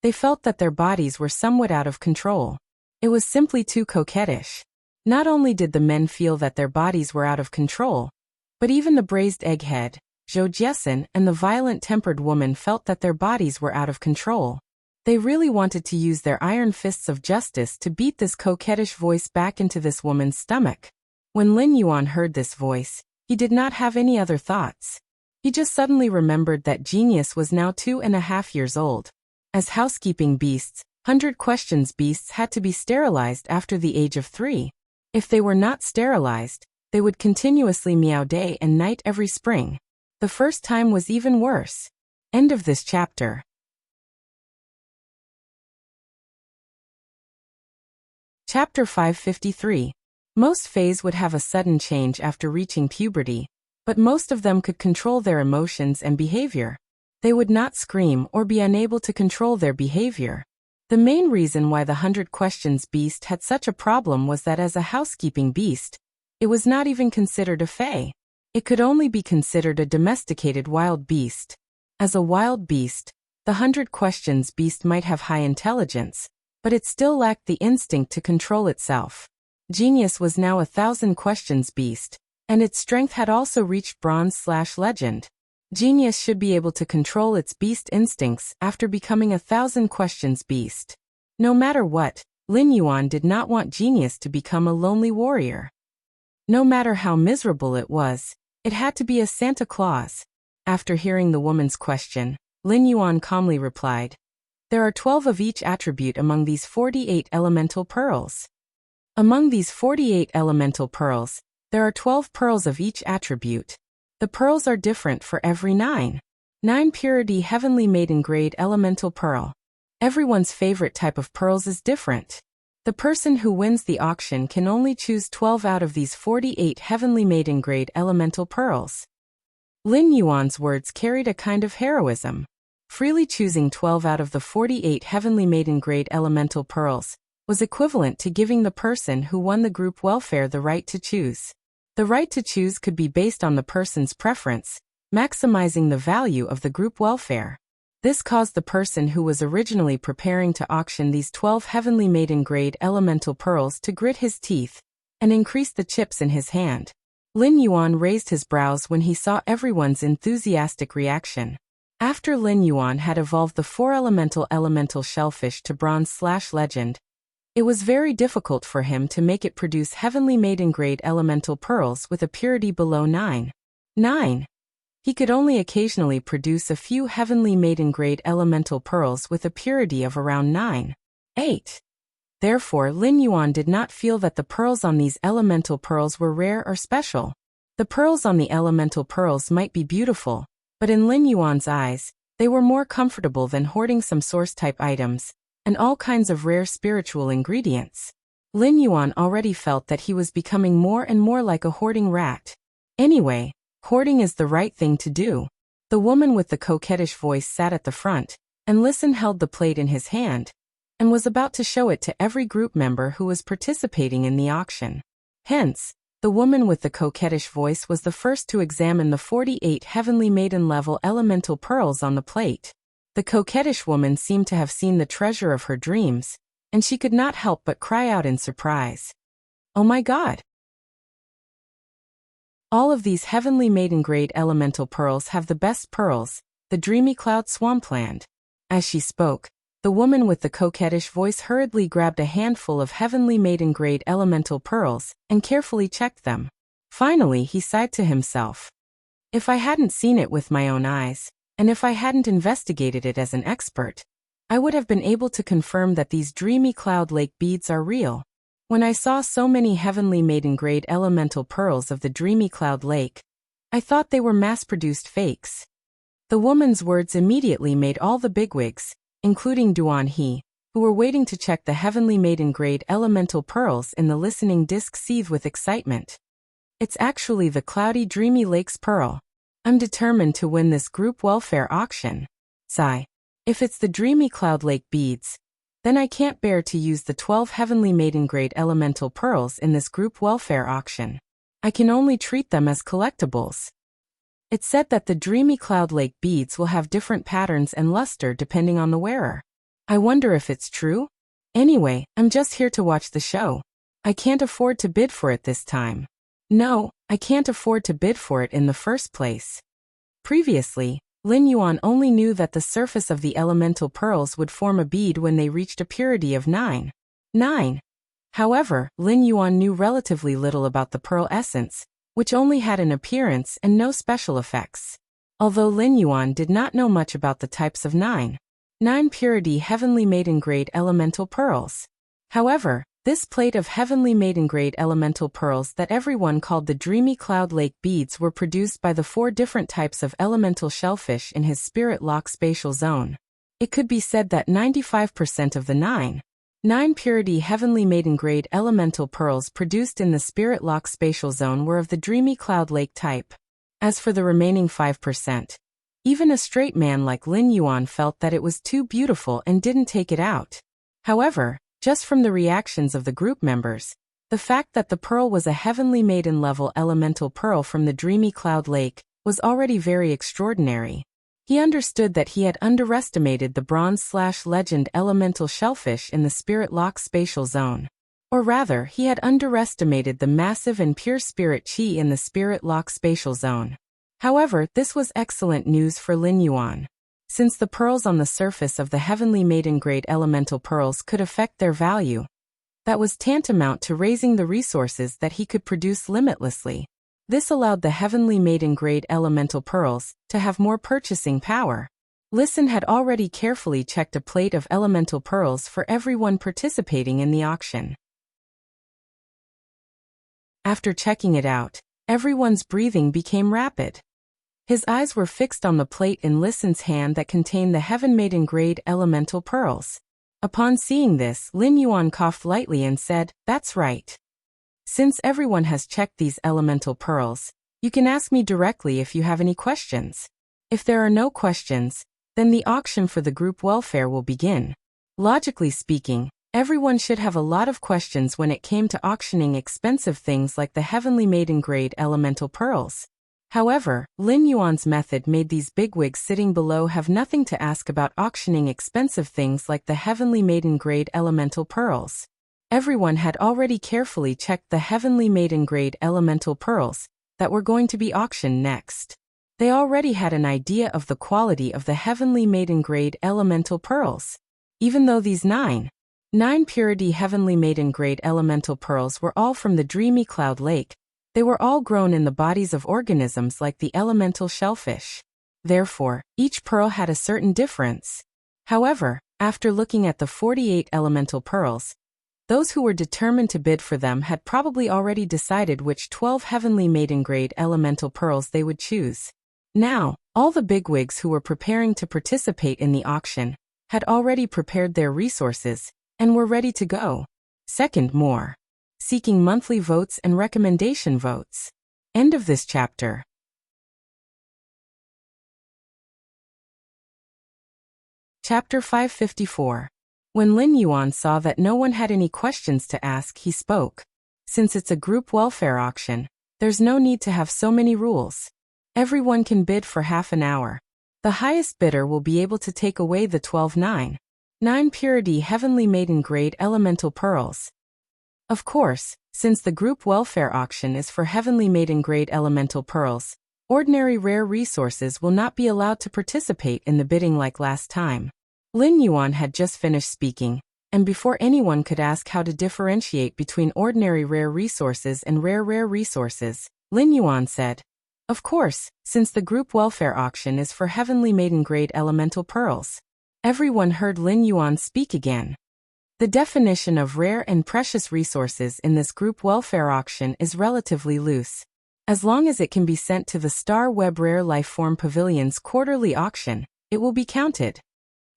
they felt that their bodies were somewhat out of control. It was simply too coquettish. Not only did the men feel that their bodies were out of control, but even the braised egghead, Zhou Jiesin, and the violent-tempered woman felt that their bodies were out of control. They really wanted to use their iron fists of justice to beat this coquettish voice back into this woman's stomach. When Lin Yuan heard this voice, he did not have any other thoughts. He just suddenly remembered that Genius was now 2.5 years old. As housekeeping beasts, 100 questions beasts had to be sterilized after the age of 3. If they were not sterilized, they would continuously meow day and night every spring. The first time was even worse. End of this chapter. Chapter 553. Most Fays would have a sudden change after reaching puberty, but most of them could control their emotions and behavior. They would not scream or be unable to control their behavior. The main reason why the 100 Questions beast had such a problem was that as a housekeeping beast, it was not even considered a Fae. It could only be considered a domesticated wild beast. As a wild beast, the 100 Questions beast might have high intelligence, but it still lacked the instinct to control itself. Genius was now a 1,000 Questions beast, and its strength had also reached Bronze/Legend. Genius should be able to control its beast instincts after becoming a 1,000 Questions beast. No matter what, Lin Yuan did not want Genius to become a lonely warrior. No matter how miserable it was, it had to be a Santa Claus. After hearing the woman's question, Lin Yuan calmly replied, "There are 12 of each attribute among these 48 elemental pearls. Among these 48 elemental pearls, there are 12 pearls of each attribute. The pearls are different for every 9 purity heavenly maiden grade elemental pearl. Everyone's favorite type of pearls is different. The person who wins the auction can only choose 12 out of these 48 heavenly maiden grade elemental pearls." Lin Yuan's words carried a kind of heroism. Freely choosing 12 out of the 48 heavenly maiden grade elemental pearls was equivalent to giving the person who won the group welfare the right to choose. The right to choose could be based on the person's preference, maximizing the value of the group welfare. This caused the person who was originally preparing to auction these 12 heavenly maiden grade elemental pearls to grit his teeth and increase the chips in his hand. Lin Yuan raised his brows when he saw everyone's enthusiastic reaction. After Lin Yuan had evolved the 4 elemental shellfish to Bronze/Legend, it was very difficult for him to make it produce heavenly maiden grade elemental pearls with a purity below 9. He could only occasionally produce a few heavenly maiden grade elemental pearls with a purity of around 9.8. Therefore, Lin Yuan did not feel that the pearls on these elemental pearls were rare or special. The pearls on the elemental pearls might be beautiful, but in Lin Yuan's eyes, they were more comfortable than hoarding some source-type items and all kinds of rare spiritual ingredients. Lin Yuan already felt that he was becoming more and more like a hoarding rat. Anyway, hoarding is the right thing to do. The woman with the coquettish voice sat at the front, and Listen held the plate in his hand, and was about to show it to every group member who was participating in the auction. Hence, The woman with the coquettish voice was the first to examine the 48 heavenly maiden-level elemental pearls on the plate. The coquettish woman seemed to have seen the treasure of her dreams, and she could not help but cry out in surprise. "Oh my God! All of these heavenly maiden-grade elemental pearls have the best pearls, the dreamy cloud swampland." As she spoke, the woman with the coquettish voice hurriedly grabbed a handful of heavenly maiden-grade elemental pearls and carefully checked them. Finally, he sighed to himself. If I hadn't seen it with my own eyes, and if I hadn't investigated it as an expert, I would have been able to confirm that these dreamy cloud lake beads are real. When I saw so many heavenly maiden-grade elemental pearls of the dreamy cloud lake, I thought they were mass-produced fakes. The woman's words immediately made all the bigwigs, including Duan He, who were waiting to check the heavenly maiden-grade elemental pearls in the listening disc, seethe with excitement. It's actually the cloudy dreamy lake's pearl. I'm determined to win this group welfare auction. Sigh. If it's the dreamy cloud lake beads, then I can't bear to use the 12 heavenly maiden-grade elemental pearls in this group welfare auction. I can only treat them as collectibles. It's said that the dreamy cloud lake beads will have different patterns and luster depending on the wearer. I wonder if it's true? Anyway, I'm just here to watch the show. I can't afford to bid for it this time. No, I can't afford to bid for it in the first place. Previously, Lin Yuan only knew that the surface of the elemental pearls would form a bead when they reached a purity of 9. However, Lin Yuan knew relatively little about the pearl essence, which only had an appearance and no special effects. Although Lin Yuan did not know much about the types of 9 purity heavenly maiden-grade elemental pearls. However, this plate of heavenly maiden-grade elemental pearls that everyone called the dreamy cloud lake beads were produced by the 4 different types of elemental shellfish in his spirit lock spatial zone. It could be said that 95% of the 9 purity heavenly maiden-grade elemental pearls produced in the spirit lock spatial zone were of the dreamy cloud lake type. As for the remaining 5%, even a straight man like Lin Yuan felt that it was too beautiful and didn't take it out. However, just from the reactions of the group members, the fact that the pearl was a heavenly maiden-level elemental pearl from the dreamy cloud lake was already very extraordinary. He understood that he had underestimated the bronze/legend elemental shellfish in the spirit lock spatial zone. Or rather, he had underestimated the massive and pure spirit chi in the spirit lock spatial zone. However, this was excellent news for Lin Yuan. Since the pearls on the surface of the heavenly maiden-grade elemental pearls could affect their value, that was tantamount to raising the resources that he could produce limitlessly. This allowed the heavenly maiden-grade elemental pearls to have more purchasing power. Listen had already carefully checked a plate of elemental pearls for everyone participating in the auction. After checking it out, everyone's breathing became rapid. His eyes were fixed on the plate in Listen's hand that contained the heaven maiden-grade elemental pearls. Upon seeing this, Lin Yuan coughed lightly and said, "That's right. Since everyone has checked these elemental pearls, you can ask me directly if you have any questions. If there are no questions, then the auction for the group welfare will begin." Logically speaking, everyone should have a lot of questions when it came to auctioning expensive things like the heavenly maiden-grade elemental pearls. However, Lin Yuan's method made these bigwigs sitting below have nothing to ask about auctioning expensive things like the heavenly maiden-grade elemental pearls. Everyone had already carefully checked the heavenly maiden-grade elemental pearls that were going to be auctioned next. They already had an idea of the quality of the heavenly maiden-grade elemental pearls. Even though these 9 purity heavenly maiden-grade elemental pearls were all from the dreamy cloud lake, they were all grown in the bodies of organisms like the elemental shellfish. Therefore, each pearl had a certain difference. However, after looking at the 48 elemental pearls, those who were determined to bid for them had probably already decided which 12 heavenly maiden-grade elemental pearls they would choose. Now, all the bigwigs who were preparing to participate in the auction had already prepared their resources and were ready to go. Second, more. Seeking monthly votes and recommendation votes. End of this chapter. Chapter 554. When Lin Yuan saw that no one had any questions to ask, he spoke. Since it's a group welfare auction, there's no need to have so many rules. Everyone can bid for half an hour. The highest bidder will be able to take away the 12.9 purity heavenly maiden grade elemental pearls. Of course, since the group welfare auction is for heavenly maiden grade elemental pearls, ordinary rare resources will not be allowed to participate in the bidding like last time. Lin Yuan had just finished speaking, and before anyone could ask how to differentiate between ordinary rare resources and rare resources, Lin Yuan said, "Of course, since the group welfare auction is for heavenly maiden grade elemental pearls." Everyone heard Lin Yuan speak again. The definition of rare and precious resources in this group welfare auction is relatively loose. As long as it can be sent to the Star Web Rare Lifeform Pavilion's quarterly auction, it will be counted.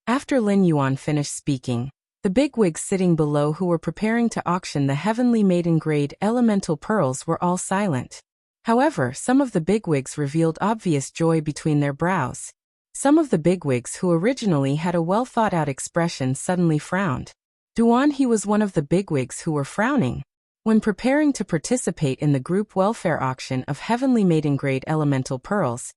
After Lin Yuan finished speaking, the bigwigs sitting below who were preparing to auction the heavenly maiden grade elemental pearls were all silent. However, some of the bigwigs revealed obvious joy between their brows. Some of the bigwigs who originally had a well-thought-out expression suddenly frowned. He was one of the bigwigs who were frowning. When preparing to participate in the group welfare auction of heavenly maiden grade elemental pearls,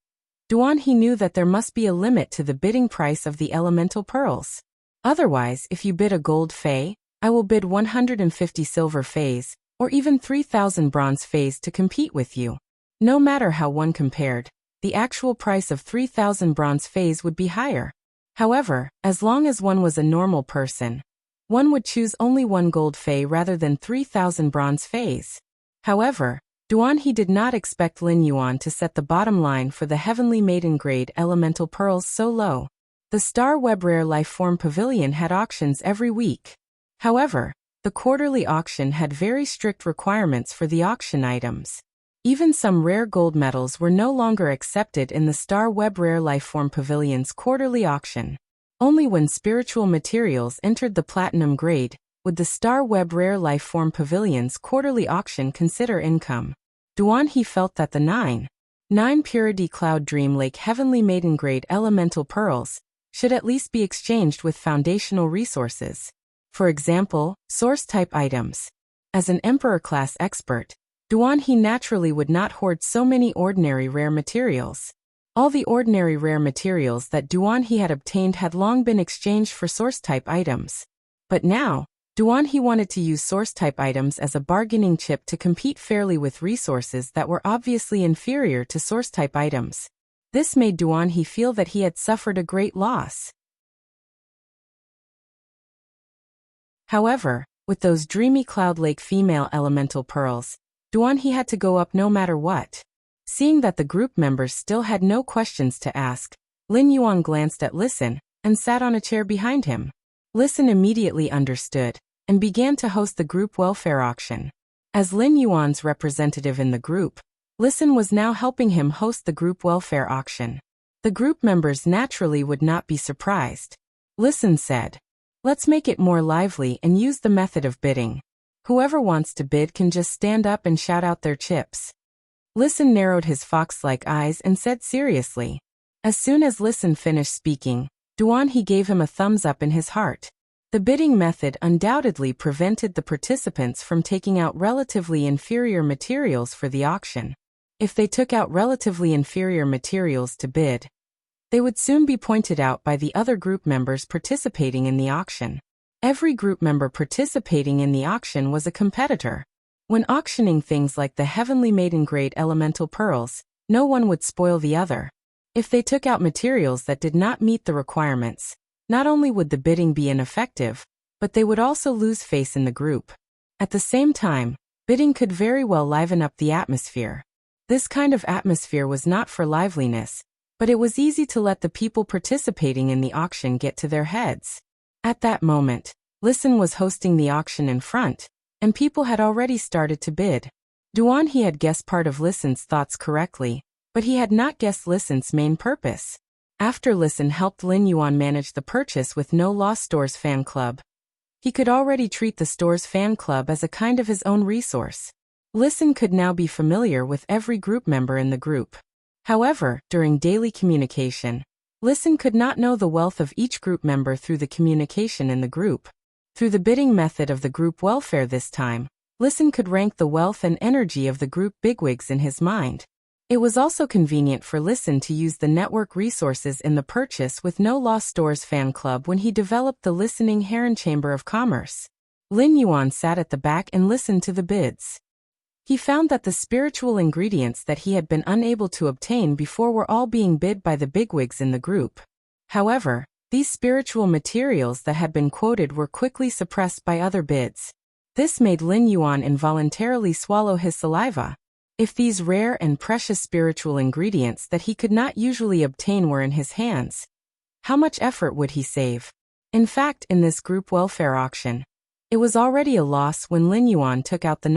he knew that there must be a limit to the bidding price of the elemental pearls. Otherwise, if you bid a gold fei, I will bid 150 silver feis, or even 3,000 bronze feis to compete with you. No matter how one compared, the actual price of 3,000 bronze feis would be higher. However, as long as one was a normal person, one would choose only one gold fei rather than 3,000 bronze feis. However, he did not expect Lin Yuan to set the bottom line for the heavenly maiden grade elemental pearls so low. The Star Web Rare Lifeform Pavilion had auctions every week. However, the quarterly auction had very strict requirements for the auction items. Even some rare gold medals were no longer accepted in the Star Web Rare Lifeform Pavilion's quarterly auction. Only when spiritual materials entered the platinum grade would the Star Web Rare Lifeform Pavilion's quarterly auction consider income. He felt that the 9 Purity Cloud Dream Lake Heavenly Maiden Grade Elemental Pearls should at least be exchanged with foundational resources. For example, source-type items. As an Emperor-class expert, he naturally would not hoard so many ordinary rare materials. All the ordinary rare materials that he had obtained had long been exchanged for source-type items. But now, he wanted to use source-type items as a bargaining chip to compete fairly with resources that were obviously inferior to source-type items. This made he feel that he had suffered a great loss. However, with those dreamy Cloud Lake female elemental pearls, he had to go up no matter what. Seeing that the group members still had no questions to ask, Lin Yuan glanced at Listen and sat on a chair behind him. Listen immediately understood and began to host the group welfare auction. As Lin Yuan's representative in the group, Listen was now helping him host the group welfare auction. The group members naturally would not be surprised. Listen said, "Let's make it more lively and use the method of bidding. Whoever wants to bid can just stand up and shout out their chips." Listen narrowed his fox-like eyes and said seriously. As soon as Listen finished speaking, he gave him a thumbs up in his heart. The bidding method undoubtedly prevented the participants from taking out relatively inferior materials for the auction. If they took out relatively inferior materials to bid, they would soon be pointed out by the other group members participating in the auction. Every group member participating in the auction was a competitor. When auctioning things like the Heavenly Maiden Grade Elemental Pearls, no one would spoil the other. If they took out materials that did not meet the requirements, not only would the bidding be ineffective, but they would also lose face in the group. At the same time, bidding could very well liven up the atmosphere. This kind of atmosphere was not for liveliness, but it was easy to let the people participating in the auction get to their heads. At that moment, Listen was hosting the auction in front, and people had already started to bid. He had guessed part of Listen's thoughts correctly, but he had not guessed Listen's main purpose. After Listen helped Lin Yuan manage the purchase with No Loss Stores fan club, he could already treat the store's fan club as a kind of his own resource. Listen could now be familiar with every group member in the group. However, during daily communication, Listen could not know the wealth of each group member through the communication in the group. Through the bidding method of the group welfare this time, Listen could rank the wealth and energy of the group bigwigs in his mind. It was also convenient for Listen to use the network resources in the Purchase with No Loss Stores fan club when he developed the Listening Heron Chamber of Commerce. Lin Yuan sat at the back and listened to the bids. He found that the spiritual ingredients that he had been unable to obtain before were all being bid by the bigwigs in the group. However, these spiritual materials that had been quoted were quickly suppressed by other bids. This made Lin Yuan involuntarily swallow his saliva. If these rare and precious spiritual ingredients that he could not usually obtain were in his hands, how much effort would he save? In fact, in this group welfare auction, it was already a loss when Lin Yuan took out the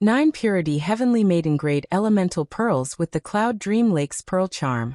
9 purity heavenly maiden grade elemental pearls with the Cloud Dream Lake's pearl charm.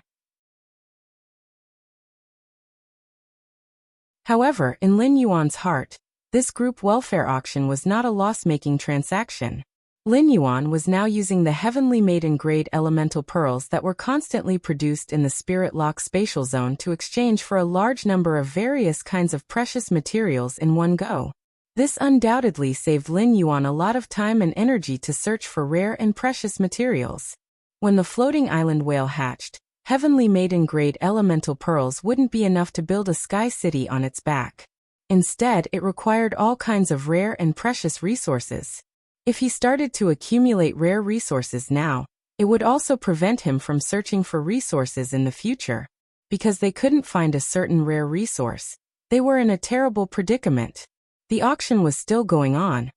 However, in Lin Yuan's heart, this group welfare auction was not a loss-making transaction. Lin Yuan was now using the heavenly maiden grade elemental pearls that were constantly produced in the Spirit Lock spatial zone to exchange for a large number of various kinds of precious materials in one go. This undoubtedly saved Lin Yuan a lot of time and energy to search for rare and precious materials. When the floating island whale hatched, heavenly maiden grade elemental pearls wouldn't be enough to build a sky city on its back. Instead, it required all kinds of rare and precious resources. If he started to accumulate rare resources now, it would also prevent him from searching for resources in the future. Because they couldn't find a certain rare resource, they were in a terrible predicament. The auction was still going on,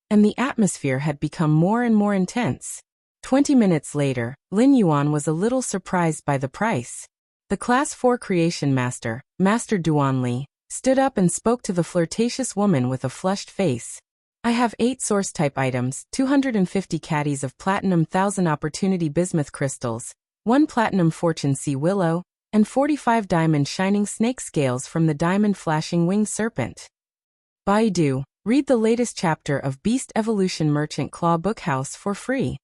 and the atmosphere had become more and more intense. 20 minutes later, Lin Yuan was a little surprised by the price. The Class 4 Creation Master, Master Duan Li, stood up and spoke to the flirtatious woman with a flushed face. I have 8 source-type items, 250 caddies of Platinum 1000 Opportunity Bismuth crystals, 1 Platinum Fortune Sea Willow, and 45 Diamond Shining Snake Scales from the Diamond Flashing Winged Serpent. Baidu, read the latest chapter of Beast Evolution Merchant Claw Bookhouse for free.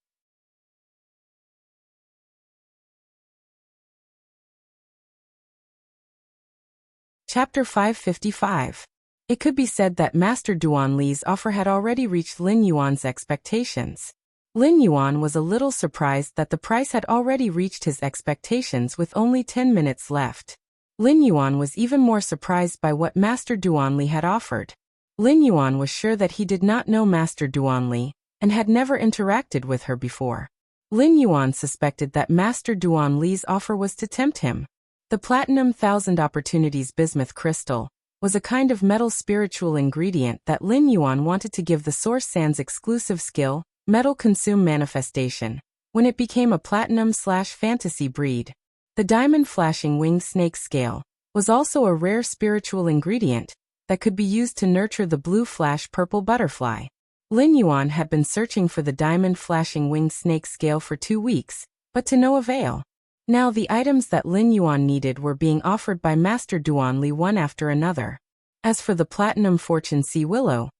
Chapter 555. It could be said that Master Duan Li's offer had already reached Lin Yuan's expectations. Lin Yuan was a little surprised that the price had already reached his expectations with only 10 minutes left. Lin Yuan was even more surprised by what Master Duan Li had offered. Lin Yuan was sure that he did not know Master Duan Li, and had never interacted with her before. Lin Yuan suspected that Master Duan Li's offer was to tempt him. The Platinum 1000 Opportunities Bismuth Crystal was a kind of metal spiritual ingredient that Lin Yuan wanted to give the Source Sand's exclusive skill, Metal Consume Manifestation, when it became a platinum/fantasy breed. The Diamond Flashing Winged Snake Scale was also a rare spiritual ingredient that could be used to nurture the blue flash purple butterfly. Lin Yuan had been searching for the Diamond Flashing Winged Snake Scale for 2 weeks, but to no avail. Now the items that Lin Yuan needed were being offered by Master Duan Li one after another. As for the Platinum Fortune Sea Willow,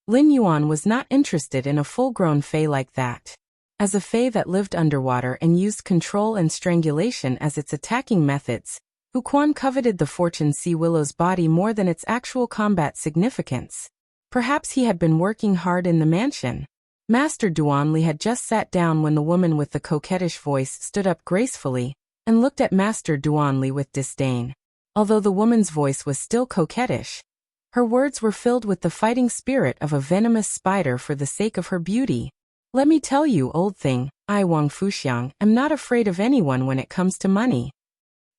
Lin Yuan was not interested in a full-grown fae like that. As a fae that lived underwater and used control and strangulation as its attacking methods, Hu Quan coveted the Fortune Sea Willow's body more than its actual combat significance. Perhaps he had been working hard in the mansion. Master Duan Li had just sat down when the woman with the coquettish voice stood up gracefully and looked at Master Duan Li with disdain. Although the woman's voice was still coquettish, her words were filled with the fighting spirit of a venomous spider for the sake of her beauty. Let me tell you, old thing, I Wang Fuxiang am not afraid of anyone when it comes to money.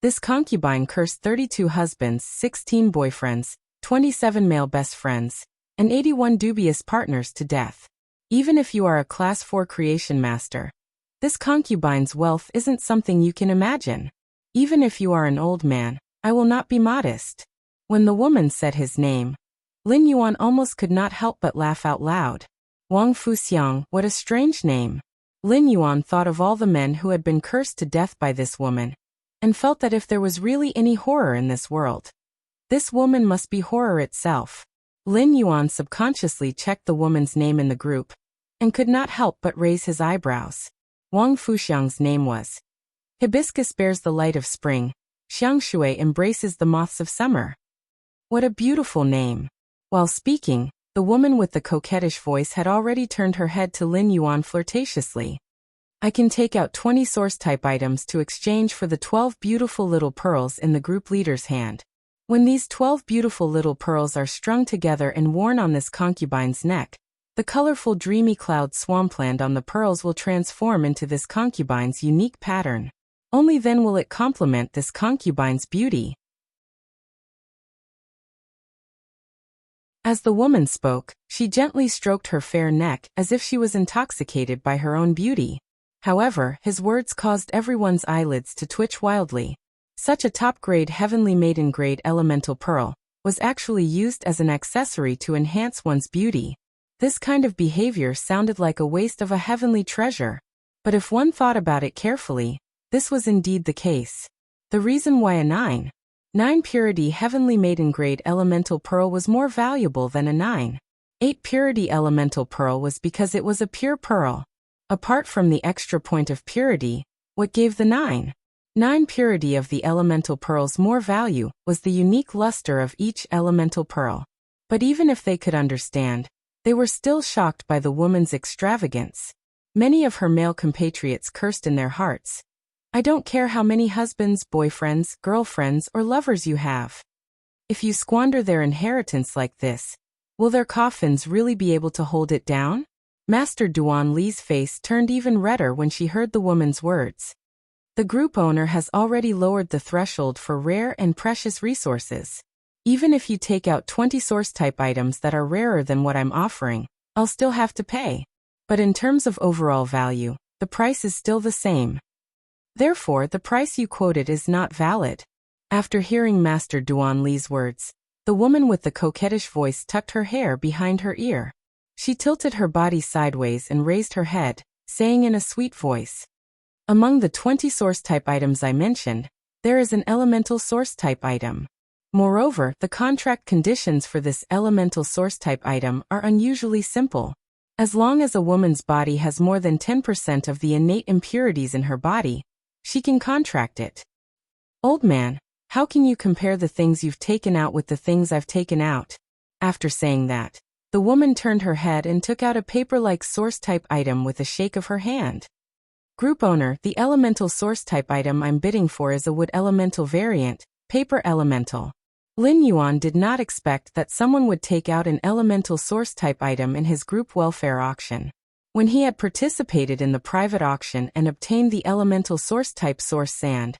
This concubine cursed 32 husbands, 16 boyfriends, 27 male best friends, and 81 dubious partners to death. Even if you are a Class 4 creation master, this concubine's wealth isn't something you can imagine. Even if you are an old man, I will not be modest. When the woman said his name, Lin Yuan almost could not help but laugh out loud. Wang Fuxiang, what a strange name. Lin Yuan thought of all the men who had been cursed to death by this woman, and felt that if there was really any horror in this world, this woman must be horror itself. Lin Yuan subconsciously checked the woman's name in the group, and could not help but raise his eyebrows. Wang Fuxiang's name was Hibiscus bears the light of spring, Xiangshui embraces the moths of summer. What a beautiful name. While speaking, The woman with the coquettish voice had already turned her head to Lin Yuan flirtatiously. I can take out 20 source-type items to exchange for the 12 beautiful little pearls in the group leader's hand. When these 12 beautiful little pearls are strung together and worn on this concubine's neck, the colorful dreamy cloud swampland on the pearls will transform into this concubine's unique pattern. Only then will it complement this concubine's beauty. As the woman spoke, she gently stroked her fair neck as if she was intoxicated by her own beauty. However, his words caused everyone's eyelids to twitch wildly. Such a top-grade heavenly maiden-grade elemental pearl was actually used as an accessory to enhance one's beauty. This kind of behavior sounded like a waste of a heavenly treasure. But if one thought about it carefully, this was indeed the case. The reason why a 9 purity heavenly maiden-grade elemental pearl was more valuable than a 9.8 purity elemental pearl was because it was a pure pearl. Apart from the extra point of purity, what gave the 9 purity of the elemental pearls more value was the unique luster of each elemental pearl. But even if they could understand, they were still shocked by the woman's extravagance. Many of her male compatriots cursed in their hearts. I don't care how many husbands, boyfriends, girlfriends, or lovers you have. If you squander their inheritance like this, will their coffins really be able to hold it down? Master Duan Li's face turned even redder when she heard the woman's words. The group owner has already lowered the threshold for rare and precious resources. Even if you take out 20 source-type items that are rarer than what I'm offering, I'll still have to pay. But in terms of overall value, the price is still the same. Therefore, the price you quoted is not valid. After hearing Master Duan Li's words, the woman with the coquettish voice tucked her hair behind her ear. She tilted her body sideways and raised her head, saying in a sweet voice, "Among the 20 source-type items I mentioned, there is an elemental source-type item. Moreover, the contract conditions for this elemental source-type item are unusually simple. As long as a woman's body has more than 10% of the innate impurities in her body, she can contract it." Old man, how can you compare the things you've taken out with the things I've taken out? After saying that, the woman turned her head and took out a paper-like source-type item with a shake of her hand. Group owner, the elemental source-type item I'm bidding for is a wood elemental variant, paper elemental. Lin Yuan did not expect that someone would take out an elemental source-type item in his group welfare auction. When he had participated in the private auction and obtained the elemental source-type source sand,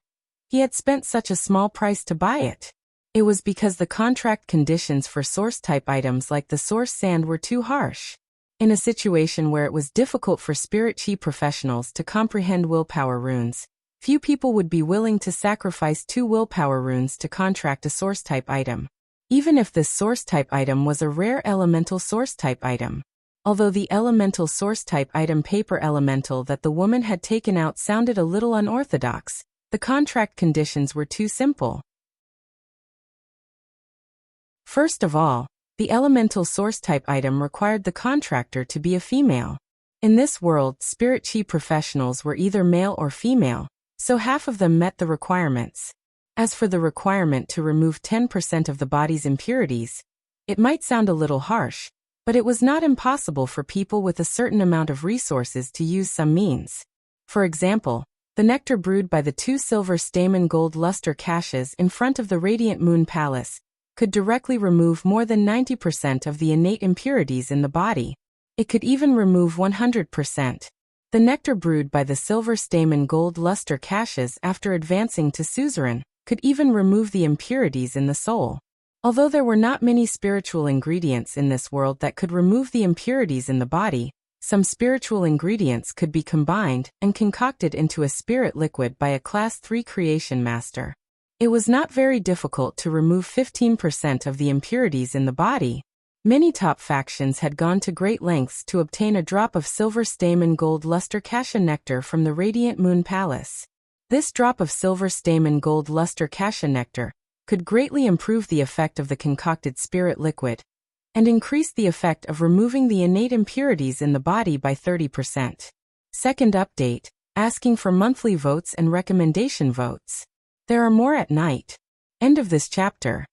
he had spent such a small price to buy it. It was because the contract conditions for source-type items like the source sand were too harsh. In a situation where it was difficult for spirit chi professionals to comprehend willpower runes, few people would be willing to sacrifice 2 willpower runes to contract a source-type item, even if this source-type item was a rare elemental source-type item. Although the elemental source-type item paper elemental that the woman had taken out sounded a little unorthodox, the contract conditions were too simple. First of all, the elemental source-type item required the contractor to be a female. In this world, spirit chi professionals were either male or female, so half of them met the requirements. As for the requirement to remove 10% of the body's impurities, it might sound a little harsh, but it was not impossible for people with a certain amount of resources to use some means. For example, the nectar brewed by the 2 silver stamen gold luster caches in front of the Radiant Moon Palace could directly remove more than 90% of the innate impurities in the body. It could even remove 100%. The nectar brewed by the silver stamen gold luster caches after advancing to suzerain could even remove the impurities in the soul. Although there were not many spiritual ingredients in this world that could remove the impurities in the body, some spiritual ingredients could be combined and concocted into a spirit liquid by a Class 3 creation master. It was not very difficult to remove 15% of the impurities in the body. Many top factions had gone to great lengths to obtain a drop of silver stamen gold luster cache nectar from the Radiant Moon Palace. This drop of silver stamen gold luster cache nectar could greatly improve the effect of the concocted spirit liquid and increase the effect of removing the innate impurities in the body by 30%. Second update, asking for monthly votes and recommendation votes. There are more at night. End of this chapter.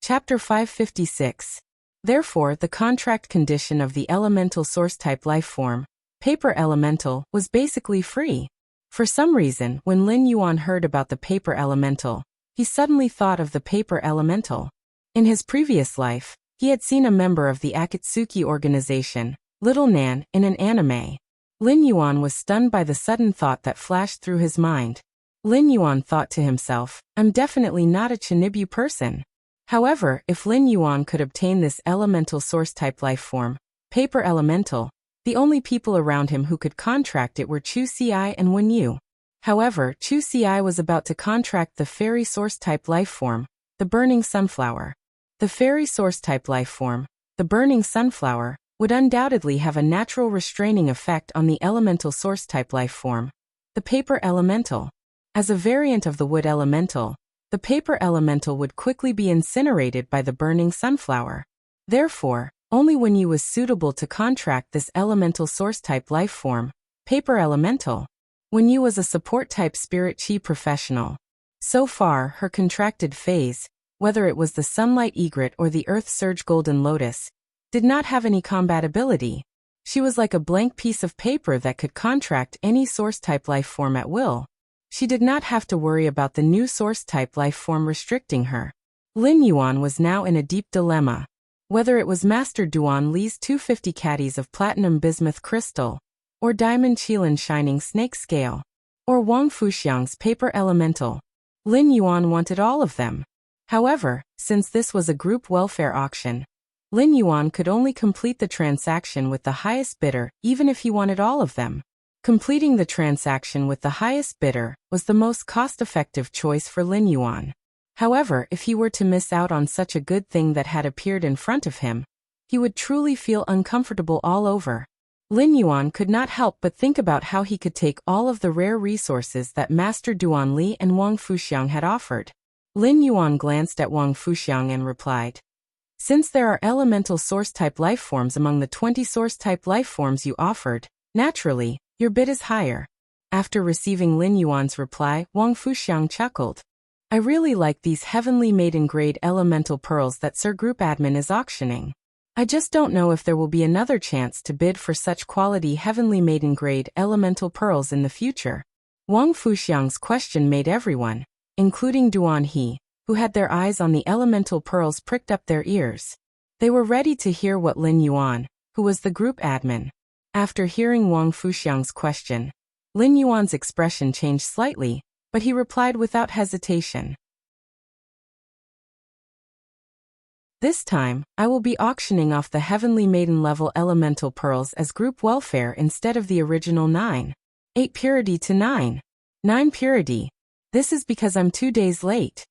Chapter 556. Therefore, the contract condition of the elemental source-type lifeform, paper elemental, was basically free. For some reason, when Lin Yuan heard about the paper elemental, he suddenly thought of the paper elemental. In his previous life, he had seen a member of the Akatsuki organization, Little Nan, in an anime. Lin Yuan was stunned by the sudden thought that flashed through his mind. Lin Yuan thought to himself, I'm definitely not a Chinibu person. However, if Lin Yuan could obtain this elemental source-type lifeform, paper elemental, the only people around him who could contract it were Chu Ci and Wen Yu. However, Chu Ci was about to contract the fairy source-type lifeform, the burning sunflower. The fairy source-type lifeform, the burning sunflower, would undoubtedly have a natural restraining effect on the elemental source-type lifeform, the paper elemental. As a variant of the wood elemental, the paper elemental would quickly be incinerated by the burning sunflower. Therefore, only Wen Yu was suitable to contract this elemental source-type lifeform, paper elemental. Wen Yu was a support-type spirit chi professional. So far, her contracted phase, whether it was the sunlight egret or the earth surge golden lotus, did not have any compatibility. She was like a blank piece of paper that could contract any source-type lifeform at will. She did not have to worry about the new source-type lifeform restricting her. Lin Yuan was now in a deep dilemma. Whether it was Master Duan Li's 250 caddies of platinum bismuth crystal, or diamond Qilin shining snake scale, or Wang Fuxiang's paper elemental, Lin Yuan wanted all of them. However, since this was a group welfare auction, Lin Yuan could only complete the transaction with the highest bidder, even if he wanted all of them. Completing the transaction with the highest bidder was the most cost-effective choice for Lin Yuan. However, if he were to miss out on such a good thing that had appeared in front of him, he would truly feel uncomfortable all over. Lin Yuan could not help but think about how he could take all of the rare resources that Master Duan Li and Wang Fuxiang had offered. Lin Yuan glanced at Wang Fuxiang and replied, Since there are elemental source-type lifeforms among the 20 source-type lifeforms you offered, naturally, your bid is higher. After receiving Lin Yuan's reply, Wang Fuxiang chuckled. I really like these heavenly maiden-grade elemental pearls that Sir Group Admin is auctioning. I just don't know if there will be another chance to bid for such quality heavenly maiden-grade elemental pearls in the future. Wang Fuxiang's question made everyone, including Duan He, who had their eyes on the elemental pearls, pricked up their ears. They were ready to hear what Lin Yuan, who was the group admin. After hearing Wang Fuxiang's question, Lin Yuan's expression changed slightly, but he replied without hesitation. This time, I will be auctioning off the Heavenly Maiden level elemental pearls as group welfare instead of the original 9. 8 purity to 9. 9 purity. This is because I'm 2 days late.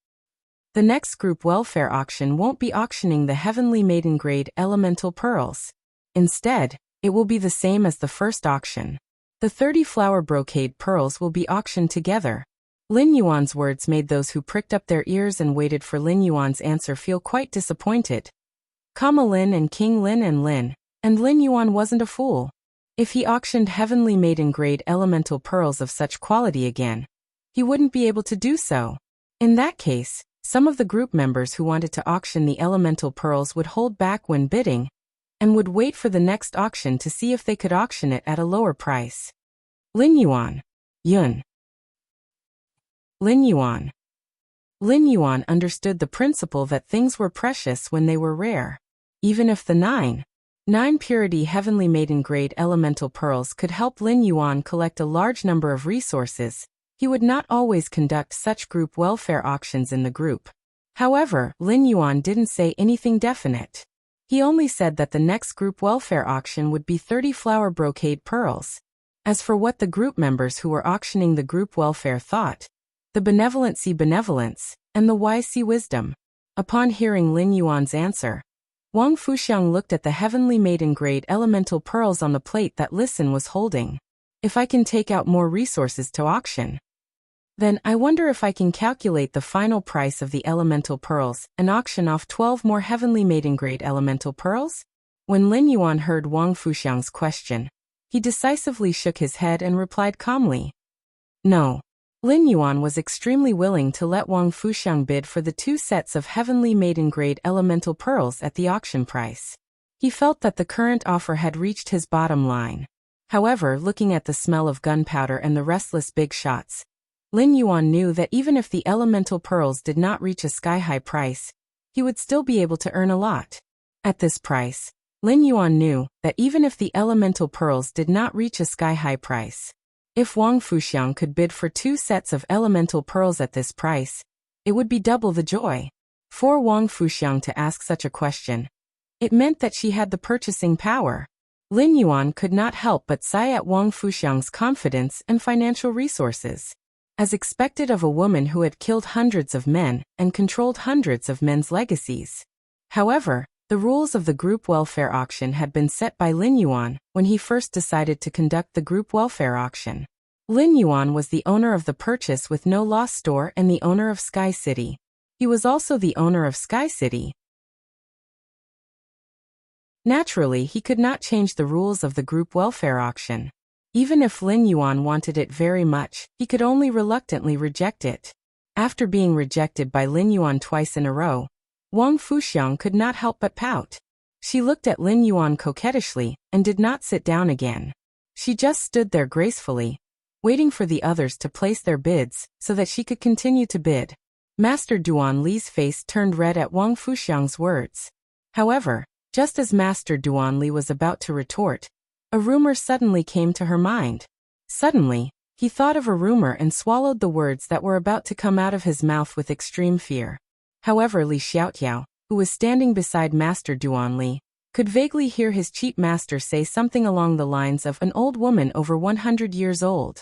The next group welfare auction won't be auctioning the Heavenly Maiden grade elemental pearls. Instead, it will be the same as the first auction. The 30 flower brocade pearls will be auctioned together. Lin Yuan's words made those who pricked up their ears and waited for Lin Yuan's answer feel quite disappointed. Kama Lin and King Lin and Lin Yuan wasn't a fool. If he auctioned Heavenly Maiden grade elemental pearls of such quality again, he wouldn't be able to do so. In that case, some of the group members who wanted to auction the elemental pearls would hold back when bidding, and would wait for the next auction to see if they could auction it at a lower price. Lin Yuan. Yun. Lin Yuan. Lin Yuan understood the principle that things were precious when they were rare. Even if the 9 purity Heavenly Maiden grade elemental pearls could help Lin Yuan collect a large number of resources, he would not always conduct such group welfare auctions in the group. However, Lin Yuan didn't say anything definite. He only said that the next group welfare auction would be 30 flower brocade pearls. As for what the group members who were auctioning the group welfare thought, the benevolent see benevolence, and the wise see wisdom. Upon hearing Lin Yuan's answer, Wang Fuxiang looked at the Heavenly Maiden grade elemental pearls on the plate that Listen was holding. If I can take out more resources to auction, then I wonder if I can calculate the final price of the elemental pearls and auction off 12 more Heavenly Maiden grade elemental pearls? When Lin Yuan heard Wang Fuxiang's question, he decisively shook his head and replied calmly, No. Lin Yuan was extremely willing to let Wang Fuxiang bid for the 2 sets of heavenly maiden-grade elemental pearls at the auction price. He felt that the current offer had reached his bottom line. However, looking at the smell of gunpowder and the restless big shots, Lin Yuan knew that even if the elemental pearls did not reach a sky-high price, he would still be able to earn a lot. At this price, Lin Yuan knew that even if the elemental pearls did not reach a sky-high price, if Wang Fuxiang could bid for 2 sets of elemental pearls at this price, it would be double the joy. For Wang Fuxiang to ask such a question, it meant that she had the purchasing power. Lin Yuan could not help but sigh at Wang Fuxiang's confidence and financial resources. As expected of a woman who had killed hundreds of men and controlled hundreds of men's legacies. However, the rules of the group welfare auction had been set by Lin Yuan when he first decided to conduct the group welfare auction. Lin Yuan was the owner of the Purchase with No Loss store and the owner of Sky City. He was also the owner of Sky City. Naturally, he could not change the rules of the group welfare auction. Even if Lin Yuan wanted it very much, he could only reluctantly reject it. After being rejected by Lin Yuan twice in a row, Wang Fuxiang could not help but pout. She looked at Lin Yuan coquettishly and did not sit down again. She just stood there gracefully, waiting for the others to place their bids so that she could continue to bid. Master Duan Li's face turned red at Wang Fuxiang's words. However, just as Master Duan Li was about to retort, a rumor suddenly came to her mind. Suddenly, he thought of a rumor and swallowed the words that were about to come out of his mouth with extreme fear. However, Li Xiaotiao, who was standing beside Master Duan Li, could vaguely hear his cheap master say something along the lines of an old woman over 100 years old.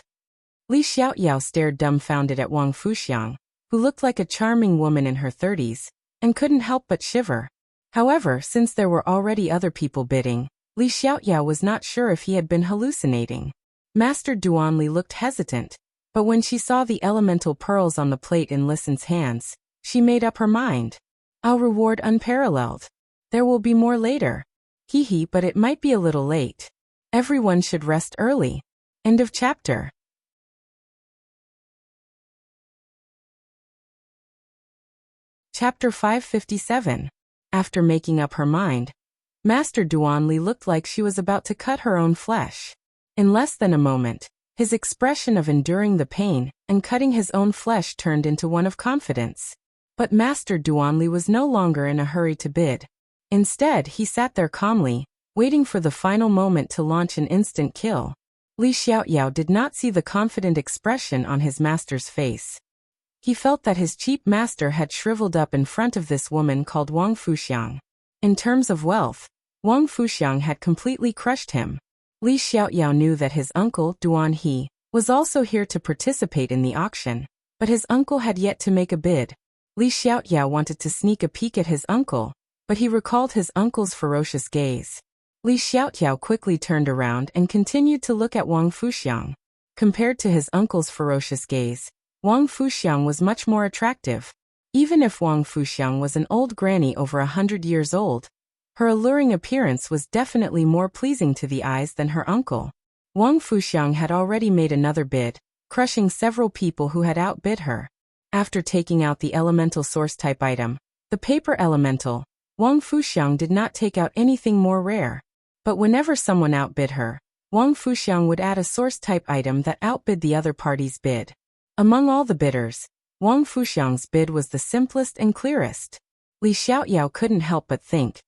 Li Xiaotiao stared dumbfounded at Wang Fuxiang, who looked like a charming woman in her 30s, and couldn't help but shiver. However, since there were already other people bidding, Li Xiaotiao was not sure if he had been hallucinating. Master Duan Li looked hesitant, but when she saw the elemental pearls on the plate in Listen's hands, she made up her mind. I'll reward unparalleled. There will be more later. Hee, but it might be a little late. Everyone should rest early. End of chapter. Chapter 557. After making up her mind, Master Duan Li looked like she was about to cut her own flesh. In less than a moment, his expression of enduring the pain and cutting his own flesh turned into one of confidence. But Master Duan Li was no longer in a hurry to bid. Instead, he sat there calmly, waiting for the final moment to launch an instant kill. Li Xiaotiao did not see the confident expression on his master's face. He felt that his cheap master had shriveled up in front of this woman called Wang Fuxiang. In terms of wealth, Wang Fuxiang had completely crushed him. Li Xiaotiao knew that his uncle, Duan He, was also here to participate in the auction, but his uncle had yet to make a bid. Li Xiaotiao wanted to sneak a peek at his uncle, but he recalled his uncle's ferocious gaze. Li Xiaotiao quickly turned around and continued to look at Wang Fuxiang. Compared to his uncle's ferocious gaze, Wang Fuxiang was much more attractive. Even if Wang Fuxiang was an old granny over 100 years old, her alluring appearance was definitely more pleasing to the eyes than her uncle. Wang Fuxiang had already made another bid, crushing several people who had outbid her. After taking out the elemental source type item, the paper elemental, Wang Fuxiang did not take out anything more rare. But whenever someone outbid her, Wang Fuxiang would add a source type item that outbid the other party's bid. Among all the bidders, Wang Fuxiang's bid was the simplest and clearest. Li Xiaotiao couldn't help but think,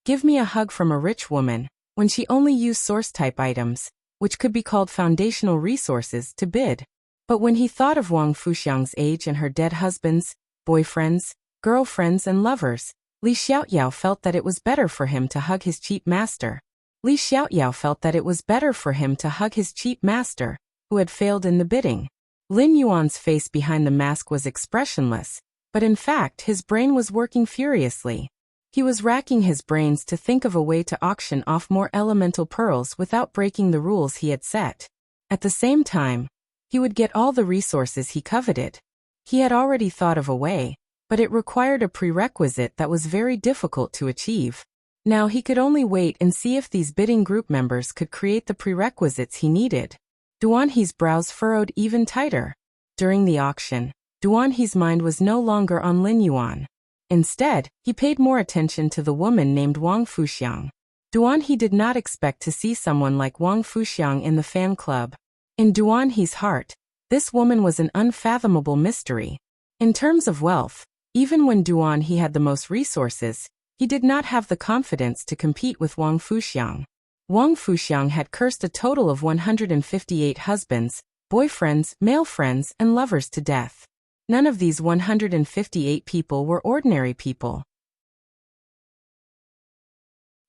give me a hug from a rich woman, when she only used source type items, which could be called foundational resources, to bid. But when he thought of Wang Fuxiang's age and her dead husbands, boyfriends, girlfriends and lovers, Li Xiaotiao felt that it was better for him to hug his cheap master. Li Xiaotiao felt that it was better for him to hug his cheap master, who had failed in the bidding. Lin Yuan's face behind the mask was expressionless, but in fact his brain was working furiously. He was racking his brains to think of a way to auction off more elemental pearls without breaking the rules he had set. At the same time, he would get all the resources he coveted. He had already thought of a way, but it required a prerequisite that was very difficult to achieve. Now he could only wait and see if these bidding group members could create the prerequisites he needed. Duan He's brows furrowed even tighter. During the auction, Duan He's mind was no longer on Lin Yuan. Instead, he paid more attention to the woman named Wang Fuxiang. Duan He did not expect to see someone like Wang Fuxiang in the fan club. In Duan He's heart, this woman was an unfathomable mystery. In terms of wealth, even when Duan He had the most resources, he did not have the confidence to compete with Wang Fuxiang. Wang Fuxiang had cursed a total of 158 husbands, boyfriends, male friends, and lovers to death. None of these 158 people were ordinary people.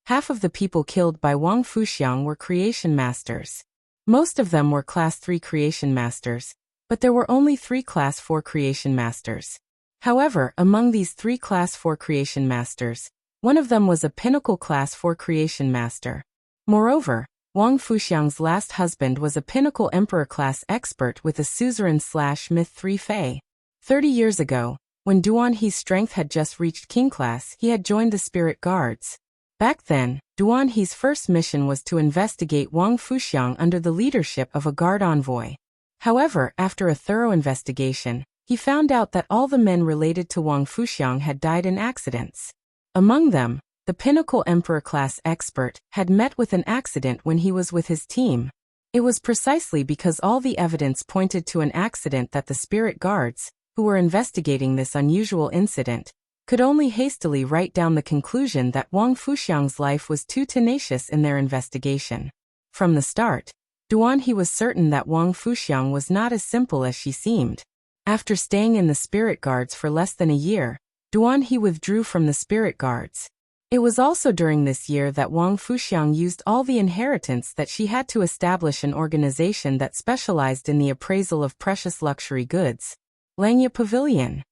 Half of the people killed by Wang Fuxiang were creation masters. Most of them were Class 3 creation masters, but there were only 3 Class 4 creation masters. However, among these 3 Class 4 creation masters, one of them was a pinnacle Class 4 creation master. Moreover, Wang Fuxiang's last husband was a pinnacle emperor class expert with a suzerain/myth 3 Fei. 30 years ago, when Duan He's strength had just reached king class, he had joined the spirit guards. Back then, Duan He's first mission was to investigate Wang Fuxiang under the leadership of a guard envoy. However, after a thorough investigation, he found out that all the men related to Wang Fuxiang had died in accidents. Among them, the pinnacle emperor class expert had met with an accident when he was with his team. It was precisely because all the evidence pointed to an accident that the spirit guards, who were investigating this unusual incident, could only hastily write down the conclusion that Wang Fuxiang's life was too tenacious in their investigation. From the start, Duan He was certain that Wang Fuxiang was not as simple as she seemed. After staying in the spirit guards for less than a year, Duan He withdrew from the spirit guards. It was also during this year that Wang Fuxiang used all the inheritance that she had to establish an organization that specialized in the appraisal of precious luxury goods. Langya Pavilion.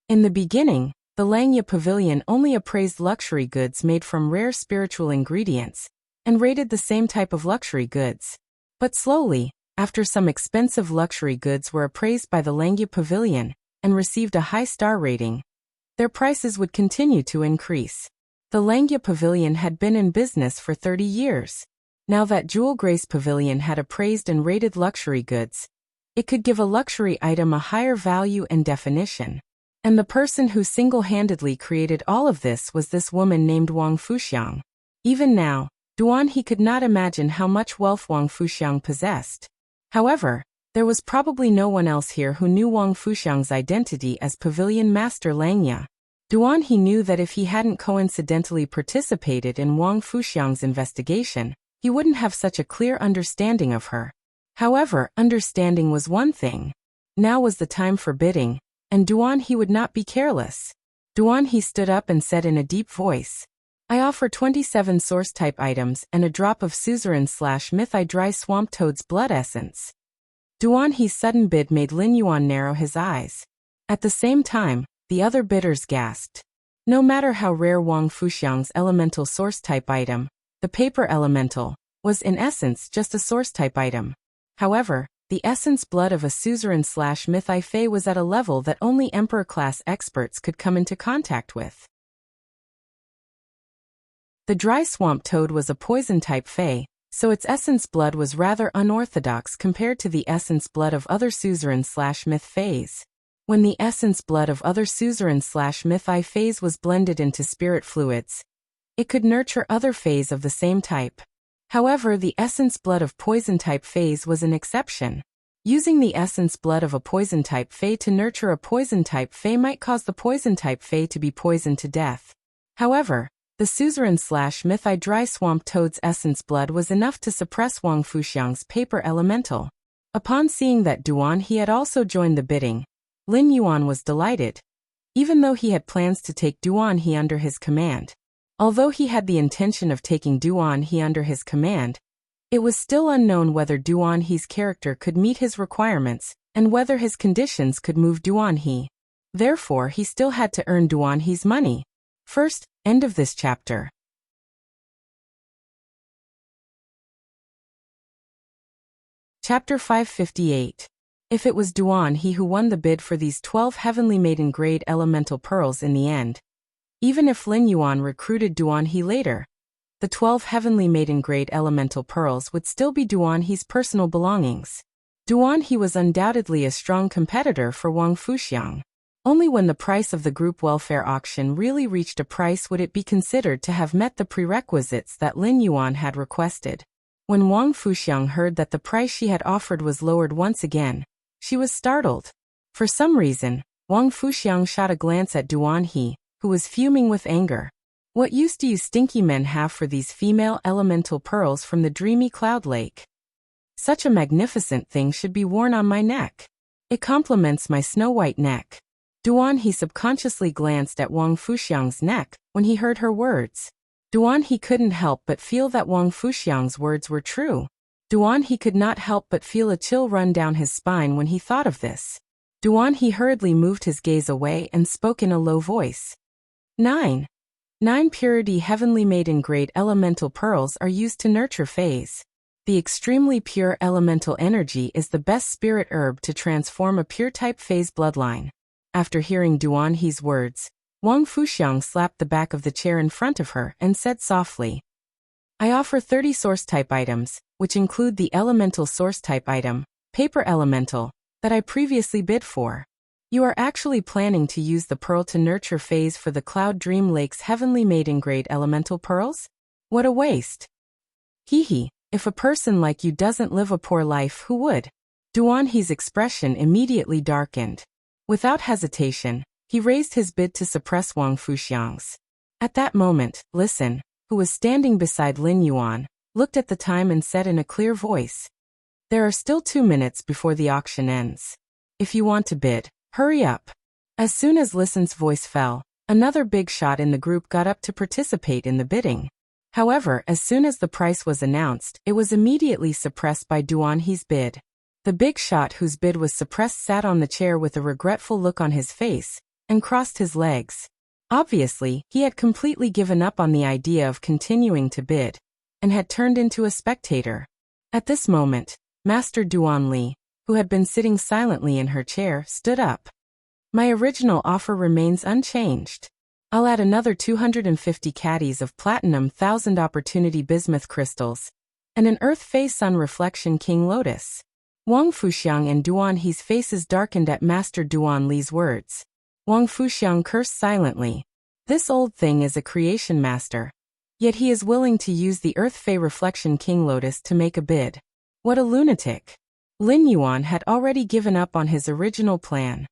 In the beginning, the Langya Pavilion only appraised luxury goods made from rare spiritual ingredients, and rated the same type of luxury goods. But slowly, after some expensive luxury goods were appraised by the Langya Pavilion, and received a high star rating, their prices would continue to increase. The Langya Pavilion had been in business for 30 years. Now that Jewel Grace Pavilion had appraised and rated luxury goods, it could give a luxury item a higher value and definition. And the person who single-handedly created all of this was this woman named Wang Fuxiang. Even now, Duan He could not imagine how much wealth Wang Fuxiang possessed. However, there was probably no one else here who knew Wang Fuxiang's identity as Pavilion Master Langya. Duan He knew that if he hadn't coincidentally participated in Wang Fuxiang's investigation, he wouldn't have such a clear understanding of her. However, understanding was one thing. Now was the time for bidding, and Duan He would not be careless. Duan He stood up and said in a deep voice, "I offer 27 source-type items and a drop of suzerain/myth I dry swamp toad's blood essence." Duan He's sudden bid made Lin Yuan narrow his eyes. At the same time, the other bidders gasped. No matter how rare Wang Fuxiang's elemental source-type item, the paper elemental, was in essence just a source-type item. However, the essence blood of a suzerain/myth I Fei was at a level that only emperor-class experts could come into contact with. The dry swamp toad was a poison-type Fei, so its essence blood was rather unorthodox compared to the essence blood of other suzerain/myth Feis. When the essence blood of other suzerain/myth I Feis was blended into spirit fluids, it could nurture other Feis of the same type. However, the essence blood of poison-type Feis was an exception. Using the essence blood of a poison-type Fei to nurture a poison-type Fei might cause the poison-type Fei to be poisoned to death. However, the suzerain/myth I dry swamp toad's essence blood was enough to suppress Wang Fuxiang's paper elemental. Upon seeing that Duan He had also joined the bidding, Lin Yuan was delighted. Even though he had plans to take Duan He under his command, although he had the intention of taking Duan He under his command, it was still unknown whether Duan He's character could meet his requirements, and whether his conditions could move Duan He. Therefore, he still had to earn Duan He's money. First, end of this chapter. Chapter 558. If it was Duan He who won the bid for these 12 heavenly maiden grade elemental pearls in the end, even if Lin Yuan recruited Duan He later, the 12 heavenly maiden grade elemental pearls would still be Duan He's personal belongings. Duan He was undoubtedly a strong competitor for Wang Fuxiang. Only when the price of the group welfare auction really reached a price would it be considered to have met the prerequisites that Lin Yuan had requested. When Wang Fuxiang heard that the price she had offered was lowered once again, she was startled. For some reason, Wang Fuxiang shot a glance at Duan He, who was fuming with anger. What use do you stinky men have for these female elemental pearls from the dreamy cloud lake? Such a magnificent thing should be worn on my neck. It complements my snow-white neck. Duan He subconsciously glanced at Wang Fuxiang's neck when he heard her words. Duan He couldn't help but feel that Wang Fuxiang's words were true. Duan He could not help but feel a chill run down his spine when he thought of this. Duan He hurriedly moved his gaze away and spoke in a low voice. 9 purity heavenly made in grade elemental pearls are used to nurture phase. The extremely pure elemental energy is the best spirit herb to transform a pure type phase bloodline. After hearing Duan He's words, Wang Fuxiang slapped the back of the chair in front of her and said softly, I offer 30 source type items, which include the elemental source type item, paper elemental, that I previously bid for. You are actually planning to use the pearl to nurture phase for the Cloud Dream Lake's heavenly maiden grade elemental pearls? What a waste. Hee, if a person like you doesn't live a poor life, who would? Duan He's expression immediately darkened. Without hesitation, he raised his bid to suppress Wang Fuxiang's. At that moment, Listen, who was standing beside Lin Yuan, looked at the time and said in a clear voice, There are still 2 minutes before the auction ends. If you want to bid, hurry up. As soon as Listen's voice fell, another big shot in the group got up to participate in the bidding. However, as soon as the price was announced, it was immediately suppressed by Duan He's bid. The big shot whose bid was suppressed sat on the chair with a regretful look on his face, and crossed his legs. Obviously, he had completely given up on the idea of continuing to bid, and had turned into a spectator. At this moment, Master Duan Li, who had been sitting silently in her chair, stood up. My original offer remains unchanged. I'll add another 250 caddies of platinum 1000 opportunity bismuth crystals, and an earth phase sun reflection king lotus. Wang Fuxiang and Duan He's faces darkened at Master Duan Li's words. Wang Fuxiang cursed silently. This old thing is a creation master. Yet he is willing to use the Earth Fey Reflection King Lotus to make a bid. What a lunatic. Lin Yuan had already given up on his original plan.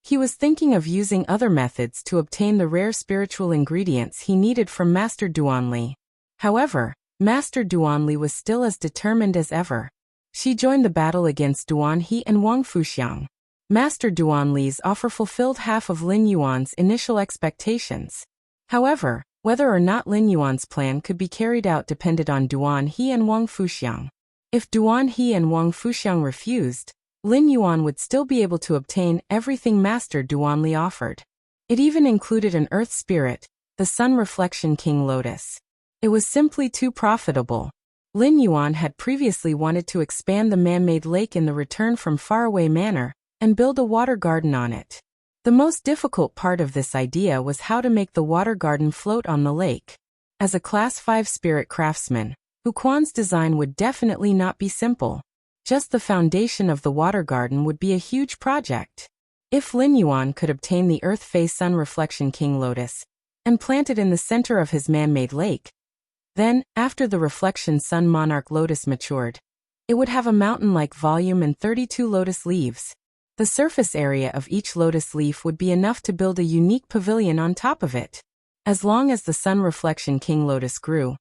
He was thinking of using other methods to obtain the rare spiritual ingredients he needed from Master Duan Li. However, Master Duan Li was still as determined as ever. She joined the battle against Duan He and Wang Fuxiang. Master Duan Li's offer fulfilled half of Lin Yuan's initial expectations. However, whether or not Lin Yuan's plan could be carried out depended on Duan He and Wang Fuxiang. If Duan He and Wang Fuxiang refused, Lin Yuan would still be able to obtain everything Master Duan Li offered. It even included an earth spirit, the Sun Reflection King Lotus. It was simply too profitable. Lin Yuan had previously wanted to expand the man-made lake in the Return from Faraway Manor, and build a water garden on it. The most difficult part of this idea was how to make the water garden float on the lake. As a Class 5 spirit craftsman, Hu Quan's design would definitely not be simple. Just the foundation of the water garden would be a huge project. If Lin Yuan could obtain the Earth Fey Sun Reflection King Lotus, and plant it in the center of his man-made lake, then, after the Reflection Sun Monarch Lotus matured, it would have a mountain-like volume and 32 lotus leaves. The surface area of each lotus leaf would be enough to build a unique pavilion on top of it. As long as the Sun Reflection King Lotus grew,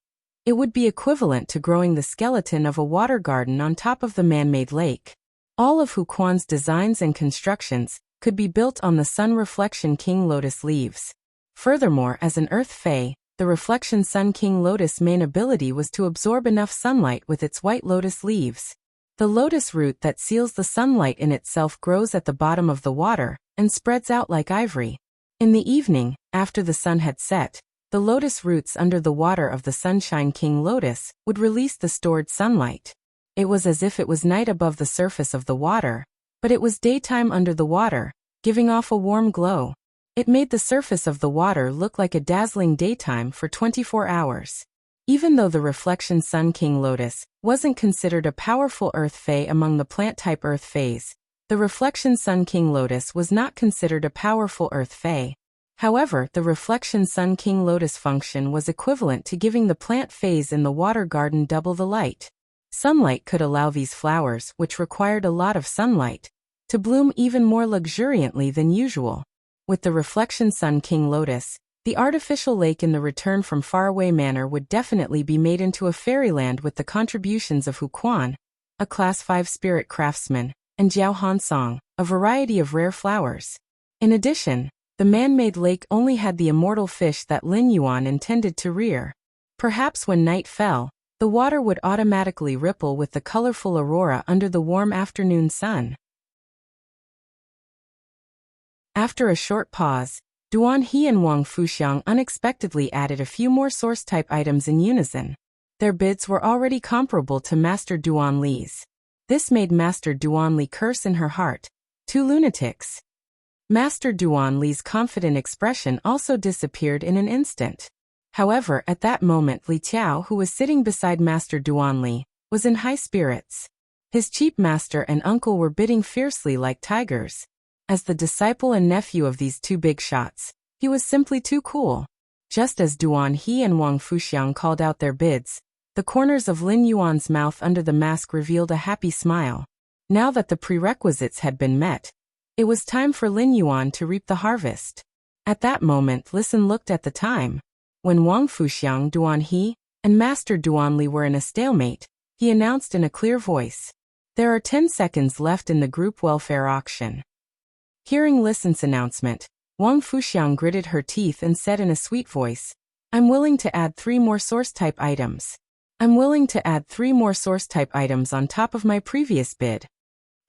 it would be equivalent to growing the skeleton of a water garden on top of the man-made lake. All of Hu Quan's designs and constructions could be built on the Sun Reflection King Lotus leaves. Furthermore, as an Earth Fey, the Reflection Sun King Lotus' main ability was to absorb enough sunlight with its white lotus leaves. The lotus root that seals the sunlight in itself grows at the bottom of the water and spreads out like ivory. In the evening, after the sun had set, the lotus roots under the water of the Sunshine King Lotus would release the stored sunlight. It was as if it was night above the surface of the water, but it was daytime under the water, giving off a warm glow. It made the surface of the water look like a dazzling daytime for 24 hours. Even though the Reflection Sun King Lotus wasn't considered a powerful Earth Fae among the plant-type Earth Faes, the Reflection Sun King Lotus was not considered a powerful Earth Fae. However, the Reflection Sun King Lotus function was equivalent to giving the plant phase in the water garden double the light. Sunlight could allow these flowers, which required a lot of sunlight, to bloom even more luxuriantly than usual. With the Reflection Sun King Lotus, the artificial lake in the Return from Faraway Manor would definitely be made into a fairyland with the contributions of Hu Quan, a Class 5 spirit craftsman, and Jiao Hansong, a variety of rare flowers. In addition, the man-made lake only had the immortal fish that Lin Yuan intended to rear. Perhaps when night fell, the water would automatically ripple with the colorful aurora under the warm afternoon sun. After a short pause, Duan He and Wang Fuxiang unexpectedly added a few more source-type items in unison. Their bids were already comparable to Master Duan Li's. This made Master Duan Li curse in her heart. 2 lunatics. Master Duan Li's confident expression also disappeared in an instant. However, at that moment Li Tiao, who was sitting beside Master Duan Li, was in high spirits. His chief master and uncle were bidding fiercely like tigers. As the disciple and nephew of these 2 big shots, he was simply too cool. Just as Duan He and Wang Fuxiang called out their bids, the corners of Lin Yuan's mouth under the mask revealed a happy smile. Now that the prerequisites had been met, it was time for Lin Yuan to reap the harvest. At that moment, Listen looked at the time. When Wang Fuxiang, Duan He, and Master Duan Li were in a stalemate, he announced in a clear voice, "There are 10 seconds left in the group welfare auction." Hearing Listen's announcement, Wang Fuxiang gritted her teeth and said in a sweet voice, "I'm willing to add 3 more source-type items. I'm willing to add 3 more source-type items on top of my previous bid."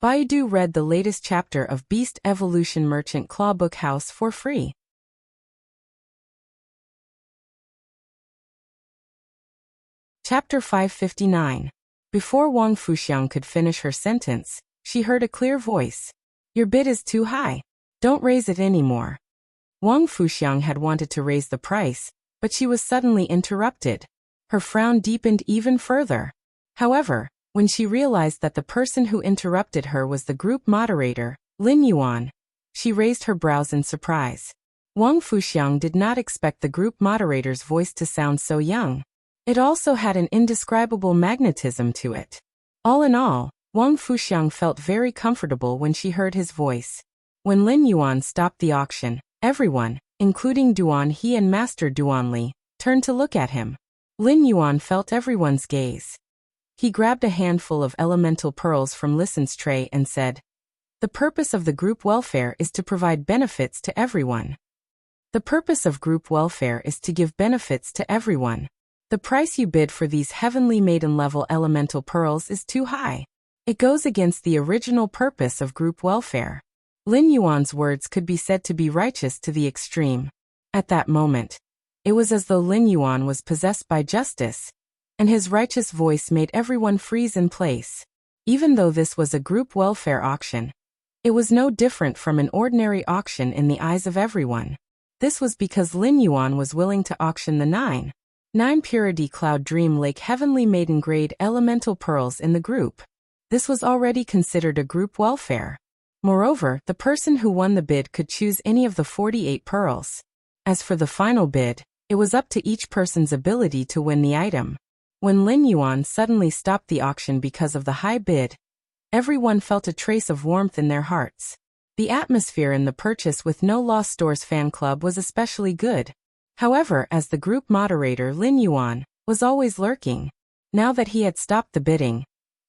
Baidu read the latest chapter of Beast Evolution Merchant Claw Book House for free. Chapter 559. Before Wang Fuxiang could finish her sentence, she heard a clear voice. "Your bid is too high. Don't raise it anymore." Wang Fuxiang had wanted to raise the price, but she was suddenly interrupted. Her frown deepened even further. However, when she realized that the person who interrupted her was the group moderator, Lin Yuan, she raised her brows in surprise. Wang Fuxiang did not expect the group moderator's voice to sound so young. It also had an indescribable magnetism to it. All in all, Wang Fuxiang felt very comfortable when she heard his voice. When Lin Yuan stopped the auction, everyone, including Duan He and Master Duan Li, turned to look at him. Lin Yuan felt everyone's gaze. He grabbed a handful of elemental pearls from Listen's tray and said, "The purpose of the group welfare is to provide benefits to everyone. The purpose of group welfare is to give benefits to everyone. The price you bid for these heavenly maiden-level elemental pearls is too high. It goes against the original purpose of group welfare." Lin Yuan's words could be said to be righteous to the extreme. At that moment, it was as though Lin Yuan was possessed by justice, and his righteous voice made everyone freeze in place. Even though this was a group welfare auction, it was no different from an ordinary auction in the eyes of everyone. This was because Lin Yuan was willing to auction the 9 Purity Cloud Dream Lake Heavenly Maiden Grade Elemental Pearls in the group. This was already considered a group welfare. Moreover, the person who won the bid could choose any of the 48 pearls. As for the final bid, it was up to each person's ability to win the item. When Lin Yuan suddenly stopped the auction because of the high bid, everyone felt a trace of warmth in their hearts. The atmosphere in the Purchase with No Loss Stores fan club was especially good. However, as the group moderator, Lin Yuan was always lurking. Now that he had stopped the bidding,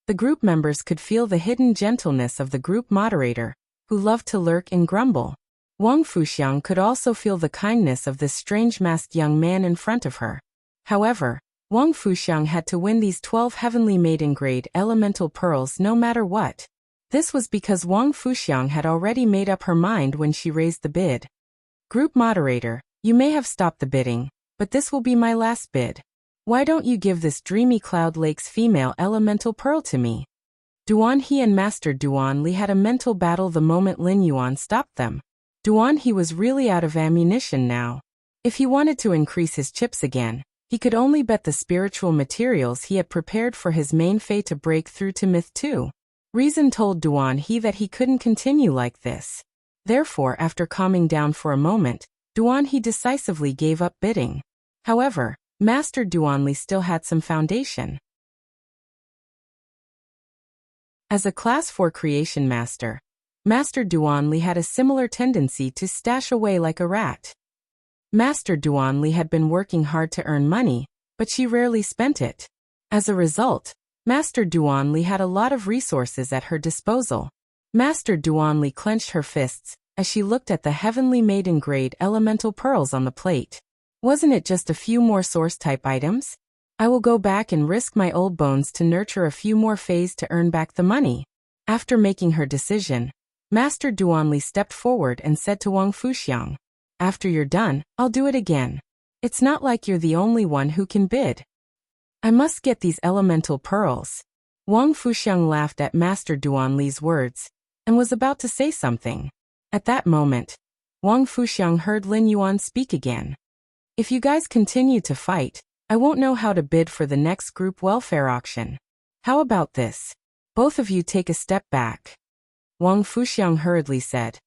the group members could feel the hidden gentleness of the group moderator, who loved to lurk and grumble. Wang Fuxiang could also feel the kindness of this strange masked young man in front of her. However, Wang Fuxiang had to win these 12 heavenly maiden grade elemental pearls no matter what. This was because Wang Fuxiang had already made up her mind when she raised the bid. "Group moderator, you may have stopped the bidding, but this will be my last bid. Why don't you give this Dreamy Cloud Lake's female elemental pearl to me?" Duan He and Master Duan Li had a mental battle the moment Lin Yuan stopped them. Duan He was really out of ammunition now. If he wanted to increase his chips again, He could only bet the spiritual materials he had prepared for his main fey to break through to myth 2. Reason told Duan He that he couldn't continue like this. Therefore, after calming down for a moment, Duan He decisively gave up bidding. However, Master Duan Li still had some foundation. As a Class 4 creation master, Master Duan Li had a similar tendency to stash away like a rat. Master Duan Li had been working hard to earn money, but she rarely spent it. As a result, Master Duan Li had a lot of resources at her disposal. Master Duan Li clenched her fists as she looked at the heavenly maiden grade elemental pearls on the plate. Wasn't it just a few more source-type items? I will go back and risk my old bones to nurture a few more fays to earn back the money. After making her decision, Master Duan Li stepped forward and said to Wang Fuxiang, "After you're done, I'll do it again. It's not like you're the only one who can bid. I must get these elemental pearls." Wang Fuxiang laughed at Master Duan Li's words and was about to say something. At that moment, Wang Fuxiang heard Lin Yuan speak again. "If you guys continue to fight, I won't know how to bid for the next group welfare auction. How about this? Both of you take a step back." Wang Fuxiang hurriedly said,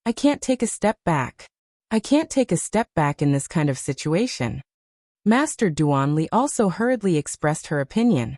"I can't take a step back. I can't take a step back in this kind of situation." Master Duan Li also hurriedly expressed her opinion.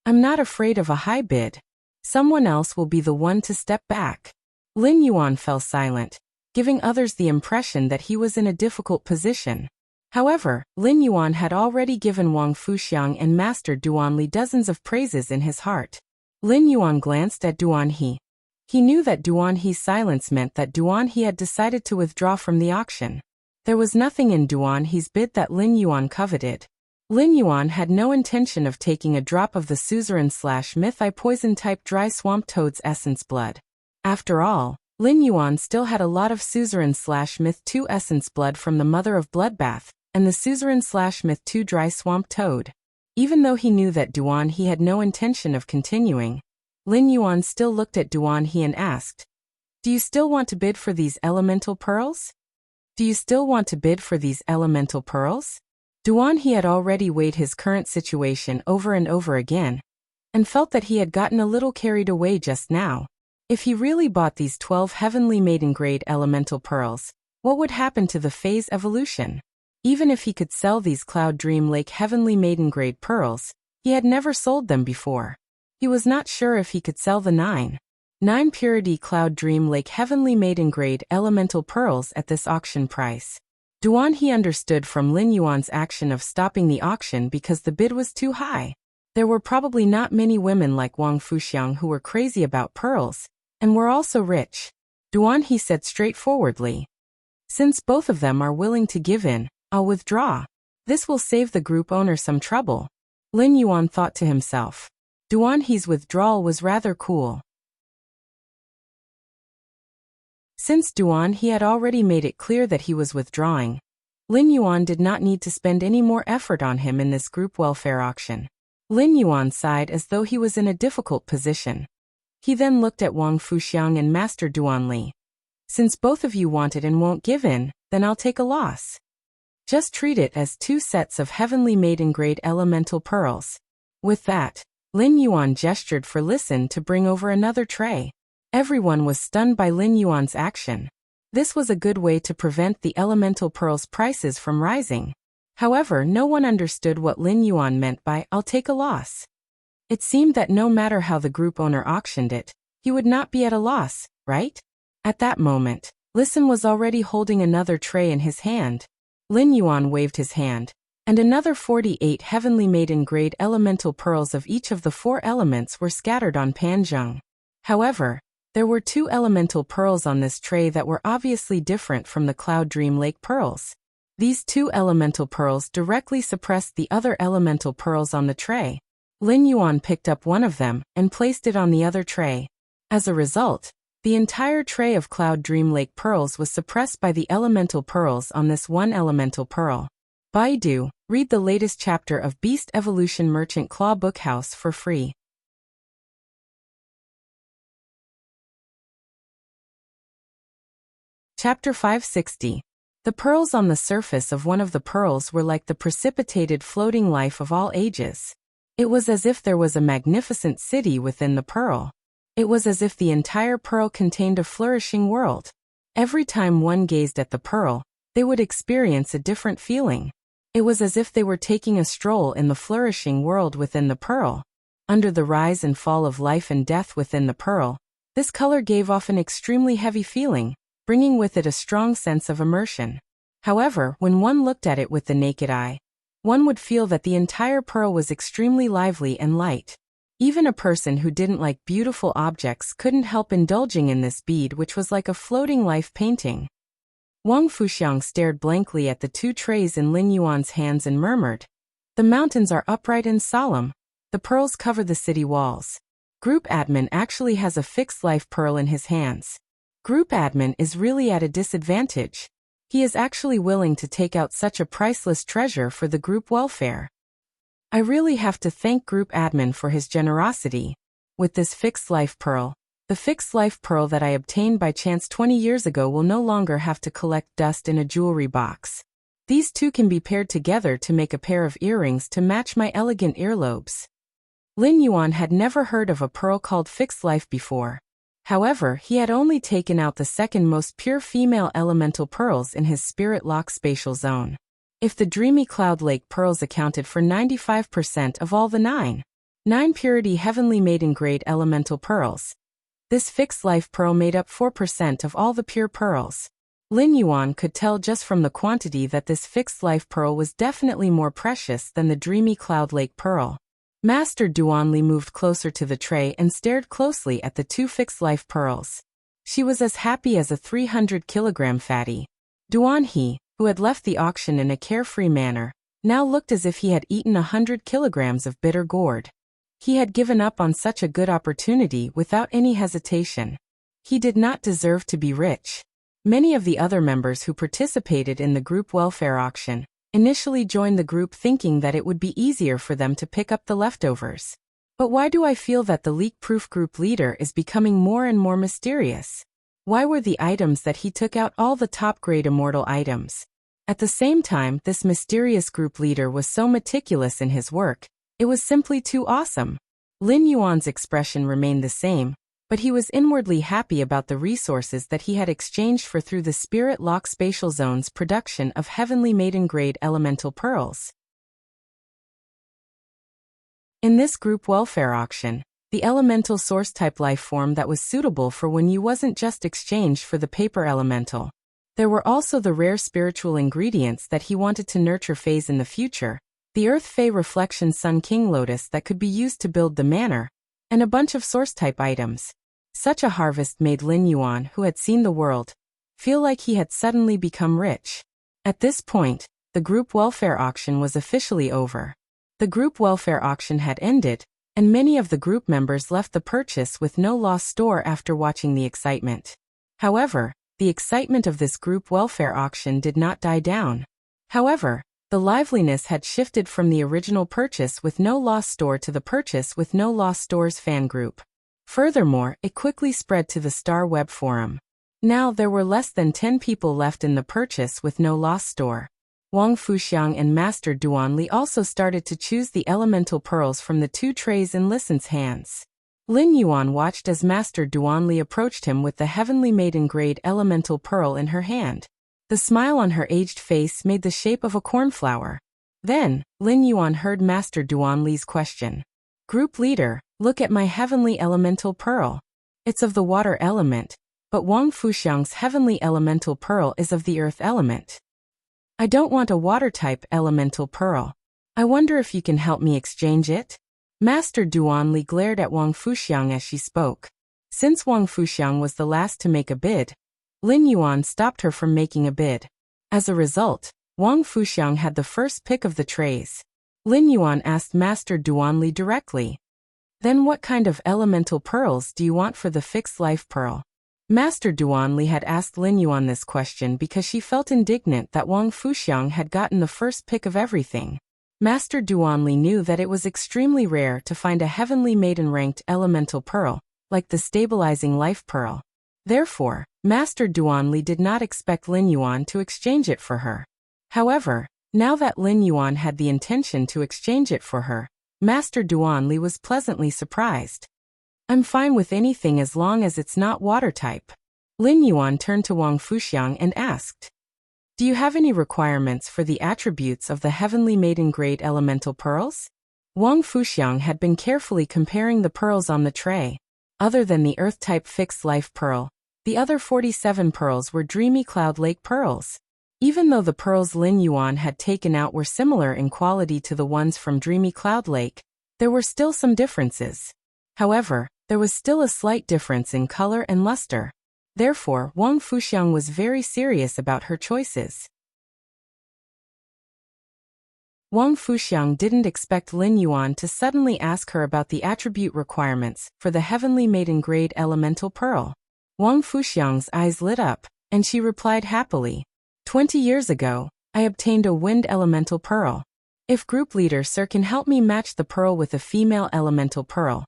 "I'm not afraid of a high bid. Someone else will be the one to step back." Lin Yuan fell silent, giving others the impression that he was in a difficult position. However, Lin Yuan had already given Wang Fuxiang and Master Duan Li dozens of praises in his heart. Lin Yuan glanced at Duan He. He knew that Duan He's silence meant that Duan He had decided to withdraw from the auction. There was nothing in Duan He's bid that Lin Yuan coveted. Lin Yuan had no intention of taking a drop of the suzerain/myth-I poison-type dry swamp toad's essence blood. After all, Lin Yuan still had a lot of suzerain/myth 2 essence blood from the Mother of Bloodbath and the suzerain/myth 2 dry swamp toad. Even though he knew that Duan He had no intention of continuing, Lin Yuan still looked at Duan He and asked, "Do you still want to bid for these elemental pearls? Do you still want to bid for these elemental pearls?" Duan He had already weighed his current situation over and over again, and felt that he had gotten a little carried away just now. If he really bought these 12 heavenly maiden-grade elemental pearls, what would happen to the phase evolution? Even if he could sell these Cloud Dream Lake heavenly maiden-grade pearls, he had never sold them before. He was not sure if he could sell the 9 Purity Cloud Dream Lake heavenly maiden-grade elemental pearls at this auction price. Duan He understood from Lin Yuan's action of stopping the auction because the bid was too high. There were probably not many women like Wang Fuxiang who were crazy about pearls, and were also rich. Duan He said straightforwardly, "Since both of them are willing to give in, I'll withdraw. This will save the group owner some trouble." Lin Yuan thought to himself. Duan He's withdrawal was rather cool. Since Duan He had already made it clear that he was withdrawing, Lin Yuan did not need to spend any more effort on him in this group welfare auction. Lin Yuan sighed as though he was in a difficult position. He then looked at Wang Fuxiang and Master Duan Li. "Since both of you want it and won't give in, then I'll take a loss. Just treat it as 2 sets of heavenly maiden-grade elemental pearls." With that, Lin Yuan gestured for Listen to bring over another tray. Everyone was stunned by Lin Yuan's action. This was a good way to prevent the elemental pearls' prices from rising. However, no one understood what Lin Yuan meant by "I'll take a loss." It seemed that no matter how the group owner auctioned it, he would not be at a loss, right? At that moment, Listen was already holding another tray in his hand. Lin Yuan waved his hand, and another 48 heavenly maiden-grade elemental pearls of each of the 4 elements were scattered on Panzheng. However, there were 2 elemental pearls on this tray that were obviously different from the Cloud Dream Lake pearls. These 2 elemental pearls directly suppressed the other elemental pearls on the tray. Lin Yuan picked up one of them and placed it on the other tray. As a result, the entire tray of Cloud Dream Lake pearls was suppressed by the elemental pearls on this one elemental pearl. Baidu, read the latest chapter of Beast Evolution Merchant Claw Bookhouse for free. Chapter 560. The pearls on the surface of one of the pearls were like the precipitated floating life of all ages. It was as if there was a magnificent city within the pearl. It was as if the entire pearl contained a flourishing world. Every time one gazed at the pearl, they would experience a different feeling. It was as if they were taking a stroll in the flourishing world within the pearl. Under the rise and fall of life and death within the pearl, this color gave off an extremely heavy feeling, bringing with it a strong sense of immersion. However, when one looked at it with the naked eye, one would feel that the entire pearl was extremely lively and light. Even a person who didn't like beautiful objects couldn't help indulging in this bead, which was like a floating life painting. Wang Fuxiang stared blankly at the two trays in Lin Yuan's hands and murmured, "The mountains are upright and solemn. The pearls cover the city walls. Group admin actually has a fixed life pearl in his hands. Group admin is really at a disadvantage. He is actually willing to take out such a priceless treasure for the group welfare. I really have to thank group admin for his generosity. With this fixed life pearl, the fixed life pearl that I obtained by chance 20 years ago will no longer have to collect dust in a jewelry box. These two can be paired together to make a pair of earrings to match my elegant earlobes." Lin Yuan had never heard of a pearl called fixed life before. However, he had only taken out the second most pure female elemental pearls in his spirit lock spatial zone. If the dreamy cloud lake pearls accounted for 95% of all the nine purity heavenly maiden grade elemental pearls, this fixed life pearl made up 4% of all the pure pearls. Lin Yuan could tell just from the quantity that this fixed life pearl was definitely more precious than the dreamy cloud lake pearl. Master Duanli moved closer to the tray and stared closely at the two fixed life pearls. She was as happy as a 300-kilogram fatty. Duan He, who had left the auction in a carefree manner, now looked as if he had eaten 100 kilograms of bitter gourd. He had given up on such a good opportunity without any hesitation. He did not deserve to be rich. Many of the other members who participated in the group welfare auction initially joined the group thinking that it would be easier for them to pick up the leftovers. But why do I feel that the leak-proof group leader is becoming more and more mysterious? Why were the items that he took out all the top-grade immortal items? At the same time, this mysterious group leader was so meticulous in his work, it was simply too awesome. Lin Yuan's expression remained the same, but he was inwardly happy about the resources that he had exchanged for through the Spirit Lock Spatial Zone's production of heavenly maiden-grade elemental pearls. In this group welfare auction, the elemental source-type life form that was suitable for when you wasn't just exchanged for the paper elemental. There were also the rare spiritual ingredients that he wanted to nurture phase in the future, the Earth Fae Reflection Sun King Lotus that could be used to build the manor, and a bunch of source-type items. Such a harvest made Lin Yuan, who had seen the world, feel like he had suddenly become rich. At this point, the group welfare auction was officially over. The group welfare auction had ended, and many of the group members left the purchase with no loss store after watching the excitement. However, the excitement of this group welfare auction did not die down. However, the liveliness had shifted from the original purchase with no loss store to the purchase with no loss store's fan group. Furthermore, it quickly spread to the Star Web forum. Now there were less than 10 people left in the purchase with no loss store. Wang Fuxiang and Master Duanli also started to choose the elemental pearls from the two trays in Lisan's hands. Lin Yuan watched as Master Duanli approached him with the heavenly maiden-grade elemental pearl in her hand. The smile on her aged face made the shape of a cornflower. Then, Lin Yuan heard Master Duanli's question. "Group leader, look at my heavenly elemental pearl. It's of the water element, but Wang Fuxiang's heavenly elemental pearl is of the earth element. I don't want a water-type elemental pearl. I wonder if you can help me exchange it?" Master Duanli glared at Wang Fuxiang as she spoke. Since Wang Fuxiang was the last to make a bid, Lin Yuan stopped her from making a bid. As a result, Wang Fuxiang had the first pick of the trays. Lin Yuan asked Master Duanli directly, "Then what kind of elemental pearls do you want for the fixed life pearl?" Master Duanli had asked Lin Yuan this question because she felt indignant that Wang Fuxiang had gotten the first pick of everything. Master Duanli knew that it was extremely rare to find a heavenly maiden-ranked elemental pearl, like the stabilizing life pearl. Therefore, Master Duanli did not expect Lin Yuan to exchange it for her. However, now that Lin Yuan had the intention to exchange it for her, Master Duanli was pleasantly surprised. I'm fine with anything as long as it's not water type. Lin Yuan turned to Wang Fuxiang and asked, do you have any requirements for the attributes of the heavenly maiden grade elemental pearls? Wang Fuxiang had been carefully comparing the pearls on the tray. Other than the earth-type fixed life pearl, the other 47 pearls were dreamy cloud lake pearls. Even though the pearls Lin Yuan had taken out were similar in quality to the ones from Dreamy Cloud Lake, there were still some differences. However, there was still a slight difference in color and luster. Therefore, Wang Fuxiang was very serious about her choices. Wang Fuxiang didn't expect Lin Yuan to suddenly ask her about the attribute requirements for the heavenly maiden grade elemental pearl. Wang Fuxiang's eyes lit up, and she replied happily, 20 years ago, I obtained a wind elemental pearl. If group leader Sir can help me match the pearl with a female elemental pearl,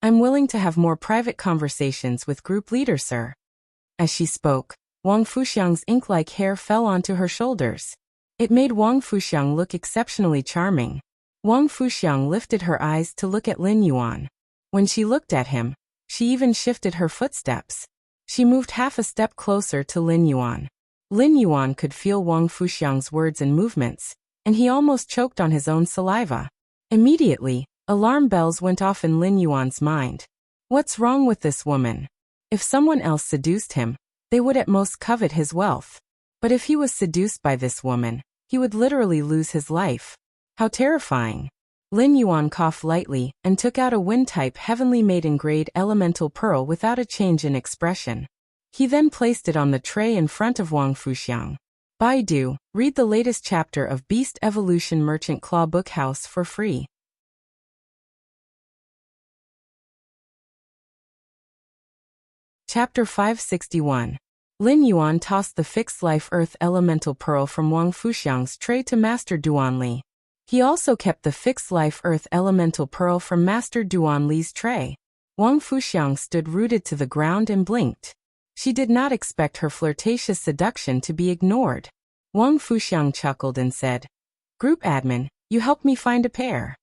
I'm willing to have more private conversations with group leader Sir. As she spoke, Wang Fuxiang's ink-like hair fell onto her shoulders. It made Wang Fuxiang look exceptionally charming. Wang Fuxiang lifted her eyes to look at Lin Yuan. When she looked at him, she even shifted her footsteps. She moved half a step closer to Lin Yuan. Lin Yuan could feel Wang Fuxiang's words and movements, and he almost choked on his own saliva. Immediately, alarm bells went off in Lin Yuan's mind. What's wrong with this woman? If someone else seduced him, they would at most covet his wealth. But if he was seduced by this woman, he would literally lose his life. How terrifying. Lin Yuan coughed lightly and took out a wind-type heavenly maiden grade elemental pearl without a change in expression. He then placed it on the tray in front of Wang Fuxiang. Baidu, read the latest chapter of Beast Evolution Merchant Claw Bookhouse for free. Chapter 561. Lin Yuan tossed the fixed life earth elemental pearl from Wang Fuxiang's tray to Master Duanli. He also kept the fixed life earth elemental pearl from Master Duanli's tray. Wang Fuxiang stood rooted to the ground and blinked. She did not expect her flirtatious seduction to be ignored. Wang Fuxiang chuckled and said, Group admin, you helped me find a pair.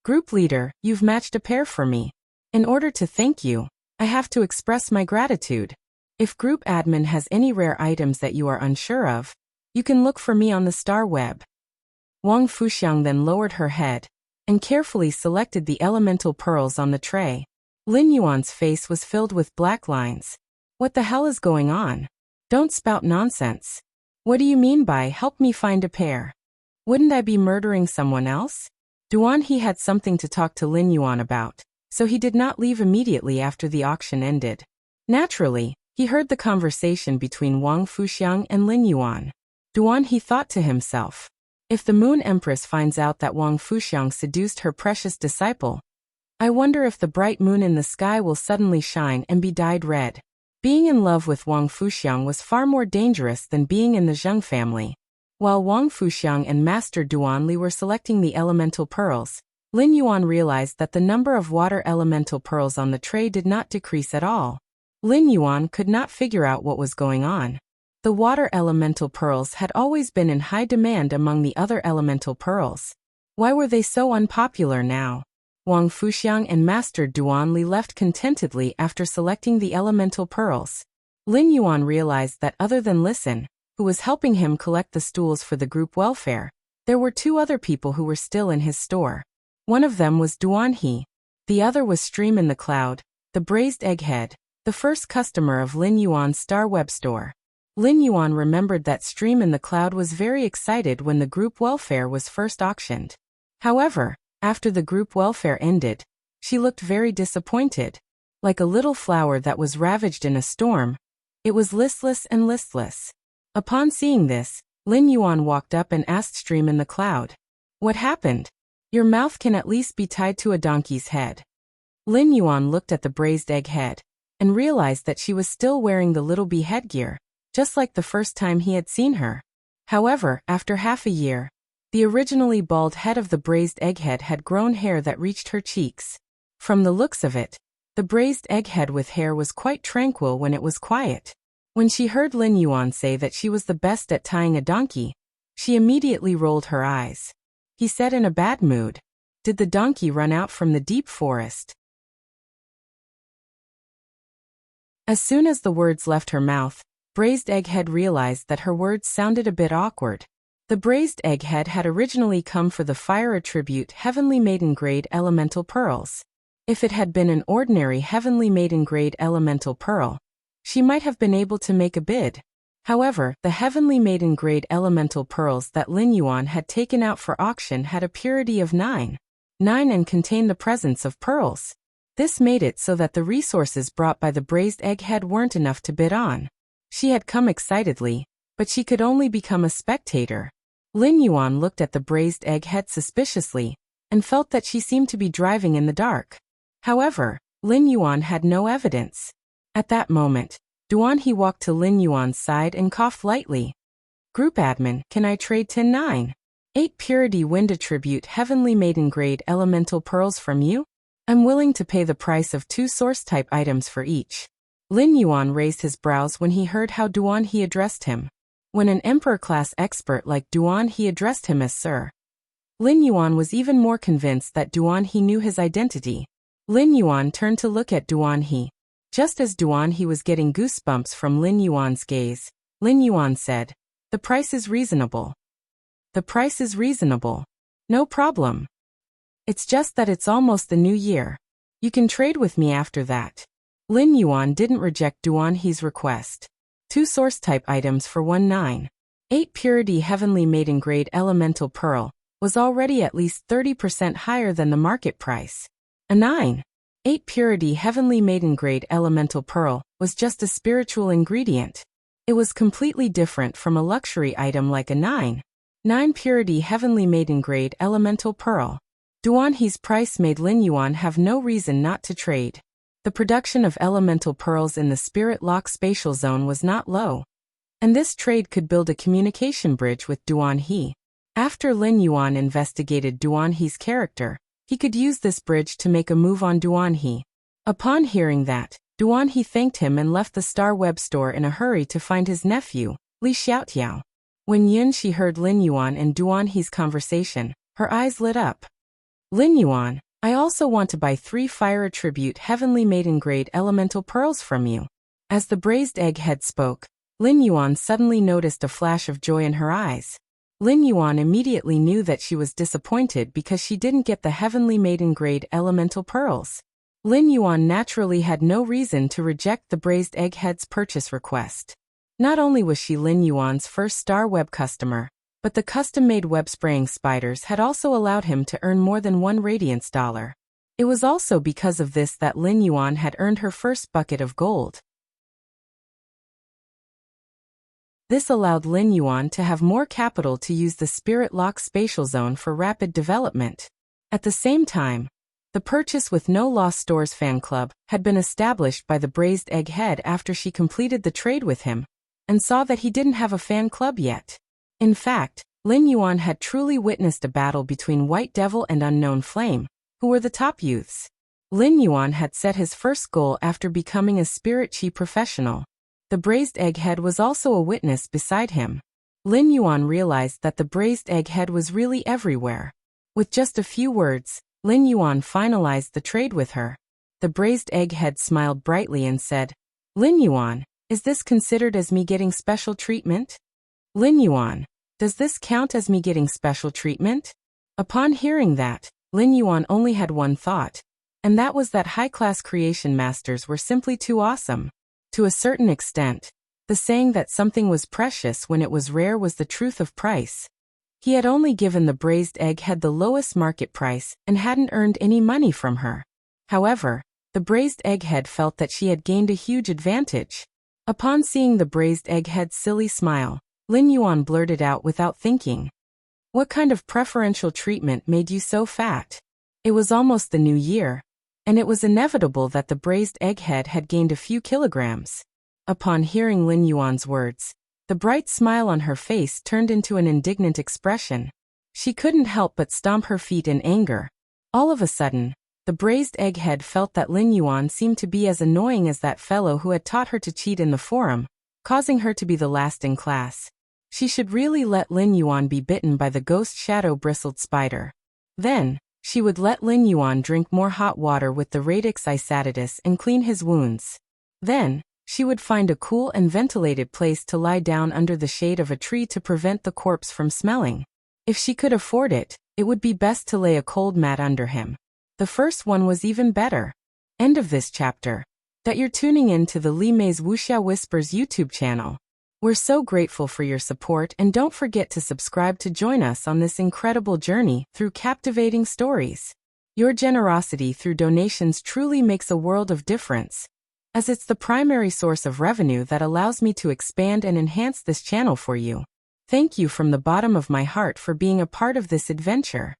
Group leader, you've matched a pair for me. In order to thank you, I have to express my gratitude. If group admin has any rare items that you are unsure of, you can look for me on the star web. Wang Fuxiang then lowered her head and carefully selected the elemental pearls on the tray. Lin Yuan's face was filled with black lines. What the hell is going on? Don't spout nonsense. What do you mean by help me find a pair? Wouldn't I be murdering someone else? Duan He had something to talk to Lin Yuan about, so he did not leave immediately after the auction ended. Naturally, he heard the conversation between Wang Fuxiang and Lin Yuan. Duan He thought to himself, if the Moon Empress finds out that Wang Fuxiang seduced her precious disciple, I wonder if the bright moon in the sky will suddenly shine and be dyed red. Being in love with Wang Fuxiang was far more dangerous than being in the Zheng family. While Wang Fuxiang and Master Duanli were selecting the elemental pearls, Lin Yuan realized that the number of water elemental pearls on the tray did not decrease at all. Lin Yuan could not figure out what was going on. The water elemental pearls had always been in high demand among the other elemental pearls. Why were they so unpopular now? Wang Fuxiang and Master Duanli left contentedly after selecting the elemental pearls. Lin Yuan realized that other than Listen, who was helping him collect the stools for the group welfare, there were two other people who were still in his store. One of them was Duan He. The other was Stream in the Cloud, the braised egghead, the first customer of Lin Yuan's Star Web store. Lin Yuan remembered that Stream in the Cloud was very excited when the group welfare was first auctioned. However, after the group welfare ended, she looked very disappointed. Like a little flower that was ravaged in a storm, it was listless and listless. Upon seeing this, Lin Yuan walked up and asked Stream in the Cloud, What happened? Your mouth can at least be tied to a donkey's head. Lin Yuan looked at the braised egg head and realized that she was still wearing the little bee headgear, just like the first time he had seen her. However, after half a year, the originally bald head of the braised egghead had grown hair that reached her cheeks. From the looks of it, The braised egghead with hair was quite tranquil when it was quiet. When she heard Lin Yuan say that she was the best at tying a donkey, she immediately rolled her eyes. He said in a bad mood, "Did the donkey run out from the deep forest?" As soon as the words left her mouth, Braised Egghead realized that her words sounded a bit awkward. The Braised Egghead had originally come for the fire attribute Heavenly Maiden Grade Elemental Pearls. If it had been an ordinary Heavenly Maiden Grade Elemental Pearl, she might have been able to make a bid. However, the Heavenly Maiden Grade Elemental Pearls that Lin Yuan had taken out for auction had a purity of 9 and contained the presence of pearls. This made it so that the resources brought by the Braised Egghead weren't enough to bid on. She had come excitedly, but she could only become a spectator. Lin Yuan looked at the Braised Egghead suspiciously, and felt that she seemed to be driving in the dark. However, Lin Yuan had no evidence. At that moment, Duan He walked to Lin Yuan's side and coughed lightly. "Group admin, can I trade 10-9? 8 purity wind attribute Heavenly Maiden Grade Elemental Pearls from you? I'm willing to pay the price of 2 source-type items for each." Lin Yuan raised his brows when he heard how Duan He addressed him. When an Emperor-class expert like Duan He addressed him as Sir, Lin Yuan was even more convinced that Duan He knew his identity. Lin Yuan turned to look at Duan He. Just as Duan He was getting goosebumps from Lin Yuan's gaze, Lin Yuan said, "The price is reasonable." "The price is reasonable. No problem. It's just that it's almost the new year. You can trade with me after that." Lin Yuan didn't reject Duan He's request. 2 source-type items for 1-9. 8 purity Heavenly Maiden Grade Elemental Pearl was already at least 30% higher than the market price. A 9.8 purity Heavenly Maiden Grade Elemental Pearl was just a spiritual ingredient. It was completely different from a luxury item like a 9 purity Heavenly Maiden Grade Elemental Pearl. Duan He's price made Lin Yuan have no reason not to trade. The production of elemental pearls in the Spirit Lock spatial zone was not low, and this trade could build a communication bridge with Duan He. After Lin Yuan investigated Duan He's character, he could use this bridge to make a move on Duan He. Upon hearing that, Duan He thanked him and left the Star Web store in a hurry to find his nephew, Li Xiaotiao. When Yun Shi heard Lin Yuan and Duan He's conversation, her eyes lit up. "Lin Yuan, I also want to buy 3 fire attribute Heavenly Maiden Grade Elemental Pearls from you." As the Braised Egghead spoke, Lin Yuan suddenly noticed a flash of joy in her eyes. Lin Yuan immediately knew that she was disappointed because she didn't get the Heavenly Maiden Grade Elemental Pearls. Lin Yuan naturally had no reason to reject the Braised Egghead's purchase request. Not only was she Lin Yuan's first Star Web customer, but the custom-made web-spraying spiders had also allowed him to earn more than 1 Radiance dollar. It was also because of this that Lin Yuan had earned her first bucket of gold. This allowed Lin Yuan to have more capital to use the Spirit Lock spatial zone for rapid development. At the same time, the Purchase with No Loss Stores fan club had been established by the Braised Egghead after she completed the trade with him, and saw that he didn't have a fan club yet. In fact, Lin Yuan had truly witnessed a battle between White Devil and Unknown Flame, who were the top youths. Lin Yuan had set his first goal after becoming a Spirit Chi professional. The Braised Egghead was also a witness beside him. Lin Yuan realized that the Braised Egghead was really everywhere. With just a few words, Lin Yuan finalized the trade with her. The Braised Egghead smiled brightly and said, "Lin Yuan, is this considered as me getting special treatment?" "Lin Yuan, does this count as me getting special treatment?" Upon hearing that, Lin Yuan only had one thought, and that was that high-class creation masters were simply too awesome. To a certain extent, the saying that something was precious when it was rare was the truth of price. He had only given the Braised Egghead the lowest market price and hadn't earned any money from her. However, the Braised Egghead felt that she had gained a huge advantage. Upon seeing the Braised Egghead's silly smile, Lin Yuan blurted out without thinking, "What kind of preferential treatment made you so fat?" It was almost the new year, and it was inevitable that the Braised Egghead had gained a few kilograms. Upon hearing Lin Yuan's words, the bright smile on her face turned into an indignant expression. She couldn't help but stomp her feet in anger. All of a sudden, The braised egghead felt that Lin Yuan seemed to be as annoying as that fellow who had taught her to cheat in the forum, causing her to be the last in class. She should really let Lin Yuan be bitten by the ghost shadow-bristled spider. Then, she would let Lin Yuan drink more hot water with the radix isatitis and clean his wounds. Then, she would find a cool and ventilated place to lie down under the shade of a tree to prevent the corpse from smelling. If she could afford it, it would be best to lay a cold mat under him. The first one was even better. End of this chapter. That you're tuning in to the Li Mei's Wuxia Whispers YouTube channel. We're so grateful for your support, and don't forget to subscribe to join us on this incredible journey through captivating stories. Your generosity through donations truly makes a world of difference, as it's the primary source of revenue that allows me to expand and enhance this channel for you. Thank you from the bottom of my heart for being a part of this adventure.